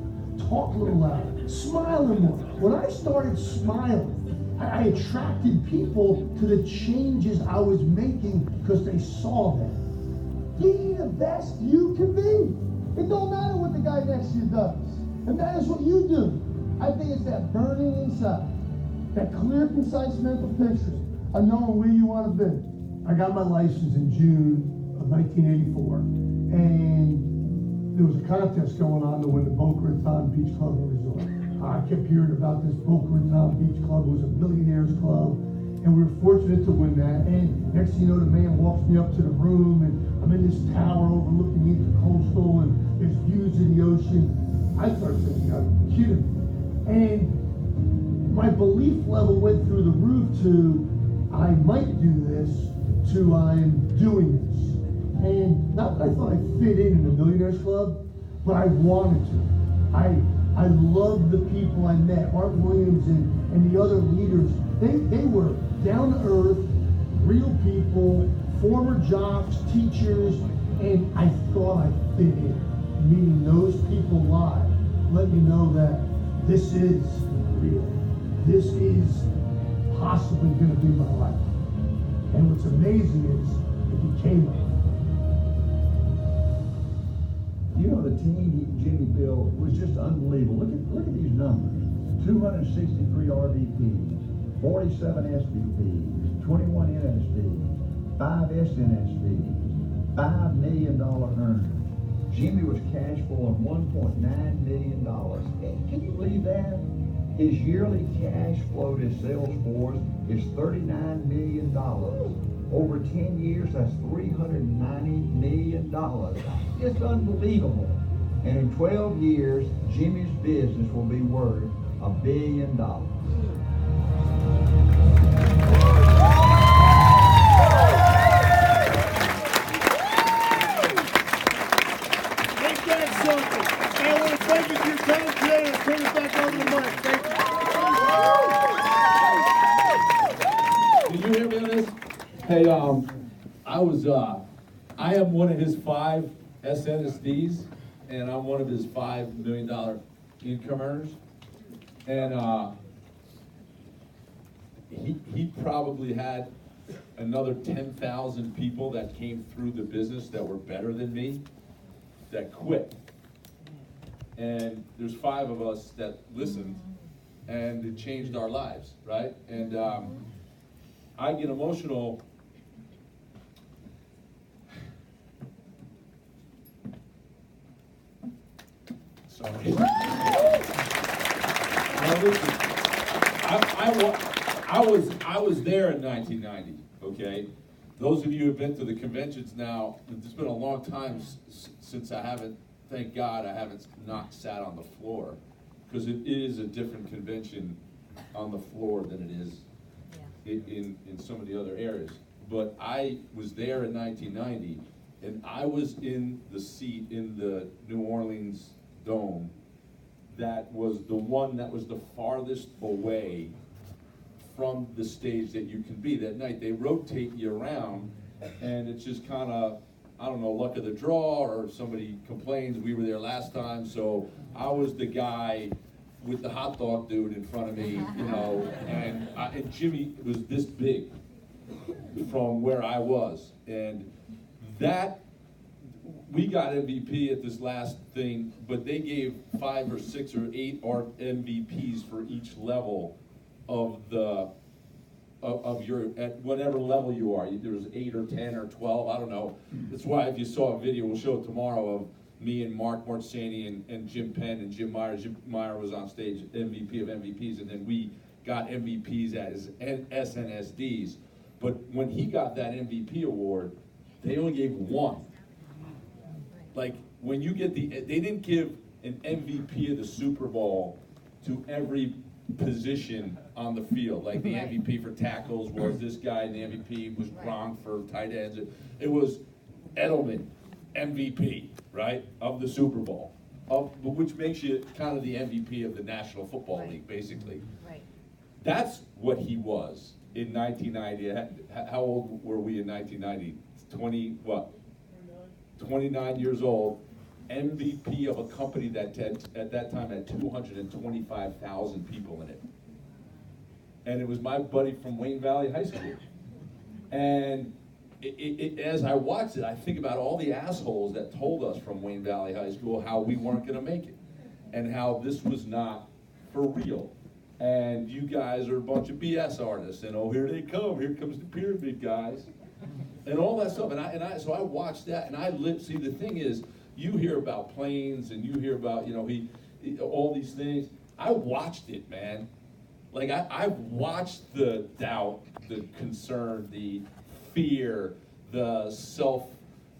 Talk a little louder. Smiling more. When I started smiling, I attracted people to the changes I was making because they saw that. Be the best you can be. It don't matter what the guy next to you does. It matters what you do. I think it's that burning inside, that clear, concise mental picture of knowing where you want to be. I got my license in June of 1984, and there was a contest going on to win the Boca Raton Beach Club and Resort. I kept hearing about this Boca Raton Beach Club. It was a millionaires club, and we were fortunate to win that. And next thing you know, the man walks me up to the room, and I'm in this tower overlooking the coastal, and there's views of the ocean. I started thinking, I'm kidding me. And my belief level went through the roof to, I might do this, to I'm doing this. And not that I thought I'd fit in the Millionaires Club, but I wanted to. I loved the people I met, Art Williams and the other leaders. They were down to earth, real people, former jocks, teachers, and I thought I fit in. Meeting those people live let me know that this is real. This is possibly going to be my life. And what's amazing is it became my life. You know, the team Jimmy built was just unbelievable. Look at these numbers. 263 RVPs, 47 SVPs, 21 NSVs, 5 SNSVs, $5 million earners. Jimmy was cash flowing $1.9 million. Can you believe that? His yearly cash flow to his sales force is $39 million. Over 10 years, that's $390 million. It's unbelievable. And in 12 years, Jimmy's business will be worth $1 billion. Make that something. I want to thank you for your time today and turn it back over to Mike. Thank you. Did you hear me on this? Hey, I am one of his 5 SNSDs, and I'm one of his $5 million income earners. And he probably had another 10,000 people that came through the business that were better than me that quit. And there's 5 of us that listened, and it changed our lives, right? And I get emotional. Sorry. Now listen, I was there in 1990, okay? those of you who've been to the conventions now, it's been a long time since I haven't, thank God, I haven't not sat on the floor. Because it is a different convention on the floor than it is in some of the other areas. But I was there in 1990, and I was in the seat in the New Orleans Dome that was the one that was the farthest away from the stage that you can be that night. They rotate you around, and it's just kind of, I don't know, luck of the draw, or somebody complains, we were there last time, so I was the guy with the hot dog dude in front of me, you know, and Jimmy was this big from where I was, and that, we got MVP at this last thing, but they gave 5 or 6 or 8 MVPs for each level of the of your, at whatever level you are. There was 8 or 10 or 12, I don't know. That's why if you saw a video, we'll show it tomorrow, of me and Mark Marchesani and Jim Penn and Jim Meyer. Jim Meyer was on stage, MVP of MVPs, and then we got MVPs as SNSD. But when he got that MVP award, they only gave 1. Like, when you get they didn't give an MVP of the Super Bowl to every position on the field. Like, the MVP for tackles was this guy, and the MVP was Gronk for tight ends. It was Edelman, MVP, right, of the Super Bowl, which makes you kind of the MVP of the National Football League, basically. Right. That's what he was in 1990. How old were we in 1990? 29 years old, MVP of a company that at that time had 225,000 people in it. And it was my buddy from Wayne Valley High School. And as I watched it, I think about all the assholes that told us from Wayne Valley High School how we weren't gonna make it, and how this was not for real. And you guys are a bunch of BS artists, and oh, here they come, here comes the pyramid guys. And all that stuff, so I watched that, and I lived. See, the thing is, you hear about planes, and you hear about, you know, all these things. I watched it, man. Like, I watched the doubt, the concern, the fear, the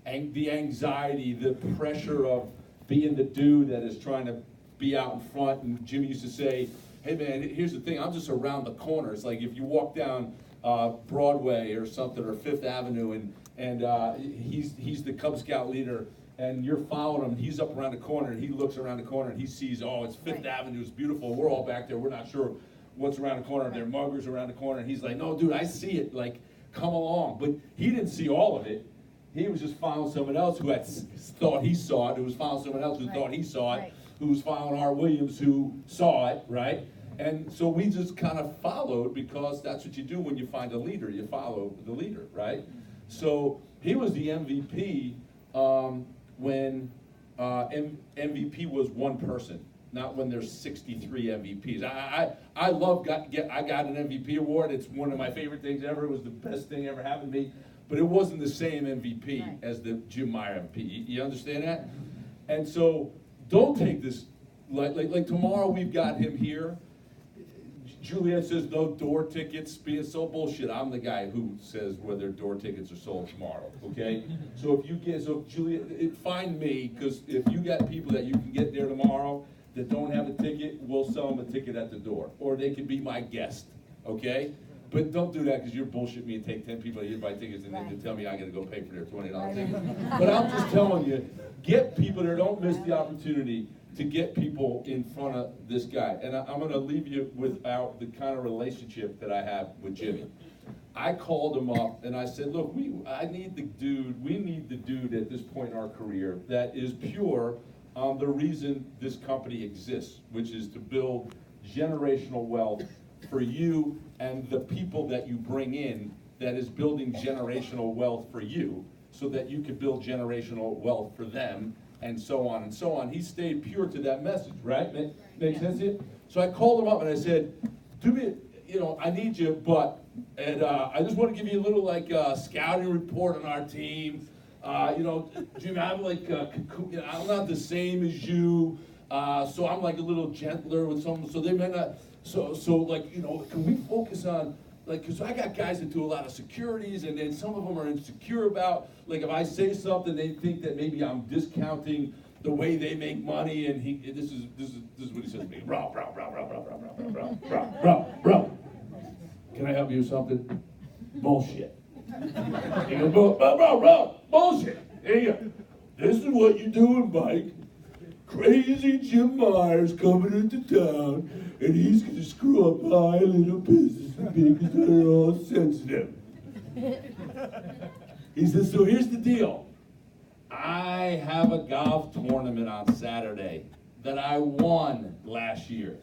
the anxiety, the pressure of being the dude that is trying to be out in front. And Jimmy used to say, "Hey, man, here's the thing. I'm just around the corner." It's like if you walk down Broadway or something, or Fifth Avenue, and he's the Cub Scout leader, and you're following him, he's up around the corner, and he looks around the corner, and he sees, oh, it's Fifth Avenue, it's beautiful, we're all back there, we're not sure what's around the corner, there are muggers around the corner, and he's like, no, dude, I see it, like, come along. But he didn't see all of it. He was just following someone else who had thought he saw it, who was following someone else who thought he saw it, who was following Art Williams, who saw it, right? And so we just kind of followed, because that's what you do when you find a leader. You follow the leader, right? So he was the MVP when MVP was one person, not when there's 63 MVPs. I love I got an MVP award. It's one of my favorite things ever. It was the best thing ever happened to me. But it wasn't the same MVP as the Jim Meyer MVP. You understand that? And so don't take this like tomorrow we've got him here. Juliet says no door tickets being sold. Bullshit. I'm the guy who says whether door tickets are sold tomorrow. Okay. So if you get Juliet, find me, because if you got people that you can get there tomorrow that don't have a ticket, we'll sell them a ticket at the door, or they can be my guest. Okay. But don't do that, because you're bullshit me and take 10 people here buy tickets and then you tell me I got to go pay for their $20 ticket. But I'm just telling you, get people there. Don't miss the opportunity to get people in front of this guy. And I'm going to leave you with the kind of relationship that I have with Jimmy. I called him up and I said, look, we need the dude at this point in our career that is pure on the reason this company exists, which is to build generational wealth for you and the people that you bring in, that is building generational wealth for you, so that you could build generational wealth for them, and so on and so on. He stayed pure to that message, right? Make sense to you? So I called him up and I said, do me, I need you, and I just want to give you a little scouting report on our team. Jimmy, I'm I'm not the same as you, so I'm like a little gentler with some. So they may not. So can we focus on like, because I got guys that do a lot of securities, and then some of them are insecure about, like, if I say something, they think that maybe I'm discounting the way they make money, and this is what he says to me, bro, can I help you with something? Bullshit. He goes, bro, bullshit. Here you go. This is what you're doing, Mike. Crazy Jim Meyer's coming into town, and he's going to screw up my little business because they're all sensitive. He says, so here's the deal. I have a golf tournament on Saturday that I won last year.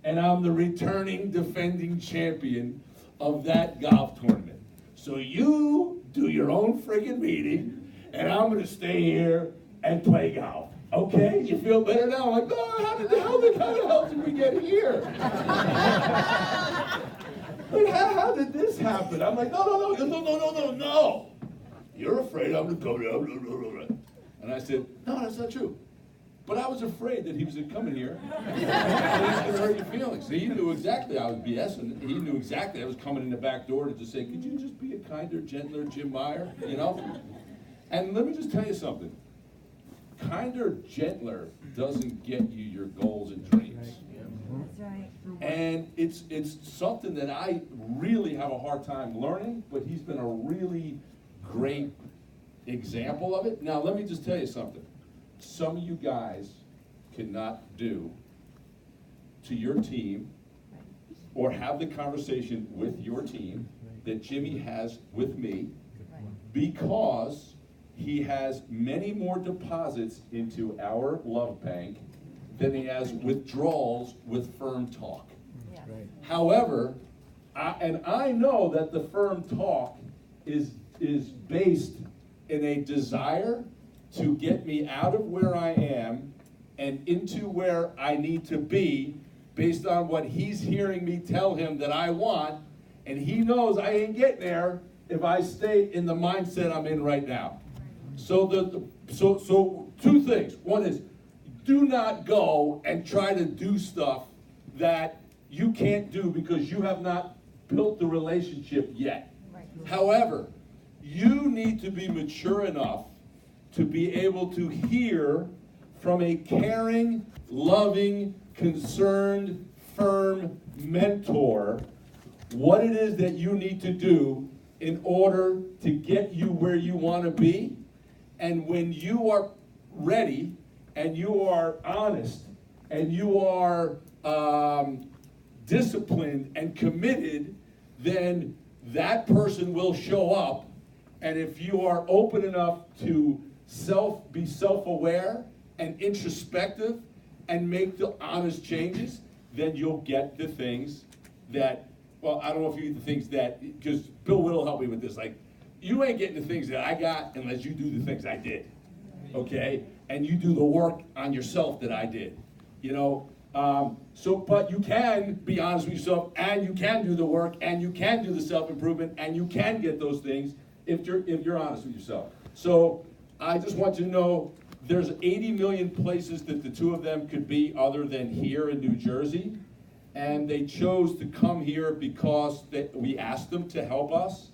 And I'm the returning defending champion of that golf tournament. So you do your own friggin' meeting, and I'm going to stay here and play golf. Okay, you feel better now? I'm like, oh, how the hell did we get here? Like, how did this happen? I'm like, no. You're afraid I'm going to come. And I said, no, that's not true. But I was afraid that he was coming here and he's going to hurt your feelings. So he knew exactly I was BSing. He knew exactly I was coming in the back door to just say, could you just be a kinder, gentler Jim Meyer, you know? And let me just tell you something. Kinder, gentler doesn't get you your goals and dreams. That's right. And it's something that I really have a hard time learning, but he's been a really great example of it. Now, let me just tell you something. Some of you guys cannot do to your team or have the conversation with your team that Jimmy has with me because he has many more deposits into our love bank than he has withdrawals with Firm Talk. Yeah. Right. However, I know that the Firm Talk is based in a desire to get me out of where I am and into where I need to be based on what he's hearing me tell him that I want, and he knows I ain't getting there if I stay in the mindset I'm in right now. So so two things. One is, do not go and try to do stuff that you can't do because you have not built the relationship yet. Right. However, you need to be mature enough to be able to hear from a caring, loving, concerned, firm mentor what it is that you need to do in order to get you where you want to be. And when you are ready and you are honest and you are disciplined and committed, then that person will show up. And if you are open enough to be self-aware and introspective and make the honest changes, then you'll get the things that, well, I don't know if you get the things that, because Bill Whittle helped me with this, like, you ain't getting the things that I got unless you do the things I did, okay? And you do the work on yourself that I did, you know? But you can be honest with yourself, and you can do the work, and you can do the self-improvement, and you can get those things if you're honest with yourself. So I just want you to know there's 80 million places that the two of them could be other than here in New Jersey, and they chose to come here because we asked them to help us,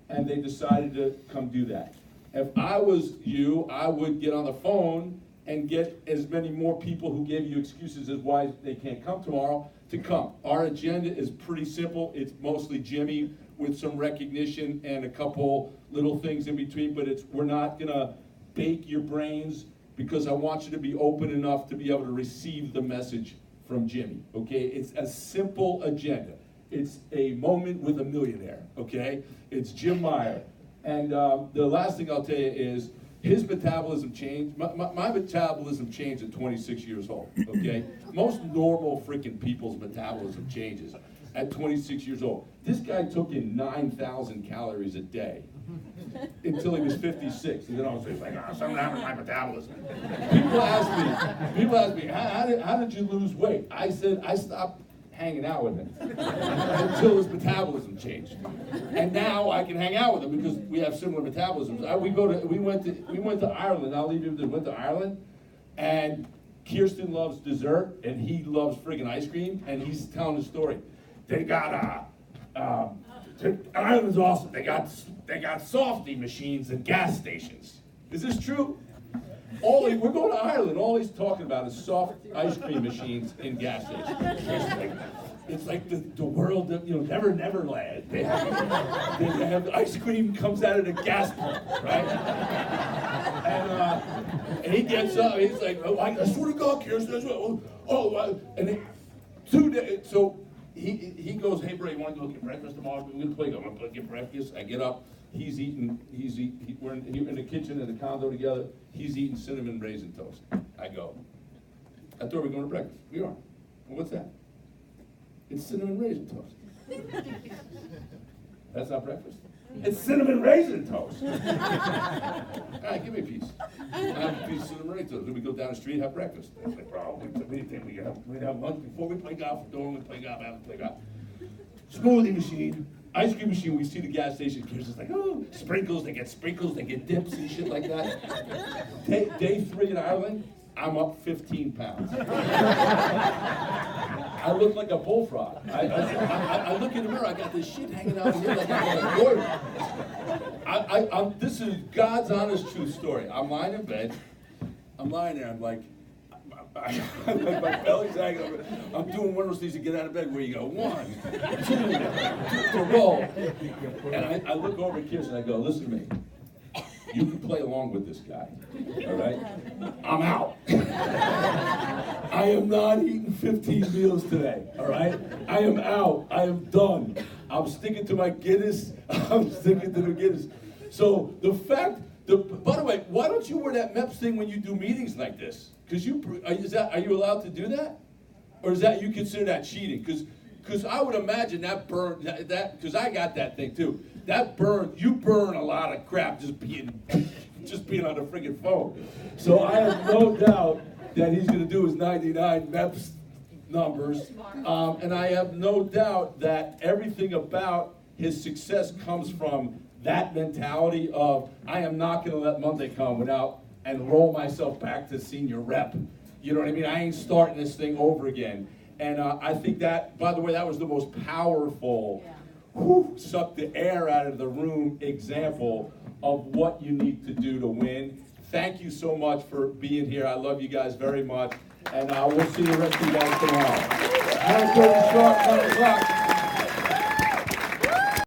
and they decided to come do that. If I was you, I would get on the phone and get as many more people who gave you excuses as why they can't come tomorrow to come. Our agenda is pretty simple. It's mostly Jimmy with some recognition and a couple little things in between, but we're not gonna bake your brains because I want you to be open enough to be able to receive the message from Jimmy, okay? It's a simple agenda. It's a moment with a millionaire, okay? It's Jim Meyer. And the last thing I'll tell you is his metabolism changed. My metabolism changed at 26 years old, okay? Most normal freaking people's metabolism changes at 26 years old. This guy took in 9,000 calories a day until he was 56. And then all of a sudden he's like, something happened to my metabolism. People ask me, how did you lose weight? I said, I stopped hanging out with him until his metabolism changed. And now I can hang out with him because we have similar metabolisms. We went to Ireland. I'll leave you with this. Went to Ireland, and Kirsten loves dessert, and he loves friggin' ice cream, and he's telling the story. They got Ireland's awesome. They got softy machines and gas stations. Is this true? We're going to Ireland. All he's talking about is soft ice cream machines in gas stations. It's like the world of, Neverland. They have ice cream comes out of the gas pump, right? And he gets up. He's like, oh, I swear to God, Kirsten. And then 2 days. So he goes, hey, bro, you want to go get breakfast tomorrow? We're gonna play. I'm gonna get breakfast. I get up. He's eating. We're in the kitchen in the condo together. He's eating cinnamon raisin toast. I go. I thought we were going to breakfast. We are. Well, what's that? It's cinnamon raisin toast. That's not breakfast. It's cinnamon raisin toast. All right, give me a piece. I have a piece of cinnamon raisin toast. Then we go down the street and have breakfast. I was like, bro, we think we have lunch before we play golf. Don't we play golf? After we play golf. Smoothie machine, ice cream machine. We see the gas station. Kids just like, oh, sprinkles. They get dips and shit like that. Day 3 in Ireland, I'm up 15 pounds. I look like a bullfrog. I look in the mirror, I got this shit hanging out here like I'm a boy. This is God's honest true story. I'm lying in bed. I'm lying there, I'm like my belly's hanging. I'm doing one of those things to get out of bed where you go, 1, 2, to roll. And I look over at Kirsten and I go, listen to me. You can play along with this guy, all right? I'm out. I am not eating 15 meals today, all right? I am out. I am done. I'm sticking to my Guinness. I'm sticking to the Guinness. So the fact, by the way, why don't you wear that MEPS thing when you do meetings like this? Because are you allowed to do that? Or is that, you consider that cheating? Because I would imagine that burn, because I got that thing too. That burn, you burn a lot of crap just being on the friggin' phone. So I have no doubt that he's gonna do his 99 MEPS numbers. And I have no doubt that everything about his success comes from that mentality of, I am not gonna let Monday come without, and roll myself back to senior rep. You know what I mean? I ain't starting this thing over again. And I think that, by the way, that was the most powerful, suck the air out of the room example of what you need to do to win. Thank you so much for being here. I love you guys very much. And we'll see the rest of you guys tomorrow. 9:30 sharp, 9 o'clock.